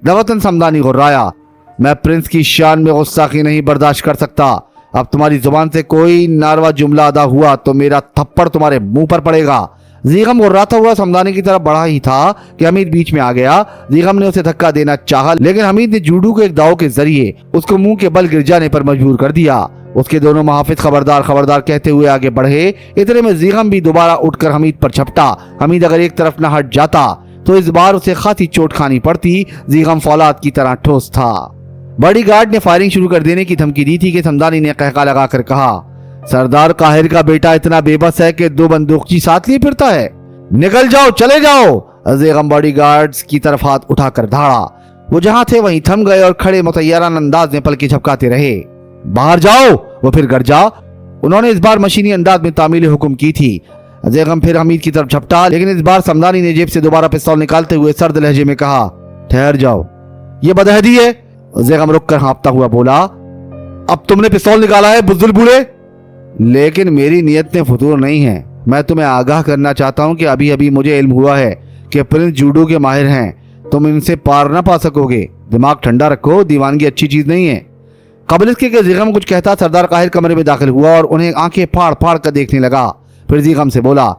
दवतन समदानी गुर्राया, मैं प्रिंस की शान में गुस्ताखी नहीं बर्दाश्त कर सकता। अब तुम्हारी जुबान से कोई नारवा जुमला अदा हुआ तो मेरा थप्पड़ तुम्हारे मुंह पर पड़ेगा। जीगम गुर्राता हुआ समदानी की तरफ बढ़ा ही था कि हमीद बीच में आ गया। जीगम ने उसे धक्का देना चाहा, लेकिन हमीद ने जूडू के एक दाव के जरिए उसको मुंह के बल गिर जाने पर मजबूर कर दिया। उसके दोनों मुहाफिज खबरदार खबरदार कहते हुए आगे बढ़े। इतने में जीगम भी दोबारा उठकर हमीद पर झपटा। हमीद अगर एक तरफ न हट जाता तो इस बार उसे खासी चोट खानी पड़ती। जीगम फौलाद की तरह ठोस था। बॉडीगार्ड ने फायरिंग शुरू कर देने की धमकी दी थी कि समदानी ने कहका लगाकर कहा, सरदार काहिर का बेटा इतना बेबस है कि 2 बंदूकची साथ लिए फिरता है। निकल जाओ, चले जाओ। जीगम बॉडीगार्ड्स की तरफ हाथ उठाकर धाड़ा। वो जहां थे वहीं थम गए और खड़े मुतय्यरान अंदाज में पलके झपकाते रहे। बाहर जाओ। वो फिर गरजा। उन्होंने इस बार मशीनी अंदाज में तामील हुक्म की थी। ज़ेगम फिर हमीद की तरफ झपटा, लेकिन इस बार समदानी ने जेब से दोबारा पिस्तौल निकालते हुए सर्द लहजे में कहा, ठहर जाओ, ये बदहदी है। ज़ेगम रुक कर हाँफता हुआ बोला, अब तुमने पिस्तौल निकाला है बुज़दिल बूढ़े? लेकिन मेरी नीयत में फुतूर नहीं है। मैं तुम्हें आगाह करना चाहता हूँ कि अभी अभी मुझे इल्म हुआ है कि प्रिंस जूडो के माहिर हैं। तुम इनसे पार ना पा सकोगे। दिमाग ठंडा रखो, दीवानगी अच्छी चीज नहीं है। कबल इसके कि ज़ेगम कुछ कहता, सरदार काहिर कमरे में दाखिल हुआ और उन्हें आंखें फाड़ फाड़ कर देखने लगा। फिर ज़ेगम से बोला,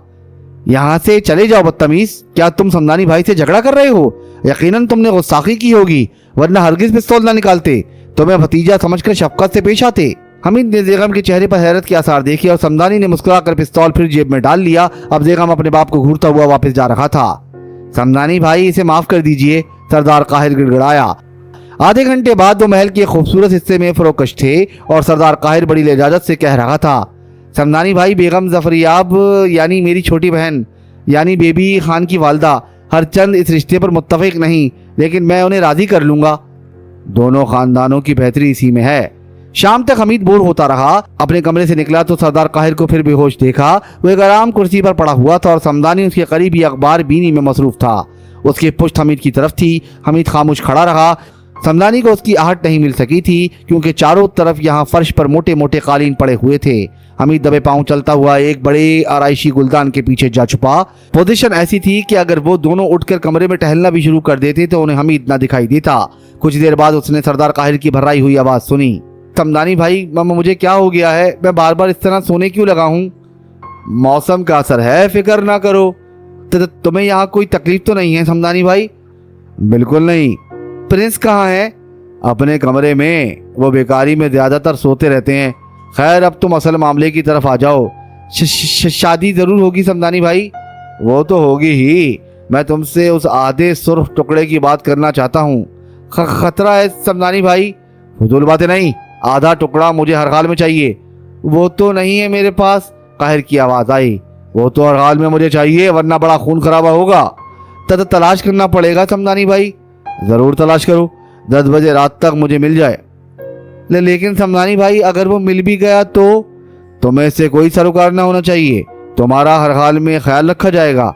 यहाँ से चले जाओ बदतमीज। क्या तुम समदानी भाई से झगड़ा कर रहे हो? यकीनन तुमने गुस्ताखी की होगी, वरना हरगिज पिस्तौल ना निकालते। तुम्हें भतीजा समझकर शफकत से पेश आते। हमीद ने ज़ेगम के चेहरे पर हैरत के आसार देखे और समदानी ने मुस्कुराकर पिस्तौल फिर जेब में डाल लिया। अब ज़ेगम अपने बाप को घूरता हुआ वापस जा रहा था। समदानी भाई, इसे माफ कर दीजिए, सरदार काहिर गिड़गिड़ाया। आधे घंटे बाद वो महल के खूबसूरत हिस्से में फरोकश थे और सरदार काहिर बड़ी लजाजत से कह रहा था, समदानी भाई, बेगम जफरियाब यानी मेरी छोटी बहन यानी बेबी खान की वालदा हर चंद इस रिश्ते पर मुत्तफिक नहीं, लेकिन मैं उन्हें राजी कर लूंगा। दोनों खानदानों की बेहतरी इसी में है। शाम तक हमीद बोर होता रहा। अपने कमरे से निकला तो सरदार काहिर को फिर बेहोश देखा। वो एक आराम कुर्सी पर पड़ा हुआ था और समदानी उसके करीब ही अखबार बीनी में मसरूफ था। उसकी पुश्त हमीद की तरफ थी। हमीद खामोश खड़ा रहा। समदानी को उसकी आहट नहीं मिल सकी थी, क्योंकि चारों तरफ यहाँ फर्श पर मोटे मोटे कालीन पड़े हुए थे। हमीद दबे पांव चलता हुआ एक बड़े आराइशी गुलदान के पीछे जा छुपा। पोजीशन ऐसी थी कि अगर वो दोनों उठकर कमरे में टहलना भी शुरू कर देते तो उन्हें हमीद ना दिखाई देता। कुछ देर बाद उसने सरदार काहिर की भर्राई हुई आवाज सुनी। समदानी भाई, मुझे क्या हो गया है? मैं बार बार इस तरह सोने क्यों लगा हूँ? मौसम का असर है, फिक्र ना करो। तुम्हें यहाँ कोई तकलीफ तो नहीं है समदानी भाई? बिल्कुल नहीं। प्रिंस कहाँ है? अपने कमरे में। वो बेकारी में ज्यादातर सोते रहते हैं। खैर, अब तुम असल मामले की तरफ आ जाओ। शादी जरूर होगी समदानी भाई। वो तो होगी ही। मैं तुमसे उस आधे सुर्ख टुकड़े की बात करना चाहता हूँ। खतरा है समदानी भाई। फजूल बातें नहीं, आधा टुकड़ा मुझे हर हाल में चाहिए। वो तो नहीं है मेरे पास। काहिर की आवाज आई। वो तो हर हाल में मुझे चाहिए, वरना बड़ा खून खराबा होगा। तलाश करना पड़ेगा समदानी भाई। जरूर तलाश करो। 10 बजे रात तक मुझे मिल जाए। लेकिन समदानी भाई, अगर वो मिल भी गया तो तुम्हें इससे कोई सरोकार ना होना चाहिए। तुम्हारा हर हाल में ख्याल रखा जाएगा।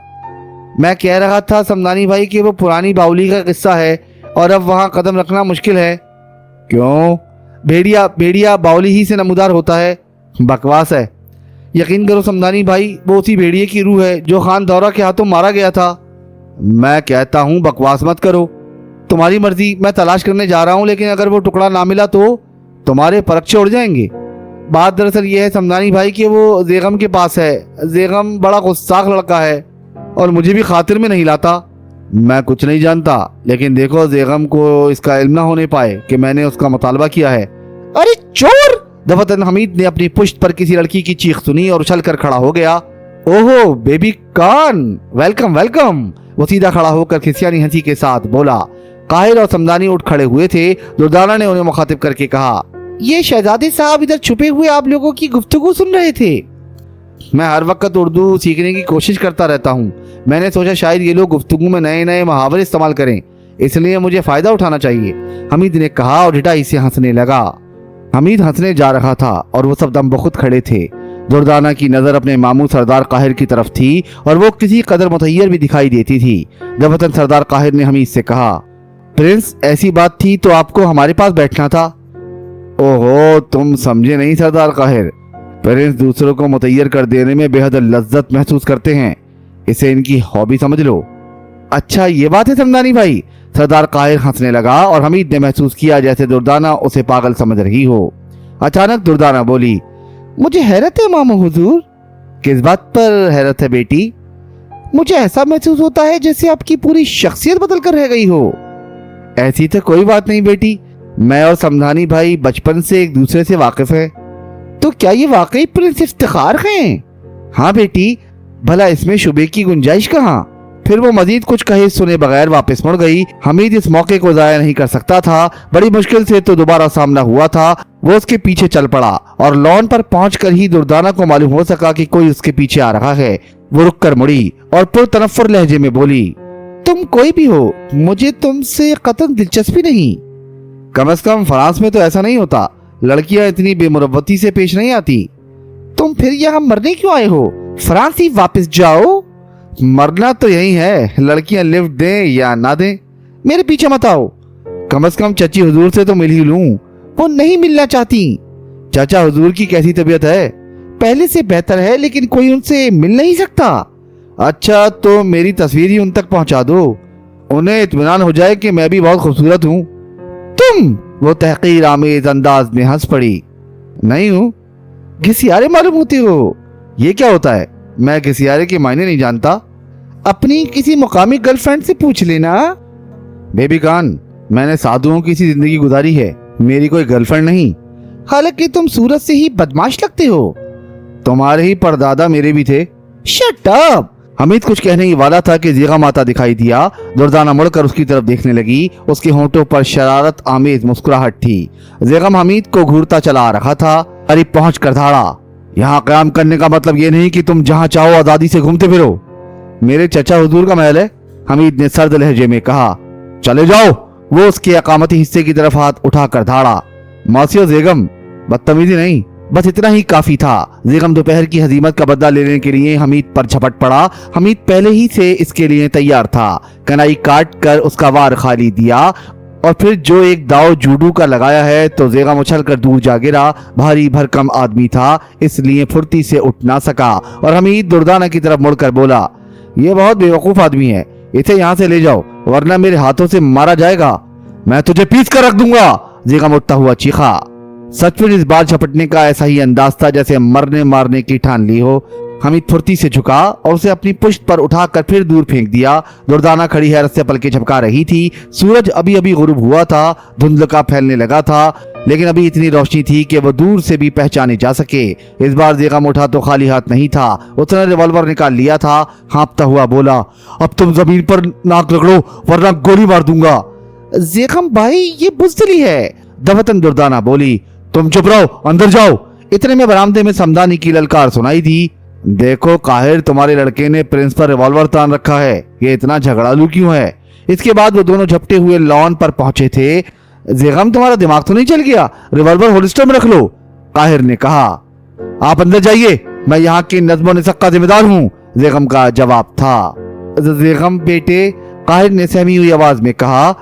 मैं कह रहा था समदानी भाई कि वो पुरानी बाउली का किस्सा है और अब वहाँ कदम रखना मुश्किल है। क्यों? भेड़िया बाउली ही से नमूदार होता है। बकवास है। यकीन करो समदानी भाई, वो उसी भेड़िए की रूह है जो खान दौरा के हाथों मारा गया था। मैं कहता हूँ बकवास मत करो। तुम्हारी मर्जी। मैं तलाश करने जा रहा हूँ, लेकिन अगर वो टुकड़ा ना मिला तो तुम्हारे परखचे उड़ जाएंगे। बात दरअसल ये है समदानी भाई कि वो जेगम के पास है। जेगम बड़ा गुस्साख लड़का है और मुझे भी खातिर में नहीं लाता। मैं कुछ नहीं जानता, लेकिन देखो जेगम को इसका इल्म ना होने पाए कि मैंने उसका मुतालबा किया है। अरे चोर! दफतन हमीद ने अपनी पुश्त पर किसी लड़की की चीख सुनी और उछल कर खड़ा हो गया। ओहो बेबी कान, वेलकम वेलकम। वो सीधा खड़ा होकर खिसियानी हंसी के साथ बोला। काहिर और समदानी उठ खड़े हुए थे। दुर्दाना ने उन्हें मुखातिब करके कहा, ये शहजादे साहब इधर छुपे हुए आप लोगों की गुफ्तगू सुन रहे थे। मैं हर वक्त उर्दू सीखने की कोशिश करता रहता हूँ। मैंने सोचा शायद ये लोग गुफ्तगू में नए नए मुहावरे इस्तेमाल करें, इसलिए मुझे फायदा उठाना चाहिए, हमीद ने कहा और ढिठाई से हंसने लगा। हमीद हंसने जा रहा था और वो सब दम बखुद खड़े थे। दुर्दाना की नजर अपने मामू सरदार काहिर की तरफ थी और वो किसी कदर मुतय्यर भी दिखाई देती थी। दफतन सरदार काहिर ने हमीद से कहा, प्रिंस ऐसी बात थी तो आपको हमारे पास बैठना था। ओहो, तुम समझे नहीं सरदार काहिर। प्रिंस दूसरों को मुतय्यर कर देने में बेहद लज्जत महसूस करते हैं। इसे इनकी हॉबी समझ लो। अच्छा ये बात है समदानी भाई। सरदार काहिर हंसने लगा और हमीद ने महसूस किया जैसे दुर्दाना उसे पागल समझ रही हो। अचानक दुर्दाना बोली, मुझे हैरत है मामू हुजूर। किस बात पर हैरत है बेटी? मुझे ऐसा महसूस होता है जैसे आपकी पूरी शख्सियत बदल कर रह गई हो। ऐसी तो कोई बात नहीं बेटी, मैं और समदानी भाई बचपन से एक दूसरे से वाकिफ हैं। तो क्या ये वाकई प्रिंस इफ्तिखार हैं? हाँ बेटी, भला इसमें शुबे की गुंजाइश कहाँ? फिर वो मजीद कुछ कहे सुने बगैर वापस मुड़ गई। हमीद इस मौके को जाया नहीं कर सकता था। बड़ी मुश्किल से तो दोबारा सामना हुआ था। वो उसके पीछे चल पड़ा और लॉन पर पहुंचकर ही दुर्दाना को मालूम हो सका कि कोई उसके पीछे आ रहा है। वो रुक कर मुड़ी और पुरतनफ्फुर लहजे में बोली, तुम कोई भी हो, मुझे तुमसे कतई दिलचस्पी नहीं। कम से कम फ्रांस में तो ऐसा नहीं होता। लड़कियां इतनी बेमुरव्वती से पेश नहीं आती। तुम फिर यहाँ मरने क्यों आए हो? फ्रांस ही वापस जाओ। मरना तो यही है, लड़कियां लिफ्ट दें या ना दें। मेरे पीछे मत आओ। कम से कम चची हुजूर से तो मिल ही लूं। वो नहीं मिलना चाहती। चाचा हुजूर की कैसी तबीयत है? पहले से बेहतर है, लेकिन कोई उनसे मिल नहीं सकता। अच्छा तो मेरी तस्वीर ही उन तक पहुंचा दो, उन्हें इत्मीनान हो जाए कि मैं भी बहुत खूबसूरत हूँ। तुम? वो तहकीर आमेज अंदाज में हंस पड़ी। नहीं हूँ, घिसियारे मालूम होती हो। ये क्या होता है? मैं घिसियारे के मायने नहीं जानता। अपनी किसी मुकामी गर्लफ्रेंड से पूछ लेना। बेबी कान, मैंने साधुओं की सी जिंदगी गुजारी है, मेरी कोई गर्लफ्रेंड नहीं। हालांकि तुम सूरत से ही बदमाश लगते हो। तुम्हारे ही परदादा मेरे भी थे। Shut up. हमीद कुछ कहने ही वाला था कि ज़ीगा माता दिखाई दिया। दुर्दाना मुड़कर उसकी तरफ देखने लगी। उसके होंठों पर शरारत आमेज मुस्कुराहट थी। ज़ेगम हमीद को घूरता चला आ रहा था। करीब पहुंच कर धाड़ा, यहाँ क़याम करने का मतलब ये नहीं कि तुम जहाँ चाहो आज़ादी से घूमते फिरो। मेरे चचा हुजूर का महल है, حمید نے سرد لہجے میں کہا۔ چلے جاؤ۔ وہ اس کے اقامتی حصے کی طرف ہاتھ اٹھا کر دھاڑا۔ ماسیو زیگم، بدتمیزی نہیں، بس اتنا ہی کافی تھا۔ زیگم دوپہر کی ہزیمت کا بدلہ لینے کے لیے حمید پر جھپٹ پڑا۔ حمید پہلے ہی سے اس کے لیے تیار تھا۔ کنائی کاٹ کر اس کا وار خالی دیا اور پھر جو ایک داؤ جوڈو کا لگایا ہے تو زیگم اچھل کر دور جا گرا۔ بھاری بھرکم آدمی تھا، اس لیے پھرتی سے اٹھ نہ سکا اور حمید دردانہ کی طرف مڑ کر بولا، یہ بہت بے وقوف آدمی ہے، اسے یہاں سے لے جاؤ ورنہ میرے ہاتھوں سے مارا جائے گا، میں تجھے پیس کر رکھ دوں گا۔ زیگم اٹھتا ہوا چیخا۔ سچ میں اس بار جھپٹنے کا ایسا ہی انداز تھا جیسے مرنے مارنے کی ٹھان لی ہو۔ حمید پھرتی سے جھکا اور اسے اپنی پشت پر اٹھا کر پھر دور پھینک دیا۔ دردانہ کھڑی حیرت سے پلکیں جھپکا رہی تھی۔ سورج ابھی ابھی غروب ہوا تھا، دھندلکا پھیلنے لگا تھا، لیکن ابھی اتنی روشنی تھی کہ وہ دور سے بھی پہچانے جا سکے۔ اس بار زیگم اٹھا تو خالی ہاتھ نہیں تھا، اس نے ریوالور نکال لیا تھا۔ ہانپتا ہوا بولا، اب تم زمین پر ناک رگڑو ورنہ گولی مار دوں گا۔ زیگم بھائی یہ بزدلی ہے، دفتن دردانہ بولی۔ تم چپ رہو، اندر جاؤ۔ اتنے میں برآمدے میں سمدانی کی للکار سنائی دی، دیکھو قاہر، تمہارے لڑکے نے پرنس پر ریوالور تان رکھا ہے، یہ اتنا جھگڑالو کیوں ہے؟ اس کے بعد وہ دونوں جھپٹے ہوئے لان پر پہنچے تھے۔ زیگم تمہارا دماغ تو نہیں چل گیا؟ ریوالور ہولسٹر میں رکھ لو، قاہر نے کہا۔ آپ اندر جائیے، میں یہاں کی نظم و نسق کا ذمہ دار ہوں، زیگم کا جواب تھا۔ زیگم بیٹے، قاہر نے سہمی ہوئی آواز میں کہا،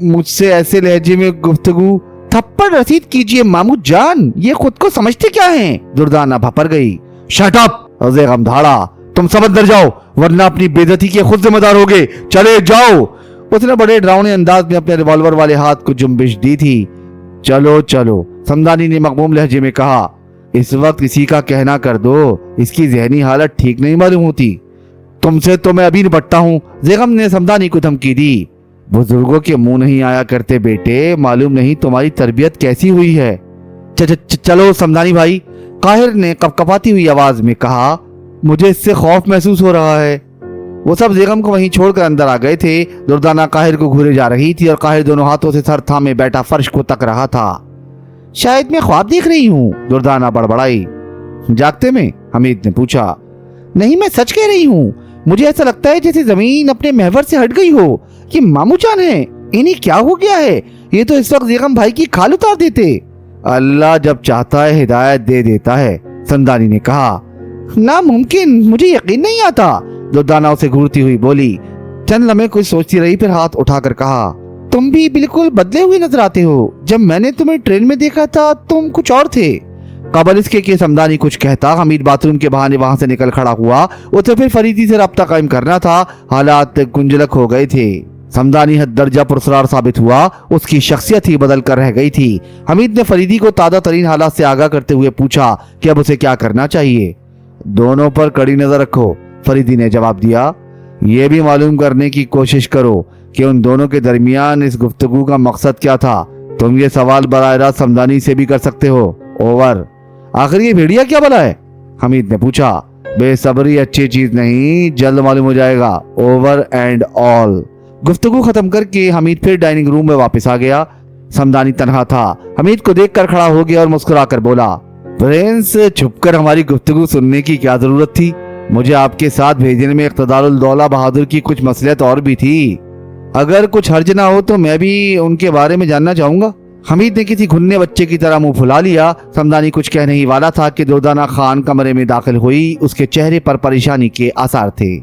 مجھ سے ایسے لہجے میں گفتگو؟ تھپڑ رسید کیجئے مامو جان، یہ خود کو سمجھتے کیا ہیں؟ دردانہ بھپر گئی۔ Shut up! زیگم دھاڑا، تم سب اندر جاؤ ورنہ اپنی بے عزتی کے خود ذمہ دار ہوگے، چلے جاؤ۔ اس نے بڑے ڈراؤنے انداز میں اپنے ریوالور والے ہاتھ کو جنبش دی تھی۔ چلو چلو، سمدانی نے مغموم لہجے میں کہا، اس وقت کسی کا کہنا کر دو، اس کی ذہنی حالت ٹھیک نہیں معلوم ہوتی۔ تم سے تو میں ابھی نپٹتا ہوں، زیگم نے سمدانی کو دھمکی دی۔ بزرگوں کے منہ نہیں آیا کرتے بیٹے، معلوم نہیں تمہاری تربیت کیسی ہوئی ہے۔ چلو سمدانی بھائی، قاہر نے کپکپاتی ہوئی آواز میں کہا، مجھے اس سے خوف محسوس ہو رہا ہے۔ وہ سب زیگم کو وہیں چھوڑ کر اندر آ گئے تھے۔ دردانہ قاہر کو گھورے جا رہی تھی اور قاہر دونوں ہاتھوں سے سر تھامے بیٹھا فرش کو تک رہا تھا۔ شاید میں خواب دیکھ رہی ہوں، دردانہ بڑبڑائی۔ جاگتے میں؟ حمید نے پوچھا۔ نہیں، میں سچ کہہ رہی ہوں، مجھے ایسا لگتا ہے جیسے زمین اپنے محور سے ہٹ گئی ہو۔ یہ مامو جان ہے، انہیں کیا ہو گیا ہے؟ یہ تو اس وقت زیگم بھائی کی کھال اتار دیتے۔ اللہ جب چاہتا ہے ہدایت دے دیتا ہے، سمدانی نے کہا۔ ناممکن، مجھے یقین نہیں آتا، دردانہ اسے گھورتی ہوئی بولی۔ چند لمحے کچھ سوچتی رہی، پھر ہاتھ اٹھا کر کہا، تم بھی بالکل بدلے ہوئے نظر آتے ہو، جب میں نے تمہیں ٹرین میں دیکھا تھا تم کچھ اور تھے۔ قبل اس کے کہ سمدانی کچھ کہتا، حمید باتھ روم کے بہانے وہاں سے نکل کھڑا ہوا۔ اسے پھر فریدی سے رابطہ قائم کرنا تھا، حالات گنجلک ہو گئے تھے۔ سمدانی حد درجہ پرسرار ثابت ہوا، اس کی شخصیت ہی بدل کر رہ گئی تھی۔ حمید نے فریدی کو تازہ ترین حالات سے آگاہ کرتے ہوئے پوچھا کہ اب اسے کیا کرنا چاہیے۔ دونوں پر کڑی نظر رکھو، فریدی نے جواب دیا۔ یہ بھی معلوم کرنے کی کوشش کرو کہ ان دونوں کے درمیان اس گفتگو کا مقصد کیا تھا۔ تم یہ سوال براہ راست سمدانی سے بھی کر سکتے ہو۔ اوور۔ آخر یہ بھیڑیا کیا بلا ہے؟ حمید نے پوچھا۔ بے صبری اچھی چیز نہیں، جلد معلوم ہو جائے گا۔ Over and all. گفتگو ختم کر کے حمید پھر ڈائننگ روم میں واپس آ گیا۔ سمدانی تنہا تھا۔ حمید کو دیکھ کر کھڑا ہو گیا اور مسکرا کر بولا، پرنس، چھپ کر ہماری گفتگو سننے کی کیا ضرورت تھی؟ مجھے آپ کے ساتھ بھیجنے میں اقتدار الدولہ بہادر کی کچھ مصلحت اور بھی تھی۔ اگر کچھ حرج نہ ہو تو میں بھی ان کے بارے میں جاننا چاہوں گا۔ حمید نے کسی گھننے بچے کی طرح منہ پھلا لیا۔ سمدانی کچھ کہنے ہی والا تھا کہ دردانہ خان کمرے میں داخل ہوئی۔ اس کے چہرے پر پریشانی کے آثار تھے۔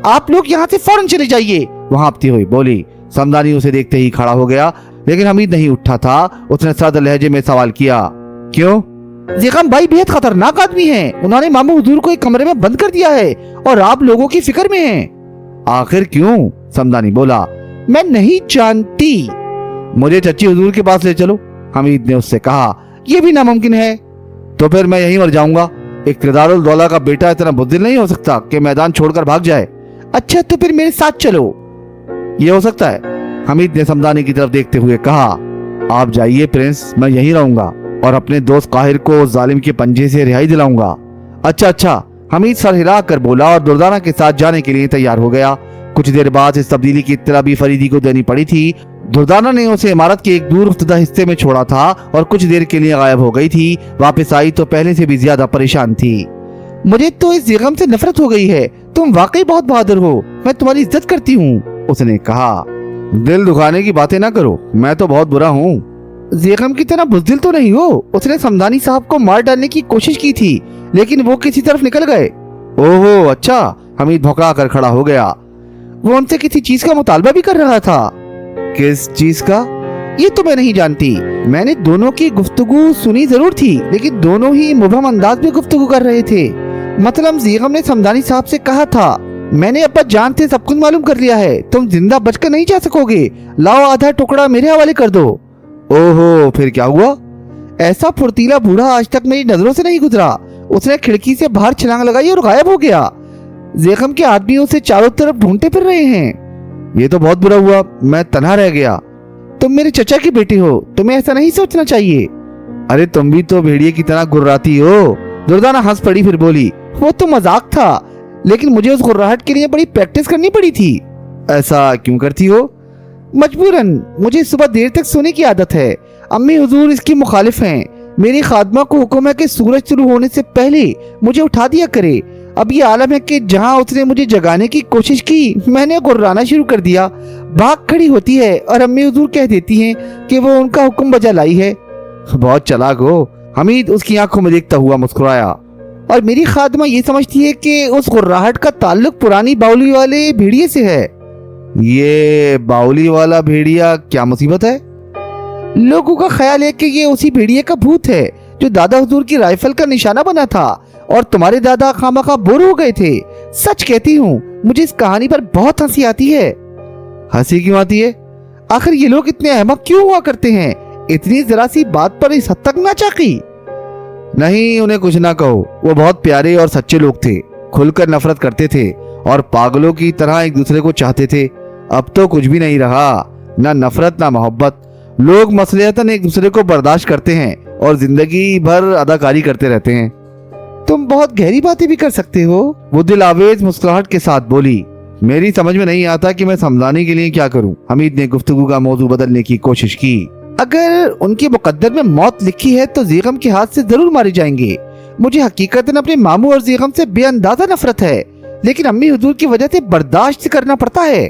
آپ لوگ یہاں سے فوراً چلے جائیے، وہ ہانپتی ہوئی بولی۔ سمدانی اسے دیکھتے ہی کھڑا ہو گیا، لیکن حمید نہیں اٹھا تھا۔ اس نے سرد لہجے میں سوال کیا، کیوں؟ زیگم بھائی بہت خطرناک آدمی ہیں، انہوں نے مامو حضور کو ایک کمرے میں بند کر دیا ہے اور آپ لوگوں کی فکر میں ہیں۔ آخر کیوں؟ سمدانی بولا۔ میں نہیں جانتی۔ مجھے چچی حضور کے پاس لے چلو، حمید نے اس سے کہا۔ یہ بھی ناممکن ہے۔ تو پھر میں یہیں مر جاؤں گا۔ اقتدار الدولہ کا بیٹا اتنا بزدل نہیں ہو سکتا کہ میدان چھوڑ کر بھاگ جائے۔ اچھا تو پھر میرے ساتھ چلو۔ یہ ہو سکتا ہے، حمید نے سمدانی کی طرف دیکھتے ہوئے کہا۔ آپ جائیے پرنس، میں یہیں رہوں گا اور اپنے دوست قاہر کو ظالم کے پنجے سے رہائی دلاؤں گا۔ اچھا، حمید سر ہلا کر بولا اور دردانہ کے ساتھ جانے کے لیے تیار ہو گیا۔ کچھ دیر بعد اس تبدیلی کی اطلاع بھی فریدی کو دینی پڑی تھی۔ دردانہ نے اسے عمارت کے ایک دور افتادہ حصے میں چھوڑا تھا اور کچھ دیر کے لیے غائب ہو گئی تھی۔ واپس آئی تو پہلے سے بھی زیادہ پریشان تھی۔ مجھے تو اس زیغم سے نفرت ہو گئی ہے، तुम वाकई बहुत बहादुर हो, मैं तुम्हारी इज्जत करती हूँ, उसने कहा। दिल दुखाने की बातें ना करो, मैं तो बहुत बुरा हूँ। ज़ेगम की तरह बुज़दिल तो नहीं हो। उसने समदानी साहब को मार डालने की कोशिश की थी, लेकिन वो किसी तरफ निकल गए। ओहो अच्छा, हमीद भौंका कर खड़ा हो गया। वो उनसे किसी चीज का मुतालबा भी कर रहा था। किस चीज का? ये तो मैं नहीं जानती। मैंने दोनों की गुफ्तगू सुनी जरूर थी, लेकिन दोनों ही मुबहम अंदाज में गुफ्तगू कर रहे थे। मतलब ज़ेगम ने समदानी साहब से कहा था, मैंने अब्बा जान से सब कुछ मालूम कर लिया है, तुम जिंदा बचकर नहीं जा सकोगे, लाओ आधा टुकड़ा मेरे हवाले कर दो। ओहो, फिर क्या हुआ? ऐसा फुर्तीला बूढ़ा आज तक मेरी नजरों से नहीं गुजरा। उसने खिड़की से बाहर छलांग लगाई और गायब हो गया। ज़ेगम के आदमी उसे चारों तरफ ढूंढते फिर रहे हैं। ये तो बहुत बुरा हुआ, मैं तन्हा रह गया। तुम मेरे चचा की बेटी हो, तुम्हें ऐसा नहीं सोचना चाहिए। अरे तुम भी तो भेड़िए की तरह गुर्राती हो। दुर्दाना हंस पड़ी, फिर बोली, वो तो मजाक था, लेकिन मुझे उस गुर्राहट के लिए बड़ी प्रैक्टिस करनी पड़ी थी। ऐसा क्यों करती हो? मजबूरन, मुझे सुबह देर तक सोने की आदत है। अम्मी हुजूर इसकी मुखालिफ हैं। मेरी खादमा को हुक्म है कि सूरज शुरू होने से पहले मुझे उठा दिया करे। अब ये आलम है कि जहां उसने मुझे जगाने की कोशिश की, मैंने गुर्राना शुरू कर दिया। भाग खड़ी होती है और अम्मी हुजूर कह देती हैं कि वो उनका हुक्म बजा लाई है। बहुत चालाक हो। हमीद उसकी आंखों में देखता हुआ मुस्कुराया। और मेरी खादमा ये समझती है कि उस गुर्राहट का ताल्लुक पुरानी बाउली वाले भेड़िए से है। ये बाउली वाला भेड़िया क्या मुसीबत है? लोगों का ख्याल है कि ये उसी भेड़िए का भूत है जो दादा हुजूर की राइफल का निशाना बना था, और तुम्हारे दादा खामखा बोर हो गए थे। सच कहती हूँ, मुझे इस कहानी पर बहुत हंसी आती है। हंसी क्यों आती है? आखिर ये लोग इतने अहमक क्यों हुआ करते हैं? इतनी जरा सी बात पर इस हद तक ना चाकी। नहीं, उन्हें कुछ ना कहो। वो बहुत प्यारे और सच्चे लोग थे, खुलकर नफरत करते थे और पागलों की तरह एक दूसरे को चाहते थे। अब तो कुछ भी नहीं रहा, ना नफरत ना मोहब्बत। लोग मसलियतन एक दूसरे को बर्दाश्त करते हैं और जिंदगी भर अदाकारी करते रहते हैं। तुम बहुत गहरी बातें भी कर सकते हो, वो दिल आवेज मुस्कुराहट के साथ बोली। मेरी समझ में नहीं आता कि मैं समझाने के लिए क्या करूं। हमीद ने गुफ्तगू का मौजू बदलने की कोशिश की। अगर उनके मुकद्दर में मौत लिखी है तो ज़ेगम के हाथ से जरूर मारे जाएंगे। मुझे हकीकतन अपने मामू और ज़ेगम से बेअंदाजा नफरत है, लेकिन अम्मी हुजूर की वजह से बर्दाश्त करना पड़ता है।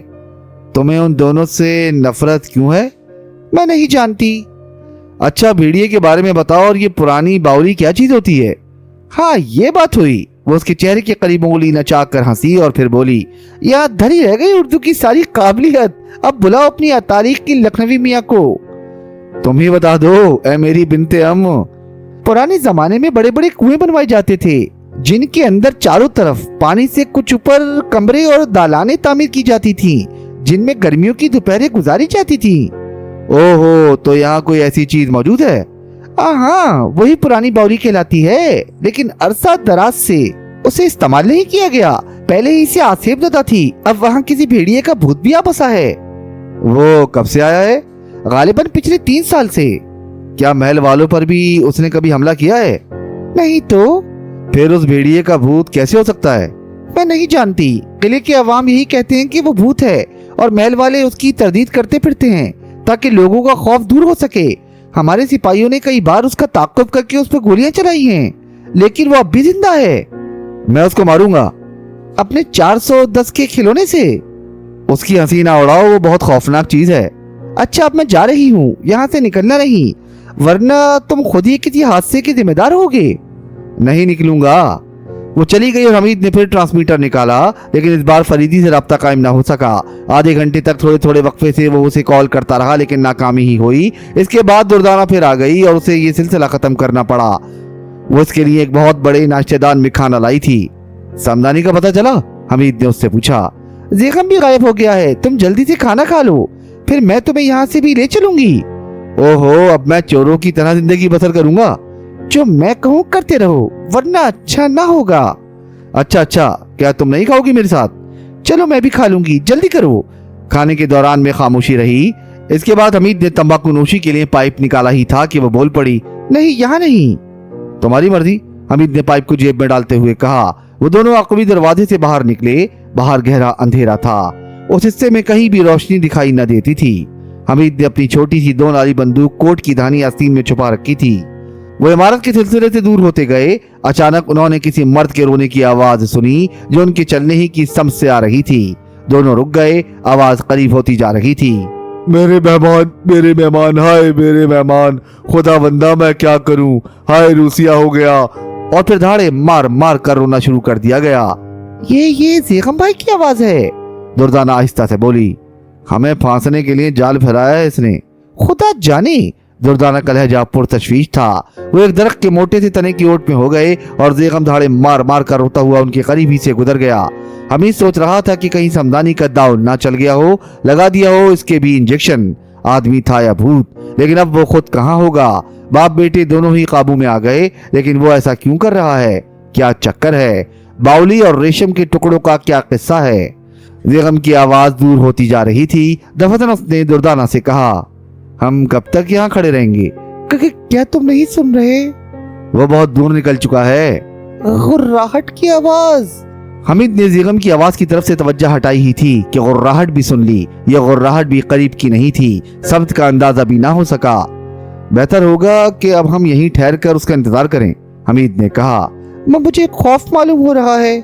तुम्हें उन दोनों से नफरत क्यों है? मैं नहीं जानती। अच्छा, भेड़िए के बारे में बताओ, और ये पुरानी बाउली क्या चीज होती है? हाँ, ये बात हुई। वो उसके चेहरे के करीब उंगली नचाक कर हंसी और फिर बोली, याद धरी रह गई उर्दू की सारी काबिलियत। अब बुलाओ अपनी तारीख की लखनवी मियाँ को। तुम ही बता दो ऐ मेरी बिनते अम। पुराने जमाने में बड़े बड़े कुएं बनवाए जाते थे, जिनके अंदर चारों तरफ पानी से कुछ ऊपर कमरे और दालानें तामीर की जाती थी, जिनमें गर्मियों की दोपहरें गुजारी जाती थी। ओहो, तो यहाँ कोई ऐसी चीज मौजूद है? हाँ, वही पुरानी बाउली कहलाती है, लेकिन अरसा दराज से उसे इस्तेमाल नहीं किया गया। पहले ही इसे आसेब लदा थी, अब वहाँ किसी भेड़िए का भूत भी आ बसा है। वो कब से आया है? गालिबन पिछले 3 साल से। क्या महल वालों पर भी उसने कभी हमला किया है? नहीं तो। फिर उस भेड़िए का भूत कैसे हो सकता है? मैं नहीं जानती। किले के अवाम यही कहते हैं कि वो भूत है, और महल वाले उसकी तरदीद करते फिरते हैं ताकि लोगों का खौफ दूर हो सके। हमारे सिपाहियों ने कई बार उसका ताक़ुब करके उस पर गोलियां चलाई हैं, लेकिन वो अब भी जिंदा है। मैं उसको मारूंगा। अपने 410 के खिलौने से? उसकी हंसी ना उड़ाओ, वो बहुत खौफनाक चीज है। अच्छा, अब मैं जा रही हूँ, यहाँ से निकलना नहीं, वरना तुम खुद ही किसी हादसे के जिम्मेदार होगे। नहीं निकलूंगा। वो चली गई और हमीद ने फिर ट्रांसमीटर निकाला, लेकिन इस बार फरीदी से राब्ता कायम ना हो सका। आधे घंटे तक थोड़े थोड़े वक्फे से वो उसे कॉल करता रहा, लेकिन नाकामी ही हुई। इसके बाद दुर्दाना फिर आ गई और उसे ये सिलसिला खत्म करना पड़ा। वो इसके लिए एक बहुत बड़े नाश्तेदान में खाना लाई थी। समदानी का पता चला? हमीद ने उससे पूछा। ज़ेगम भी गायब हो गया है, तुम जल्दी से खाना खा लो, फिर मैं तुम्हें यहाँ से भी ले चलूंगी। ओहो, अब मैं चोरों की तरह जिंदगी बसर करूंगा। जो मैं कहूँ करते रहो, वरना अच्छा ना होगा। अच्छा, क्या तुम नहीं खाओगी मेरे साथ? चलो मैं भी खा लूंगी, जल्दी करो। खाने के दौरान में खामोशी रही। इसके बाद हमीद ने तंबाकू नोशी के लिए पाइप निकाला ही था कि वो बोल पड़ी, नहीं, यहाँ नहीं। तुम्हारी मर्जी, हमीद ने पाइप को जेब में डालते हुए कहा। वो दोनों अक़बी दरवाजे से बाहर निकले। बाहर गहरा अंधेरा था, उस हिस्से में कहीं भी रोशनी दिखाई न देती थी। हमीद ने अपनी छोटी सी 2 नाली बंदूक कोट की धानी आस्तीन में छुपा रखी थी। वो इमारत के सिलसिले से दूर होते गए। अचानक उन्होंने किसी मर्द के रोने की आवाज सुनी जो उनके चलने ही की समझ से आ रही थी। दोनों रुक गए। आवाज करीब होती जा रही थी। मेरे मेहमान, हाय मेरे मेहमान, खुदा बंदा मैं क्या करूं, हाय रूसिया हो गया। और फिर धाड़े मार मार कर रोना शुरू कर दिया गया। ये ज़ेगम भाई की आवाज है, दुर्दाना आहिस्ता से बोली। हमें फांसने के लिए जाल फैलाया है इसने। खुदा जाने, दुर्दाना का लहजा पुरतशवीश था। वो एक दरख्त के मोटे से तने की ओट में हो गए और ज़ेगम धाड़े मार मार कर रोता हुआ उनके करीब ही से गुजर गया। हमीद सोच रहा था कि कहीं समदानी का दाव ना चल गया हो, लगा दिया हो इसके भी इंजेक्शन। आदमी था या भूत, लेकिन अब वो खुद कहाँ होगा। बाप बेटे दोनों ही काबू में आ गए, लेकिन वो ऐसा क्यों कर रहा है? क्या चक्कर है? बाउली और रेशम के टुकड़ों का क्या किस्सा है? ज़ेगम की आवाज दूर होती जा रही थी। दफतन उसने दुर्दाना से कहा, हम कब तक यहाँ खड़े रहेंगे? क्या तुम नहीं सुन रहे? वो बहुत दूर निकल चुका है। गुर्राहट की आवाज। हमीद ने ज़ेगम की आवाज की तरफ से तवज्जो हटाई ही थी कि गुर्राहट भी सुन ली। यह गुर्राहट भी करीब की नहीं थी, शब्द का अंदाजा भी ना हो सका। बेहतर होगा कि अब हम यहीं ठहर कर उसका इंतजार करें, हमीद ने कहा। मुझे खौफ मालूम हो रहा है।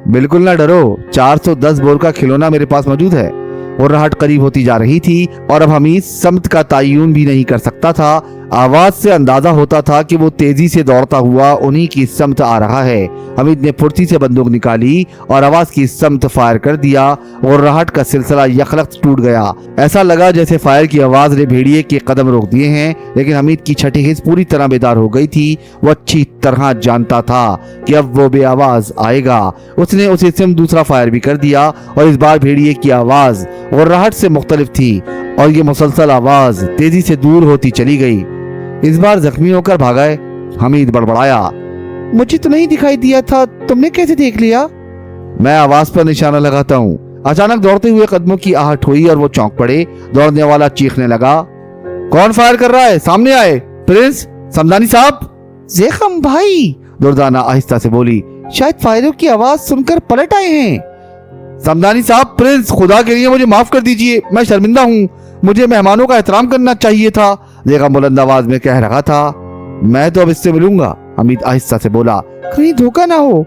बिल्कुल ना डरो, 410 बोर का खिलौना मेरे पास मौजूद है। गुर्राहट करीब होती जा रही थी और अब हमीद समत का तायुन भी नहीं कर सकता था। आवाज से अंदाजा होता था कि वो तेजी से दौड़ता हुआ उन्हीं की समत आ रहा है। हमीद ने फुर्ती से बंदूक निकाली और आवाज की समत फायर कर दिया। गुर्राहट का सिलसिला यकलख्त टूट गया। ऐसा लगा जैसे फायर की आवाज ने भेड़िए के कदम रोक दिए हैं। लेकिन हमीद की छठी हिस्स पूरी तरह बेदार हो गई थी। वो अच्छी तरह जानता था कि अब वो बेआवाज आएगा। उसने उसी सिम दूसरा फायर भी कर दिया और इस बार भेड़िए की आवाज गुर्राहट से मुख्तलिफ थी और ये मुसलसल आवाज तेजी से दूर होती चली गई। इस बार जख्मी होकर भागा है, हमीद बड़बड़ाया। मुझे तो नहीं दिखाई दिया था, तुमने कैसे देख लिया? मैं आवाज पर निशाना लगाता हूँ। अचानक दौड़ते हुए कदमों की आहट हुई और वो चौंक पड़े। दौड़ने वाला चीखने लगा, कौन फायर कर रहा है? सामने आए। प्रिंस, समदानी साहब। ज़ेगम भाई, दुर्दाना आहिस्ता से बोली। शायद फायरों की आवाज सुनकर पलट आए हैं। समदानी साहब, प्रिंस, खुदा के लिए मुझे माफ कर दीजिए, मैं शर्मिंदा हूँ। मुझे मेहमानों का एहतराम करना चाहिए था। ज़ेगम बुलंद आवाज में कह रहा था। मैं तो अब इससे मिलूंगा, हमीद आहिस्ता से बोला। कहीं धोखा ना हो।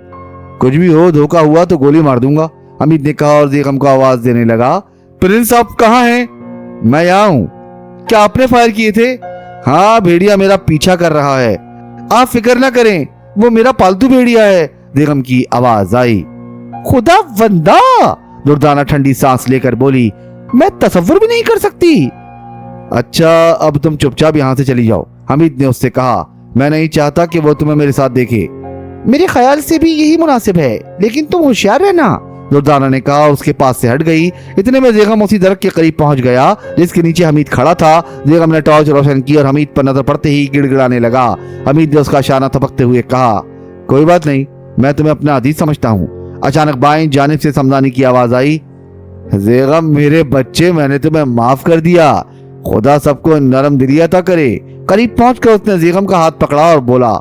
कुछ भी हो, धोखा हुआ तो गोली मार दूंगा, हमीद ने कहा और ज़ेगम को आवाज देने लगा। प्रिंस, आप कहाँ हैं? मैं यहाँ हूँ। क्या आपने फायर किए थे? हाँ, भेड़िया मेरा पीछा कर रहा है। आप फिक्र ना करें, वो मेरा पालतू भेड़िया है, ज़ेगम की आवाज आई। खुदा बंदा, दुर्दाना ठंडी सांस लेकर बोली। मैं तसव्वुर भी नहीं कर सकती। अच्छा, अब तुम चुपचाप यहाँ से चली जाओ, हमीद ने उससे कहा। मैं नहीं चाहता कि वो तुम्हें मेरे साथ देखे। मेरे ख्याल से भी यही मुनासिब है, लेकिन तुम होशियार रहना, दुर्दाना ने कहा और उसके पास से हट गई। इतने में ज़ेगम उसी दरख्त के करीब पहुंच गया जिसके नीचे हमीद खड़ा था। ज़ेगम ने टॉर्च रोशन की और हमीद पर नजर पड़ते ही गिड़गिड़ाने लगा। हमीद ने उसका शाना थपकते हुए कहा, कोई बात नहीं, मैं तुम्हें अपना अजीज समझता हूँ। अचानक बाएं जानिब से समदानी की आवाज आई। ज़ेगम मेरे बच्चे, मैंने तुम्हें माफ कर दिया, खुदा सबको नरम दिली अता करे। करीब पहुंचकर उसने ज़ेगम का हाथ पकड़ा और बोला,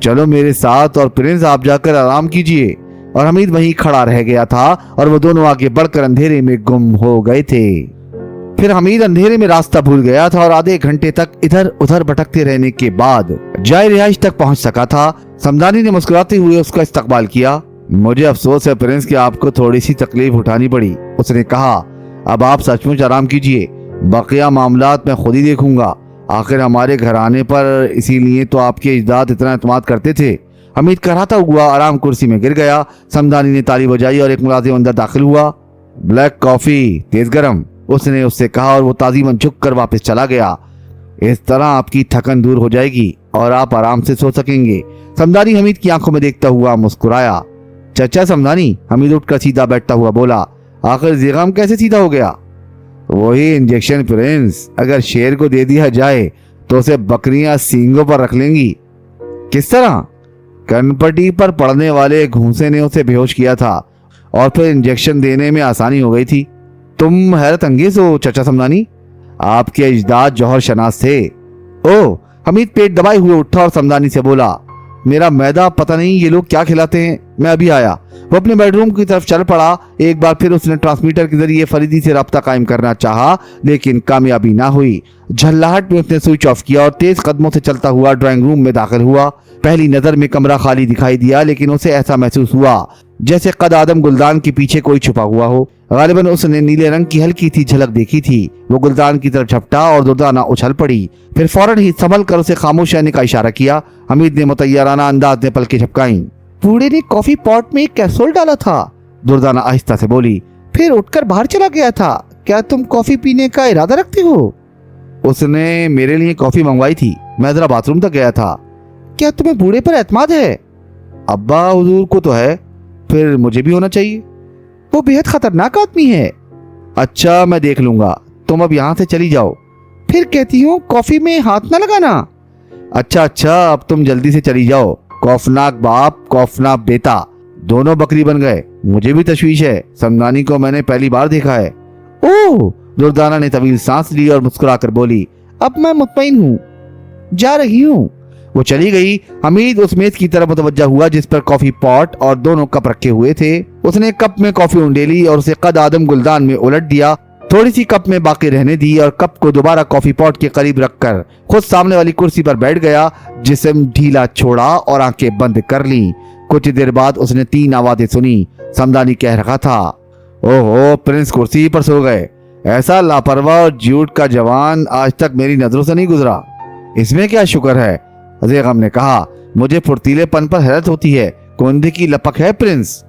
चलो मेरे साथ, और प्रिंस आप जाकर आराम कीजिए। और हमीद वहीं खड़ा रह गया था और वो दोनों आगे बढ़कर अंधेरे में गुम हो गए थे। फिर हमीद अंधेरे में रास्ता भूल गया था और आधे घंटे तक इधर उधर भटकते रहने के बाद जाए रिहाइश तक पहुंच सका था। समदानी ने मुस्कुराते हुए उसका इस्तकबाल किया। मुझे अफसोस है प्रिंस कि आपको थोड़ी सी तकलीफ उठानी पड़ी, उसने कहा। अब आप सचमुच आराम कीजिए, बकिया मामलात मैं खुद ही देखूंगा। आखिर हमारे घराने पर इसीलिए तो आपके अजदाद इतना एतमाद करते थे। हमीद कराता हुआ आराम कुर्सी में गिर गया। समदानी ने ताली बजाई और एक मुलाजिम अंदर दाखिल हुआ। ब्लैक कॉफी, तेज गरम, उसने उससे कहा और वो ताजीमन झुक कर वापस चला गया। इस तरह आपकी थकन दूर हो जाएगी और आप आराम से सो सकेंगे। समदानी हमीद की आंखों में देखता हुआ मुस्कुराया। चचा समदानी, हमीद उठकर सीधा बैठता हुआ बोला। आखिर ज़ेगम कैसे सीधा हो गया? वही इंजेक्शन प्रिंस, अगर शेर को दे दिया जाए तो उसे बकरियां सींगों पर रख लेंगी। किस तरह? कनपट्टी पर पड़ने वाले घूंसे ने उसे बेहोश किया था और फिर इंजेक्शन देने में आसानी हो गई थी। तुम हैरत अंगेज हो चचा समदानी, आपके अजदाद जौहर शनास थे। ओह, हमीद पेट दबाए हुए उठा और समदानी से बोला, मेरा मैदा पता नहीं ये लोग क्या खिलाते हैं, मैं अभी आया। वो अपने बेडरूम की तरफ चल पड़ा। एक बार फिर उसने ट्रांसमीटर के जरिए फरीदी से राब्ता कायम करना चाहा, लेकिन कामयाबी ना हुई। झल्लाहट में उसने स्विच ऑफ किया और तेज कदमों से चलता हुआ ड्राइंग रूम में दाखिल हुआ। पहली नजर में कमरा खाली दिखाई दिया, लेकिन उसे ऐसा महसूस हुआ जैसे कद आदम गुलदान के पीछे कोई छुपा हुआ हो। गालिबन उसने नीले रंग की हल्की सी झलक देखी थी। वो गुलदान की तरफ झपटा और दुर्दाना उछल पड़ी। फिर फौरन ही संभल कर उसे खामोश रहने का इशारा किया। हमीद ने मुतैयराना अंदाज में पलकें झपकाई। बूढ़े ने कॉफी पॉट में एक कैप्सूल डाला था, दुर्दाना आहिस्ता से बोली, फिर उठकर बाहर चला गया था। क्या तुम कॉफी पीने का इरादा रखते हो? उसने मेरे लिए कॉफी मंगवाई थी, मैं जरा बाथरूम तक गया था। क्या तुम्हें बूढ़े पर एतमाद है? अब्बा हुजूर को तो है, फिर मुझे भी होना चाहिए। वो बेहद खतरनाक आदमी है। अच्छा, मैं देख लूंगा, तुम अब यहाँ से चली जाओ। फिर कहती हूँ कॉफी में हाथ ना लगाना। अच्छा अच्छा, अब तुम जल्दी से चली जाओ। खौफनाक बाप, खौफनाक बेटा, दोनों बकरी बन गए। मुझे भी तशवीश है, समदानी को मैंने पहली बार देखा है। ओह, दुर्दाना ने तवील सांस ली और मुस्कुराकर बोली, अब मैं मुतमईन हूँ, जा रही हूँ। वो चली गई। हमीद उस मेज की तरफ मुतवज्जा हुआ जिस पर कॉफी पॉट और दोनों कप रखे हुए थे। उसने कप में कॉफी उंडेली और उसे कद आदम गुलदान में उलट दिया। थोड़ी सी कप में बाकी रहने दी और कप को दोबारा कॉफी पॉट के करीब रखकर खुद सामने वाली कुर्सी पर बैठ गया। जिस्म ढीला छोड़ा और आंखें बंद कर ली। कुछ देर बाद उसने 3 आवाजें सुनी। समदानी कह रहा था, ओहो, प्रिंस कुर्सी पर सो गए। ऐसा लापरवाह और झूठ का जवान आज तक मेरी नजरों से नहीं गुजरा। इसमें क्या शुक्र है? ज़ेगम ने कहा, मुझे फुर्तीलेपन पर हैरत होती है। कोंदे की लपक है प्रिंस,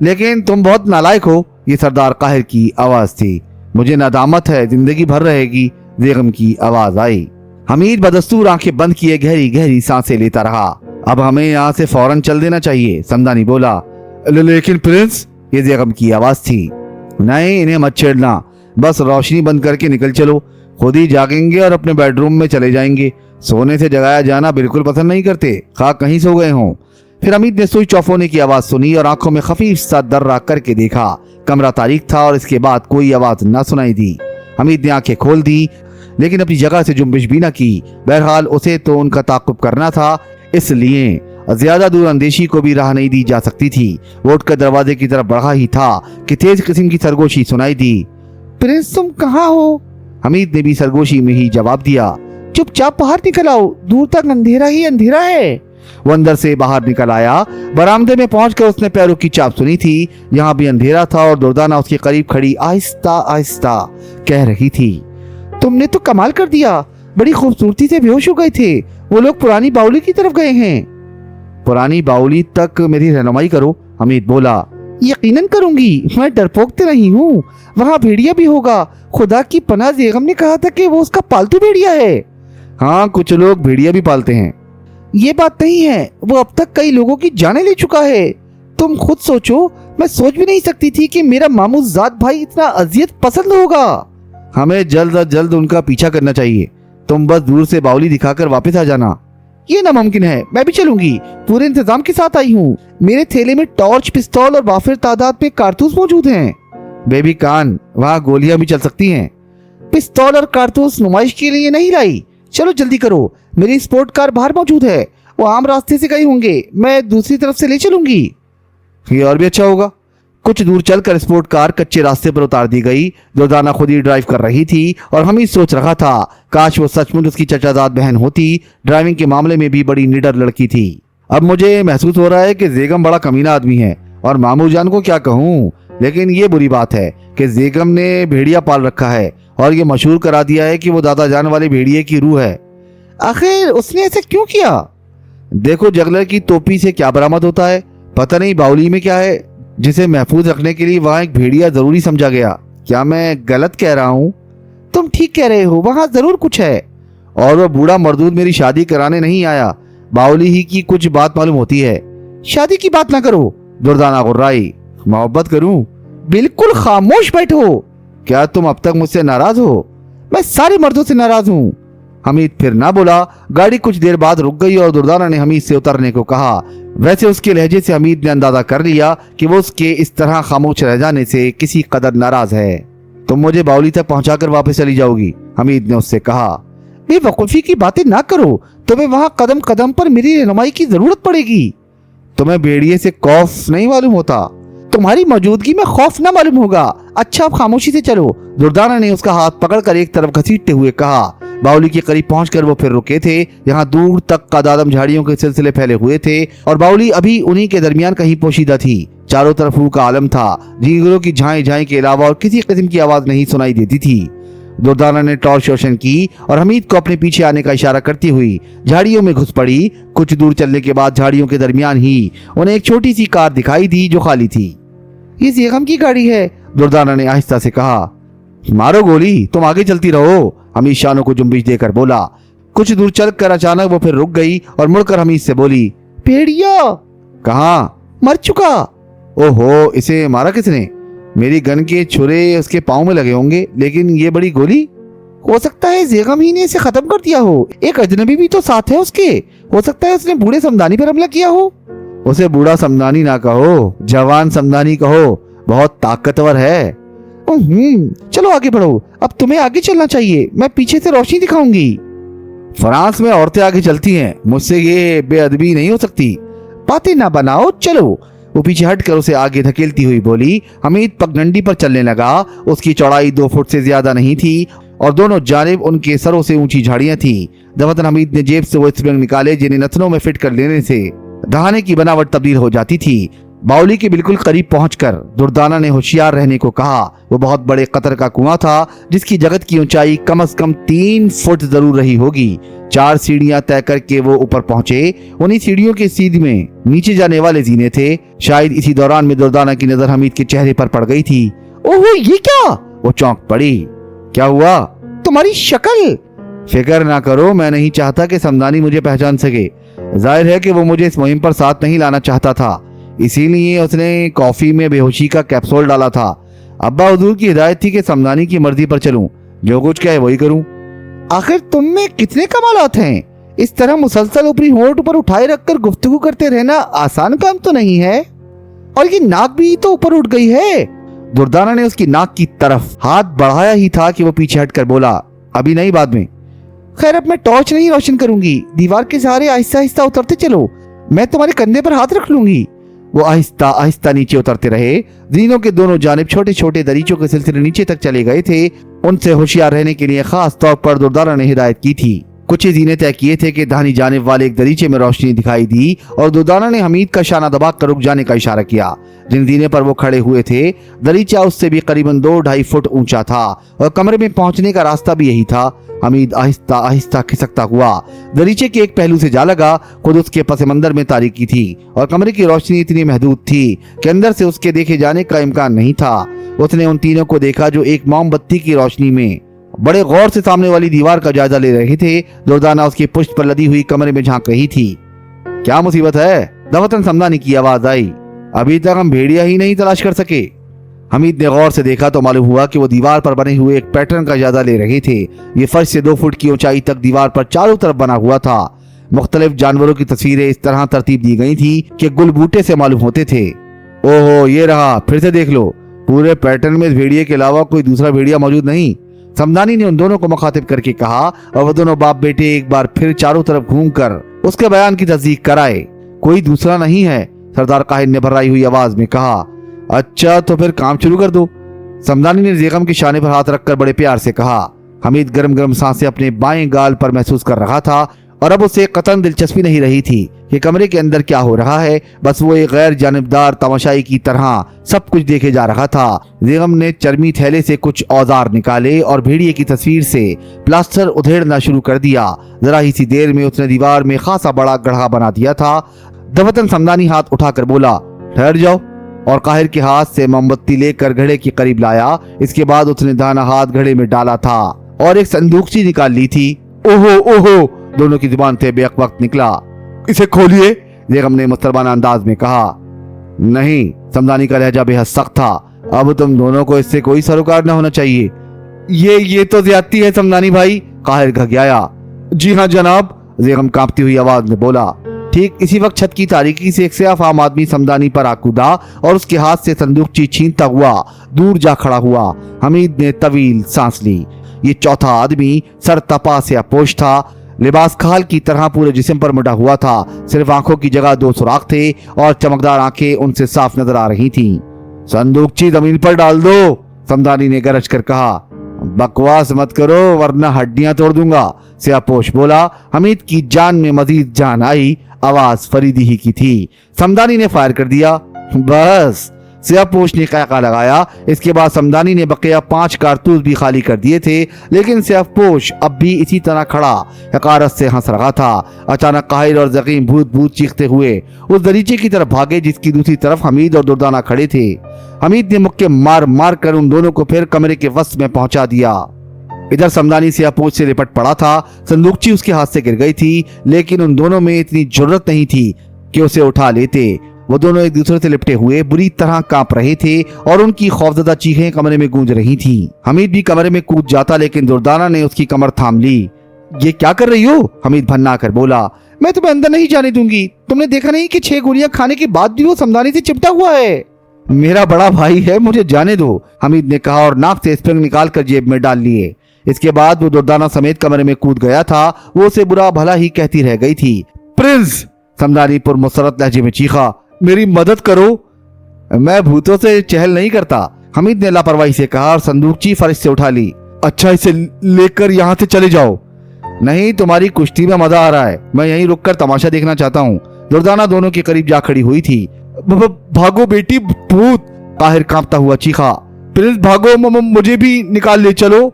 लेकिन तुम बहुत नालायक हो। ये सरदार काहिर की आवाज थी। मुझे नादामत है, जिंदगी भर रहेगी। ज़ेगम की आवाज आई। हमीद बदस्तूर आंखें बंद किए गहरी गहरी सांसें लेता रहा। अब हमें यहाँ से फौरन चल देना चाहिए, समदानी बोला। लेकिन प्रिंस, ये ज़ेगम की आवाज थी। नहीं, इन्हें मत छेड़ना, बस रोशनी बंद करके निकल चलो। खुद ही जागेंगे और अपने बेडरूम में चले जाएंगे। सोने से जगाया जाना बिल्कुल पसंद नहीं करते, खा कहीं सो गए हों। फिर हमीद ने स्विच ऑफ होने की आवाज सुनी और आंखों में खफीफ सा दर्रा करके देखा। कमरा तारीक था और इसके बाद कोई आवाज न सुनाई दी। हमीद ने आंखें खोल दी, लेकिन अपनी जगह से जुम्बिश भी न की। बहरहाल उसे तो उनका ताक़ुब करना था, इसलिए ज्यादा दूर अंदेशी को भी राह नहीं दी जा सकती थी। वो उठकर दरवाजे की तरफ बढ़ा ही था कि तेज किस्म की सरगोशी सुनाई दी। प्रिंस, तुम कहाँ हो? हमीद ने भी सरगोशी में ही जवाब दिया, चुपचाप बाहर निकल आओ, दूर तक अंधेरा ही अंधेरा है। वो अंदर से बाहर निकल आया। बरामदे में पहुंचकर उसने पैरों की चाप सुनी थी। यहाँ भी अंधेरा था और दुर्दाना उसके करीब खड़ी आहिस्ता आहिस्ता कह रही थी, तुमने तो कमाल कर दिया, बड़ी खूबसूरती से बेहोश हो गए थे। वो लोग पुरानी बाउली की तरफ गए हैं। पुरानी बाउली तक मेरी रहनुमाई करो, हमीद बोला। यकीनन करूंगी, मैं डरपोक तो नहीं हूँ। वहाँ भेड़िया भी होगा। खुदा की पनाह, ज़ेगम ने कहा था कि वो उसका पालतू भेड़िया है। हाँ, कुछ लोग भेड़िया भी पालते हैं। ये बात नहीं है, वो अब तक कई लोगों की जानें ले चुका है। तुम खुद सोचो, मैं सोच भी नहीं सकती थी कि मेरा मामू ज़ाद भाई इतना अजियत पसंद होगा। हमें जल्द अज जल्द उनका पीछा करना चाहिए। तुम बस दूर से बाउली दिखाकर वापस आ जाना। ये नामुमकिन है, मैं भी चलूंगी, पूरे इंतजाम के साथ आई हूँ। मेरे थैले में टॉर्च, पिस्तौल और वाफिर तादाद में कारतूस मौजूद हैं। बेबी कान, वहाँ गोलियां भी चल सकती हैं। पिस्तौल और कारतूस नुमाइश के लिए नहीं लाई। चलो जल्दी करो, मेरी स्पोर्ट कार बाहर मौजूद है। वो आम रास्ते से गए होंगे, मैं दूसरी तरफ से ले चलूंगी। ये और भी अच्छा होगा। कुछ दूर चलकर स्पोर्ट कार कच्चे रास्ते पर उतार दी गई। दुर्दाना खुद ही ड्राइव कर रही थी और हमीद सोच रहा था, काश वो सचमुच उसकी चचाजाद बहन होती। ड्राइविंग के मामले में भी बड़ी निडर लड़की थी। अब मुझे महसूस हो रहा है कि ज़ेगम बड़ा कमीना आदमी है, और मामू जान को क्या कहूँ। लेकिन ये बुरी बात है कि ज़ेगम ने भेड़िया पाल रखा है और ये मशहूर करा दिया है कि वो दादा जान वाले भेड़िए की रूह है। आखिर उसने ऐसा क्यों किया? देखो, जगलर की टोपी से क्या बरामद होता है, पता नहीं बाउली में क्या है जिसे महफूज रखने के लिए वहाँ एक भेड़िया जरूरी समझा गया। क्या मैं गलत कह रहा हूँ? तुम ठीक कह रहे हो, वहाँ जरूर कुछ है। और वो बूढ़ा मर्दूद मेरी शादी कराने नहीं आया, बाउली ही की कुछ बात मालूम होती है। शादी की बात ना करो, दुर्दाना गुर्राई। मोहब्बत करूं? बिल्कुल खामोश बैठो। क्या तुम अब तक मुझसे नाराज हो? मैं सारे मर्दों से नाराज हूँ। हमीद फिर ना बोला। गाड़ी कुछ देर बाद रुक गई और दुर्दाना ने हमीद से उतरने को कहा। वैसे उसके लहजे से हमीद ने अंदाजा कर लिया कि वो उसके इस तरह खामोश रह जाने से किसी कदर नाराज है। तुम मुझे बाउली तक पहुंचाकर वापस चली जाओगी, हमीद ने उससे कहा। बेवकूफी की बातें ना करो, तुम्हें वहां कदम कदम पर मेरी रहनुमाई की जरूरत पड़ेगी। तुम्हें भेड़िए से खौफ नहीं मालूम होता? तुम्हारी मौजूदगी में खौफ ना मालूम होगा। अच्छा अब खामोशी से चलो। दुर्दाना ने उसका हाथ पकड़कर एक तरफ घसीटते हुए कहा। बावली के करीब पहुंचकर वो फिर रुके थे। यहाँ दूर तक कदादम झाड़ियों के सिलसिले फैले हुए थे और बावली अभी उन्हीं के दरमियान कहीं पोशीदा थी। चारों तरफ फूह का आलम था। झींगरों की झाई झाई के अलावा और किसी किस्म की आवाज नहीं सुनाई देती थी। दुर्दाना ने टॉर्च रोशन की और हमीद को अपने पीछे आने का इशारा करती हुई झाड़ियों में घुस पड़ी। कुछ दूर चलने के बाद झाड़ियों के दरमियान ही उन्हें एक छोटी सी कार दिखाई दी जो खाली थी। ये ज़ेगम की गाड़ी है, दुर्दाना ने आहिस्ता से कहा। मारो गोली, तुम आगे चलती रहो, हमीद शानों को जुम्बिश देकर बोला। कुछ दूर चलकर अचानक वो फिर रुक गई और मुड़कर हमीद से बोली, भेड़िया कहाँ? मर चुका। ओहो, इसे मारा किसने? मेरी गन के छुरे उसके पाँव में लगे होंगे, लेकिन ये बड़ी गोली? हो सकता है ज़ेगम ही ने इसे खत्म कर दिया हो। एक अजनबी भी तो साथ है उसके। हो सकता है उसने बूढ़े समदानी पर हमला किया हो। उसे बूढ़ा समदानी ना कहो, जवान समदानी कहो, बहुत ताकतवर है। चलो आगे बढ़ो, अब तुम्हें आगे चलना चाहिए, मैं पीछे से रोशनी दिखाऊंगी। फ्रांस में औरतें आगे चलती हैं, मुझसे ये बेअदबी नहीं हो सकती। बातें ना बनाओ, चलो। वो पीछे हटकर उसे आगे धकेलती हुई बोली। हमीद पगडंडी पर चलने लगा। उसकी चौड़ाई 2 फुट से ज्यादा नहीं थी और दोनों जानिब उनके सरों से ऊंची झाड़ियां थी। दफतन हमीद ने जेब से वो स्प्रिंग निकाले जिन्हें नथनों में फिट कर लेने से दहाने की बनावट तब्दील हो जाती थी। बावली के बिल्कुल करीब पहुंचकर दुर्दाना ने होशियार रहने को कहा। वो बहुत बड़े कतर का कुआं था जिसकी जगत की ऊंचाई कम से कम 3 फुट जरूर रही होगी। 4 सीढ़ियां तय करके वो ऊपर पहुंचे। उन्हीं सीढ़ियों के सीध में नीचे जाने वाले जीने थे। शायद इसी दौरान में दुर्दाना की नजर हमीद के चेहरे पर पड़ गई थी। ओहो, ये क्या? वो चौंक पड़ी। क्या हुआ? तुम्हारी शक्ल। फिक्र ना करो, मैं नहीं चाहता कि समदानी मुझे पहचान सके। जाहिर है कि वो मुझे इस मुहिम पर साथ नहीं लाना चाहता था, इसीलिए उसने कॉफी में बेहोशी का कैप्सूल डाला था। अब्बा हुजूर की हिदायत थी कि समदानी की मर्जी पर चलूं, जो कुछ कहे वही करूं। आखिर तुम में कितने कमालात हैं? इस तरह मुसलसल ऊपरी होंठ ऊपर उठाए रखकर गुफ्तगू करते रहना आसान काम तो नहीं है। और ये नाक भी तो ऊपर उठ गई है। दुर्दाना ने उसकी नाक की तरफ हाथ बढ़ाया ही था कि वो पीछे हटकर बोला, अभी नहीं, बाद में। खैर, अब मैं टॉर्च नहीं रोशन करूंगी, दीवार के सहारे आहिस्ता आहिस्ता उतरते चलो, मैं तुम्हारे कंधे पर हाथ रख लूंगी। वो आहिस्ता आहिस्ता नीचे उतरते रहे। जीनों के दोनों जानिब छोटे छोटे दरीचों के सिलसिले नीचे तक चले गए थे। उनसे होशियार रहने के लिए खास तौर पर दुर्दाना ने हिदायत की थी। कुछ ही जीने तय किए थे कि दाहिनी जानिब वाले एक दरीचे में रोशनी दिखाई दी और दुर्दाना ने हमीद का शाना दबाकर रुक जाने का इशारा किया। जिन जीने पर वो खड़े हुए थे, दरीचा उससे भी करीबन 2-2.5 फुट ऊंचा था और कमरे में पहुंचने का रास्ता भी यही था। हमीद आहिस्ता आहिस्ता खिसकता हुआ दरीचे के एक पहलू से जा लगा। खुद उसके पस मंजर में तारीकी थी और कमरे की रोशनी इतनी महदूद थी कि अंदर से उसके देखे जाने का इम्कान नहीं था। उसने उन तीनों को देखा जो एक मोमबत्ती की रोशनी में बड़े गौर से सामने वाली दीवार का जायजा ले रहे थे। दुर्दाना उसकी पुष्ट पर लदी हुई कमरे में झांक रही थी। क्या मुसीबत है? दफतन समदानी की आवाज आई। अभी तक हम भेड़िया ही नहीं तलाश कर सके। हमीद ने गौर से देखा तो मालूम हुआ कि वो दीवार पर बने हुए एक पैटर्न का जायजा ले रहे थे। ये फर्श से 2 फुट की ऊंचाई तक दीवार पर चारों तरफ बना हुआ था। मुख्तलिफ जानवरों की तस्वीरें इस तरह तरतीब दी गई थी कि गुल बूटे से मालूम होते थे। ओहो, ये रहा, फिर से देख लो। पूरे पैटर्न में भेड़िए के अलावा कोई दूसरा भेड़िया मौजूद नहीं। समदानी ने उन दोनों को मुखातिब करके कहा और वो दोनों बाप बेटे एक बार फिर चारों तरफ घूमकर उसके बयान की तस्दीक कराए। कोई दूसरा नहीं है, सरदार काहिर ने भर्राई हुई आवाज में कहा। अच्छा, तो फिर काम शुरू कर दो। समदानी ने ज़ेगम के शाने पर हाथ रखकर बड़े प्यार से कहा। हमीद गरम गरम सांसें अपने बाएं गाल पर महसूस कर रहा था और अब उसे कतन दिलचस्पी नहीं रही थी कि कमरे के अंदर क्या हो रहा है। बस वो एक गैर जानिबदार तमाशाई की तरह सब कुछ देखे जा रहा था। ज़ेगम ने चर्मी थैले से कुछ औजार निकाले और भेड़िए की तस्वीर से प्लास्टर उधेड़ना शुरू कर दिया। जरा ही सी देर में उसने दीवार में खासा बड़ा गड्ढा बना दिया था। दफतन समदानी हाथ उठाकर बोला, ठहर जाओ, और काहिर के हाथ से मोमबत्ती लेकर घड़े के करीब लाया। इसके बाद उसने दाना हाथ घड़े में डाला था और एक संदूकची निकाल ली थी। ओहो ओहो, दोनों की जुबान से बेक वक्त निकला। इसे खोलिए, ज़ेगम ने मुस्तरबाना अंदाज में कहा। नहीं, समदानी का लहजा बेहद सख्त था। अब तुम दोनों को इससे कोई सरोकार न होना चाहिए। ये तो ज्यादती है समदानी भाई, काहिर घबराया। जी हाँ जनाब, ज़ेगम कांपती हुई आवाज में बोला। ठीक इसी वक्त छत की तारीकी से एक सयाफ-आम आदमी समदानी पर आ कूदा और उसके हाथ से संदूकची छीनता हुआ दूर जा खड़ा हुआ। हमीद ने तवील सांस ली। ये चौथा आदमी सर तपा से अपोश था। लिबास खाल की तरह पूरे जिस्म पर मुड़ा हुआ था। सिर्फ आंखों की जगह 2 सुराख थे और चमकदार आंखें उनसे साफ नजर आ रही थीं। संदूकची जमीन पर डाल दो, समदानी ने गरज कर कहा। बकवास मत करो वरना हड्डियां तोड़ दूंगा, सियापोश बोला। हमीद की जान में मजीद जान आई। आवाज फरीदी ही की थी। समदानी ने फायर कर दिया। बस, सियापोश ने कहका लगाया। इसके बाद समदानी ने बकिया 5 कारतूस भी खाली कर दिए थे, लेकिन सियापोश अब भी इसी तरह खड़ा हकारत से हंस रहा था। अचानक काहिर और जकीम भूत भूत चीखते हुए उस दरीचे की तरफ भागे जिसकी दूसरी तरफ हमीद और दुर्दाना खड़े थे। हमीद ने मुक्के मार मार कर उन दोनों को फिर कमरे के वस्त में पहुंचा दिया। इधर समदानी सियापोश से लिपट पड़ा था। संदूकची उसके हाथ से गिर गई थी, लेकिन उन दोनों में इतनी जरूरत नहीं थी कि उसे उठा लेते। वो दोनों एक दूसरे से लिपटे हुए बुरी तरह कांप रहे थे और उनकी खौफजदा चीखें कमरे में गूंज रही थीं। हमीद भी कमरे में कूद जाता, लेकिन दुर्दाना ने उसकी कमर थाम ली। ये क्या कर रही हो? हमीद भन्ना कर बोला। मैं तुम्हें अंदर नहीं जाने दूंगी। तुमने देखा नहीं कि 6 गोलियां खाने के बाद भी वो समदानी से चिपटा हुआ है? मेरा बड़ा भाई है, मुझे जाने दो, हमीद ने कहा और नाक से स्प्रिंग निकालकर जेब में डाल लिए। इसके बाद वो दुर्दाना समेत कमरे में कूद गया था। वो उसे बुरा भला ही कहती रह गई थी। प्रिंस, समदानी पुरमुसरत लहजे में चीखा, मेरी मदद करो। मैं भूतों से चहल नहीं करता, हमीद ने लापरवाही से कहा और संदूकची फर्श से उठा ली। अच्छा, इसे लेकर यहाँ से चले जाओ। नहीं, तुम्हारी कुश्ती में मजा आ रहा है, मैं यहीं रुककर तमाशा देखना चाहता हूँ। दुर्दाना दोनों के करीब जा खड़ी हुई थी। भागो बेटी, भूत, ताहिर कांपता हुआ चीखा। प्रिंस भागो, मुझे भी निकाल ले चलो।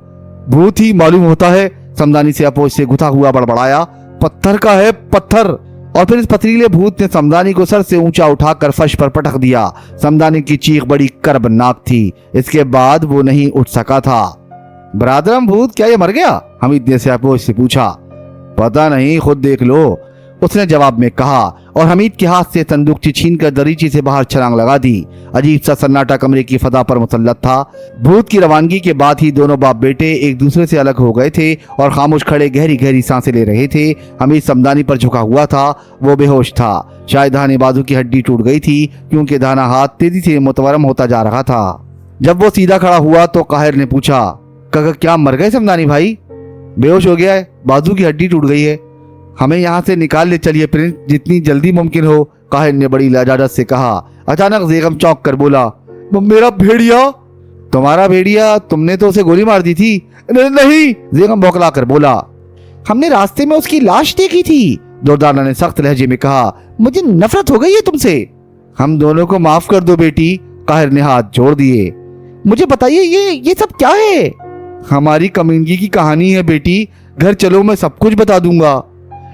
भूत ही मालूम होता है, समदानी सियापोश से गुथा हुआ बड़बड़ाया। पत्थर का है, पत्थर। और फिर इस पथरीले भूत ने समदानी को सर से ऊंचा उठाकर फर्श पर पटक दिया। समदानी की चीख बड़ी कर्बनाक थी। इसके बाद वो नहीं उठ सका था। बरादरम भूत, क्या ये मर गया? हमीद ने सियापोश से पूछा। पता नहीं, खुद देख लो, उसने जवाब में कहा और हमीद के हाथ से संदूकची छीनकर दरीची से बाहर छलांग लगा दी। अजीब सा सन्नाटा कमरे की फदा पर मुसल्लत था। भूत की रवानगी के बाद ही दोनों बाप बेटे एक दूसरे से अलग हो गए थे और खामोश खड़े गहरी गहरी सांसें ले रहे थे। हमीद समदानी पर झुका हुआ था। वो बेहोश था। शायद दाहिने बाजू की हड्डी टूट गई थी, क्योंकि दाहिना हाथ तेजी से मुतवरम होता जा रहा था। जब वो सीधा खड़ा हुआ तो काहिर ने पूछा, क्या मर गए समदानी भाई? बेहोश हो गया है, बाजू की हड्डी टूट गई है। हमें यहाँ से निकाल ले चलिए प्रिंस, जितनी जल्दी मुमकिन हो, काहिर ने बड़ी लाजारत से कहा। अचानक बेगम चौंक कर बोला, मेरा भेड़िया? तुम्हारा भेड़िया? तुमने तो उसे गोली मार दी थी। नहीं, बेगम बौखला कर बोला। हमने रास्ते में उसकी लाश देखी थी, दुर्दाना ने सख्त लहजे में कहा। मुझे नफरत हो गई है तुमसे। हम दोनों को माफ कर दो बेटी, काहिर ने हाथ जोड़ दिए। मुझे बताइए ये सब क्या है? हमारी कमीनगी की कहानी है बेटी, घर चलो, मैं सब कुछ बता दूंगा।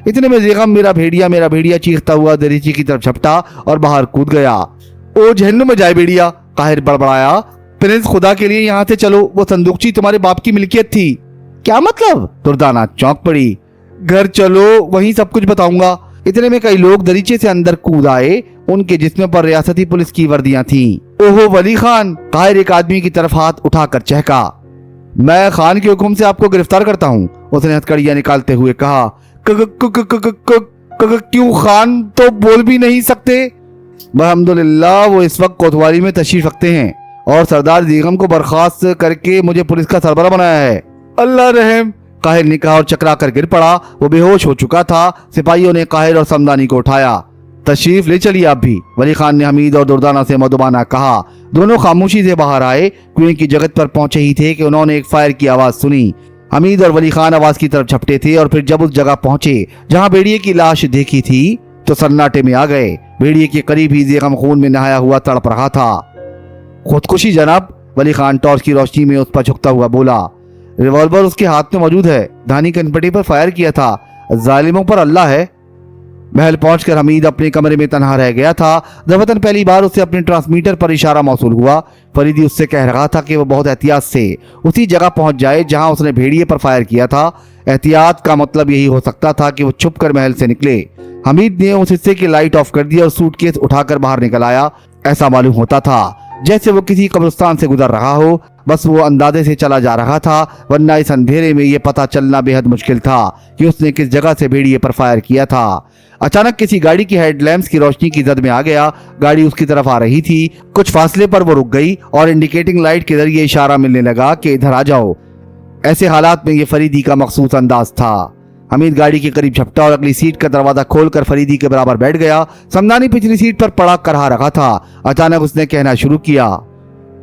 इतने में बेगम मेरा भेड़िया चीखता हुआ दरीची की तरफ झपटा और बाहर कूद गया। ओ जहन्नुम में जाए भेड़िया, काहिर बड़बड़ाया। प्रिंस, खुदा के लिए यहाँ से चलो, वो संदूकची तुम्हारे बाप की मिल्कियत थी। क्या मतलब? दुर्दाना चौंक पड़ी। घर चलो, वहीं सब कुछ बताऊंगा। इतने में कई लोग दरीचे से अंदर कूद आए। उनके जिस्म पर रियासती पुलिस की वर्दियां थीं। ओहो वली खान, काहिर एक आदमी की तरफ हाथ उठाकर चहका। मैं खान के हुक्म से आपको गिरफ्तार करता हूँ, उसने हथकड़ियां निकालते हुए कहा। क्यों? खान तो बोल भी नहीं सकते। अल्हम्दुलिल्लाह, वो इस वक्त कोतवाली में तशरीफ रखते हैं और सरदार बेगम को बर्खास्त करके मुझे पुलिस का सरबराह बनाया है। अल्लाह रहम, काहिर ने कहा और चकरा कर गिर पड़ा। वो बेहोश हो चुका था। सिपाहियों ने काहिर और समदानी को उठाया। तशरीफ ले चलिए आप भी, वली खान ने हमीद और दुर्दाना से मधुबाना कहा। दोनों खामोशी से बाहर आए। कुएं की जगत पर पहुंचे ही थे कि उन्होंने एक फायर की आवाज सुनी। हमीद और वली खान आवाज की तरफ झपटे थे और फिर जब उस जगह पहुंचे जहां भेड़िए की लाश देखी थी तो सन्नाटे में आ गए। भेड़िए के करीब ही बेगम खून में नहाया हुआ तड़प रहा था। खुदकुशी जनाब, वली खान टॉर्च की रोशनी में उस पर झुकता हुआ बोला। रिवॉल्वर उसके हाथ में मौजूद है, धानी कनपटी पर फायर किया था। जालिमों पर अल्लाह है। महल पहुंचकर हमीद अपने कमरे में तन्हा रह गया था। दफतन पहली बार उससे अपने ट्रांसमीटर पर इशारा मौसूल हुआ। फरीदी उससे कह रहा था कि वो बहुत एहतियात से उसी जगह पहुंच जाए जहां उसने भेड़िए पर फायर किया था। एहतियात का मतलब यही हो सकता था कि वो छुप कर महल से निकले। हमीद ने उस हिस्से की लाइट ऑफ कर दी और सूटकेस उठाकर बाहर निकल आया। ऐसा मालूम होता था जैसे वो किसी कब्रिस्तान से गुजर रहा हो। बस वो अंदाजे से चला जा रहा था, वरना इस अंधेरे में ये पता चलना बेहद मुश्किल था कि उसने किस जगह से भेड़िए पर फायर किया था। अचानक किसी गाड़ी की हेडलैम्प्स की रोशनी की जद में आ गया। गाड़ी उसकी तरफ आ रही थी। कुछ फासले पर वो रुक गई और इंडिकेटिंग लाइट के जरिए इशारा मिलने लगा कि इधर आ जाओ। ऐसे हालात में ये फरीदी का मखसूस अंदाज था। حمید گاڑی کے قریب جھپٹا اور اگلی سیٹ کا دروازہ کھول کر فریدی کے برابر بیٹھ گیا۔ سمدانی پچھلی سیٹ پر پڑا کرہا رکھا تھا۔ اچانک اس نے کہنا شروع کیا،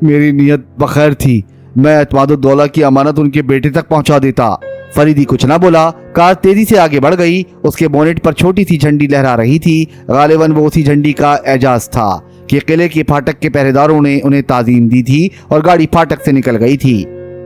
میری نیت بخیر تھی، میں اعتماد الدولہ کی امانت ان کے بیٹے تک پہنچا دیتا۔ فریدی کچھ نہ بولا۔ کار تیزی سے آگے بڑھ گئی۔ اس کے بونٹ پر چھوٹی سی جھنڈی لہرا رہی تھی۔ غالباً وہ اسی جھنڈی کا اعجاز تھا کہ قلعے کے پھاٹک کے پہرے داروں نے انہیں تعظیم دی تھی اور گاڑی پھاٹک سے نکل گئی تھی۔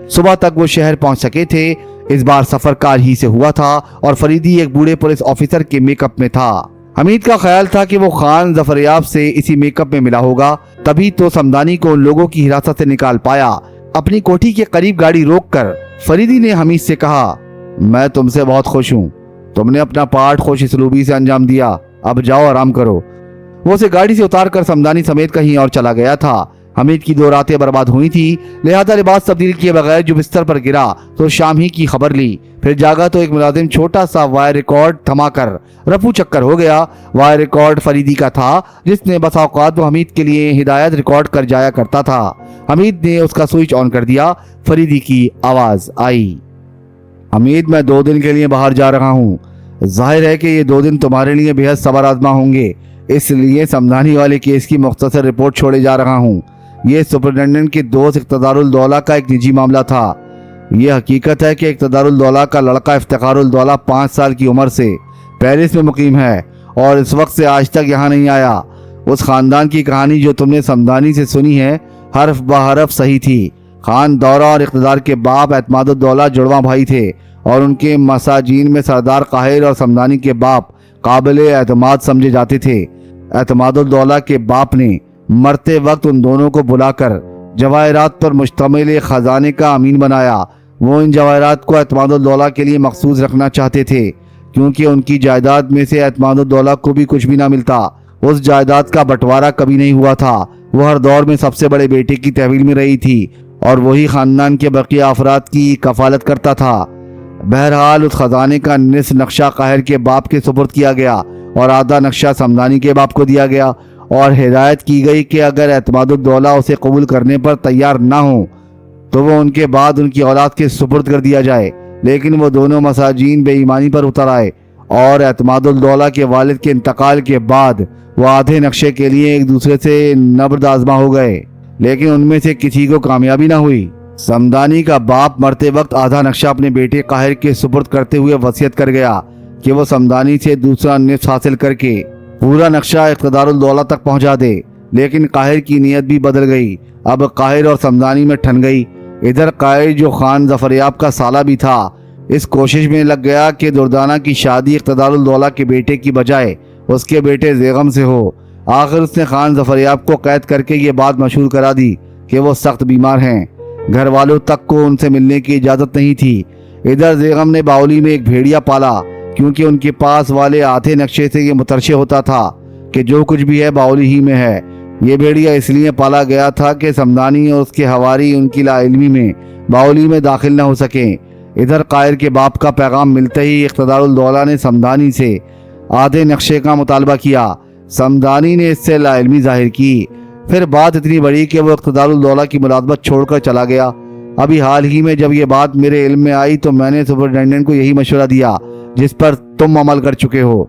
صبح تک وہ شہر پہنچ سکے تھے۔ اس بار سفر کار ہی سے ہوا تھا اور فریدی ایک بوڑھے پولیس آفیسر کے میک اپ میں تھا۔ حمید کا خیال تھا کہ وہ خان ظفریاب سے اسی میک اپ میں ملا ہوگا، تبھی تو سمدانی کو ان لوگوں کی حراست سے نکال پایا۔ اپنی کوٹھی کے قریب گاڑی روک کر فریدی نے حمید سے کہا، میں تم سے بہت خوش ہوں، تم نے اپنا پارٹ خوش اسلوبی سے انجام دیا، اب جاؤ آرام کرو۔ وہ اسے گاڑی سے اتار کر سمدانی سمیت کہیں اور چلا گیا تھا۔ حمید کی 2 راتیں برباد ہوئی تھی، لہذا لباس تبدیل کیے بغیر جو بستر پر گرا تو شام ہی کی خبر لی۔ پھر جاگا تو ایک ملازم چھوٹا سا وائر ریکارڈ تھما کر رفو چکر ہو گیا۔ وائر ریکارڈ فریدی کا تھا، جس نے بسا اوقات وہ حمید کے لیے ہدایت ریکارڈ کر جایا کرتا تھا۔ حمید نے اس کا سوئچ آن کر دیا۔ فریدی کی آواز آئی، حمید میں 2 دن کے لیے باہر جا رہا ہوں، ظاہر ہے کہ یہ 2 دن تمہارے لیے بےحد صبر آزما ہوں گے، اس لیے سمدانی والے کیس کی مختصر رپورٹ چھوڑے جا رہا ہوں۔ یہ سپرنٹینڈنٹ کے دوست اقتدار الدولہ کا ایک نجی معاملہ تھا۔ یہ حقیقت ہے کہ اقتدار الدولہ کا لڑکا افتخار الدولہ 5 سال کی عمر سے پیرس میں مقیم ہے اور اس وقت سے آج تک یہاں نہیں آیا۔ اس خاندان کی کہانی جو تم نے سمدانی سے سنی ہے حرف بحرف صحیح تھی۔ خان دورہ اور اقتدار کے باپ اعتماد الدولہ جڑواں بھائی تھے اور ان کے مساجین میں سردار قاہر اور سمدانی کے باپ قابل اعتماد سمجھے جاتے تھے۔ اعتماد الدولہ کے باپ نے مرتے وقت ان دونوں کو بلا کر جواہرات پر مشتمل خزانے کا امین بنایا۔ وہ ان جواہرات کو اعتماد الدولہ کے لیے مخصوص رکھنا چاہتے تھے کیونکہ ان کی جائیداد میں سے اعتماد الدولہ کو بھی کچھ بھی نہ ملتا۔ اس جائیداد کا بٹوارہ کبھی نہیں ہوا تھا۔ وہ ہر دور میں سب سے بڑے بیٹے کی تحویل میں رہی تھی اور وہی خاندان کے بقیہ افراد کی کفالت کرتا تھا۔ بہرحال اس خزانے کا نصف نقشہ قاہر کے باپ کے سپرد کیا گیا اور آدھا نقشہ سمدانی کے باپ کو دیا گیا اور ہدایت کی گئی کہ اگر اعتماد الدولہ اسے قبول کرنے پر تیار نہ ہوں تو وہ ان کے بعد ان کی اولاد کے سپرد کر دیا جائے۔ لیکن وہ دونوں مساجین بے ایمانی پر اتر آئے اور اعتماد الدولہ کے والد کے انتقال کے بعد وہ آدھے نقشے کے لیے ایک دوسرے سے نبرد آزما ہو گئے، لیکن ان میں سے کسی کو کامیابی نہ ہوئی۔ سمدانی کا باپ مرتے وقت آدھا نقشہ اپنے بیٹے قاہر کے سپرد کرتے ہوئے وصیت کر گیا کہ وہ سمدانی سے دوسرا نصف حاصل کر کے پورا نقشہ اقتدار الدولہ تک پہنچا دے۔ لیکن قاہر کی نیت بھی بدل گئی، اب قاہر اور سمدانی میں ٹھن گئی۔ ادھر قاہر جو خان ظفریاب کا سالہ بھی تھا اس کوشش میں لگ گیا کہ دردانہ کی شادی اقتدار الدولہ کے بیٹے کی بجائے اس کے بیٹے زیغم سے ہو۔ آخر اس نے خان ظفریاب کو قید کر کے یہ بات مشہور کرا دی کہ وہ سخت بیمار ہیں، گھر والوں تک کو ان سے ملنے کی اجازت نہیں تھی۔ ادھر زیغم نے باولی میں ایک بھیڑیا پالا کیونکہ ان کے پاس والے آدھے نقشے سے یہ مترشح ہوتا تھا کہ جو کچھ بھی ہے باولی ہی میں ہے۔ یہ بھیڑیا اس لیے پالا گیا تھا کہ سمدانی اور اس کے حواری ان کی لا علمی میں باولی میں داخل نہ ہو سکیں۔ ادھر قاہر کے باپ کا پیغام ملتے ہی اقتدار الدولہ نے سمدانی سے آدھے نقشے کا مطالبہ کیا۔ سمدانی نے اس سے لا علمی ظاہر کی۔ پھر بات اتنی بڑی کہ وہ اقتدار الدولہ کی ملازمت چھوڑ کر چلا گیا۔ ابھی حال ہی میں جب یہ بات میرے علم میں آئی تو میں نے سپرنٹینڈنٹ کو یہی مشورہ دیا جس پر تم عمل کر چکے ہو۔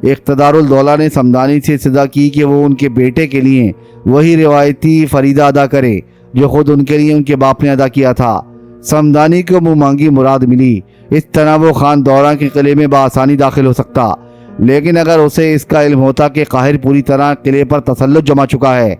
اقتدار الدولہ نے سمدانی سے استدعا کی کہ وہ ان کے بیٹے کے لیے وہی روایتی فریضہ ادا کرے جو خود ان کے لیے ان کے باپ نے ادا کیا تھا۔ سمدانی کو منہ مانگی مراد ملی۔ اس طرح وہ خان دورہ کے قلعے میں بآسانی داخل ہو سکتا، لیکن اگر اسے اس کا علم ہوتا کہ قاہر پوری طرح قلعے پر تسلط جما چکا ہے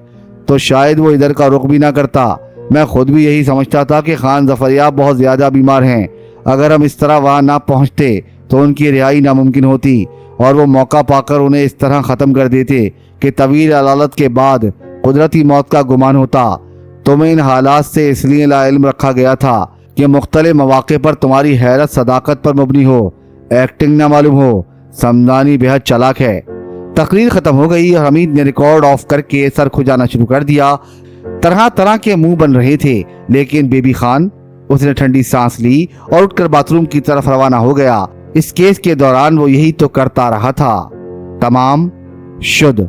تو شاید وہ ادھر کا رخ بھی نہ کرتا۔ میں خود بھی یہی سمجھتا تھا کہ خان ظفریاب بہت زیادہ بیمار ہیں۔ اگر ہم اس طرح وہاں نہ پہنچتے تو ان کی رہائی ناممکن ہوتی اور وہ موقع پا کر انہیں اس طرح ختم کر دیتے کہ طویل علالت کے بعد قدرتی موت کا گمان ہوتا۔ تمہیں ان حالات سے اس لیے لا علم رکھا گیا تھا کہ مختلف مواقع پر تمہاری حیرت صداقت پر مبنی ہو، ایکٹنگ نہ معلوم ہو۔ سمدانی بہت چالاک ہے۔ تقریر ختم ہو گئی اور حمید نے ریکارڈ آف کر کے سر کھجانا شروع کر دیا۔ طرح طرح کے منہ بن رہے تھے، لیکن بیبی خان، اس نے ٹھنڈی سانس لی اور اٹھ کر باتھ روم کی طرف روانہ ہو گیا۔ اس کیس کے دوران وہ یہی تو کرتا رہا تھا۔ تمام شد۔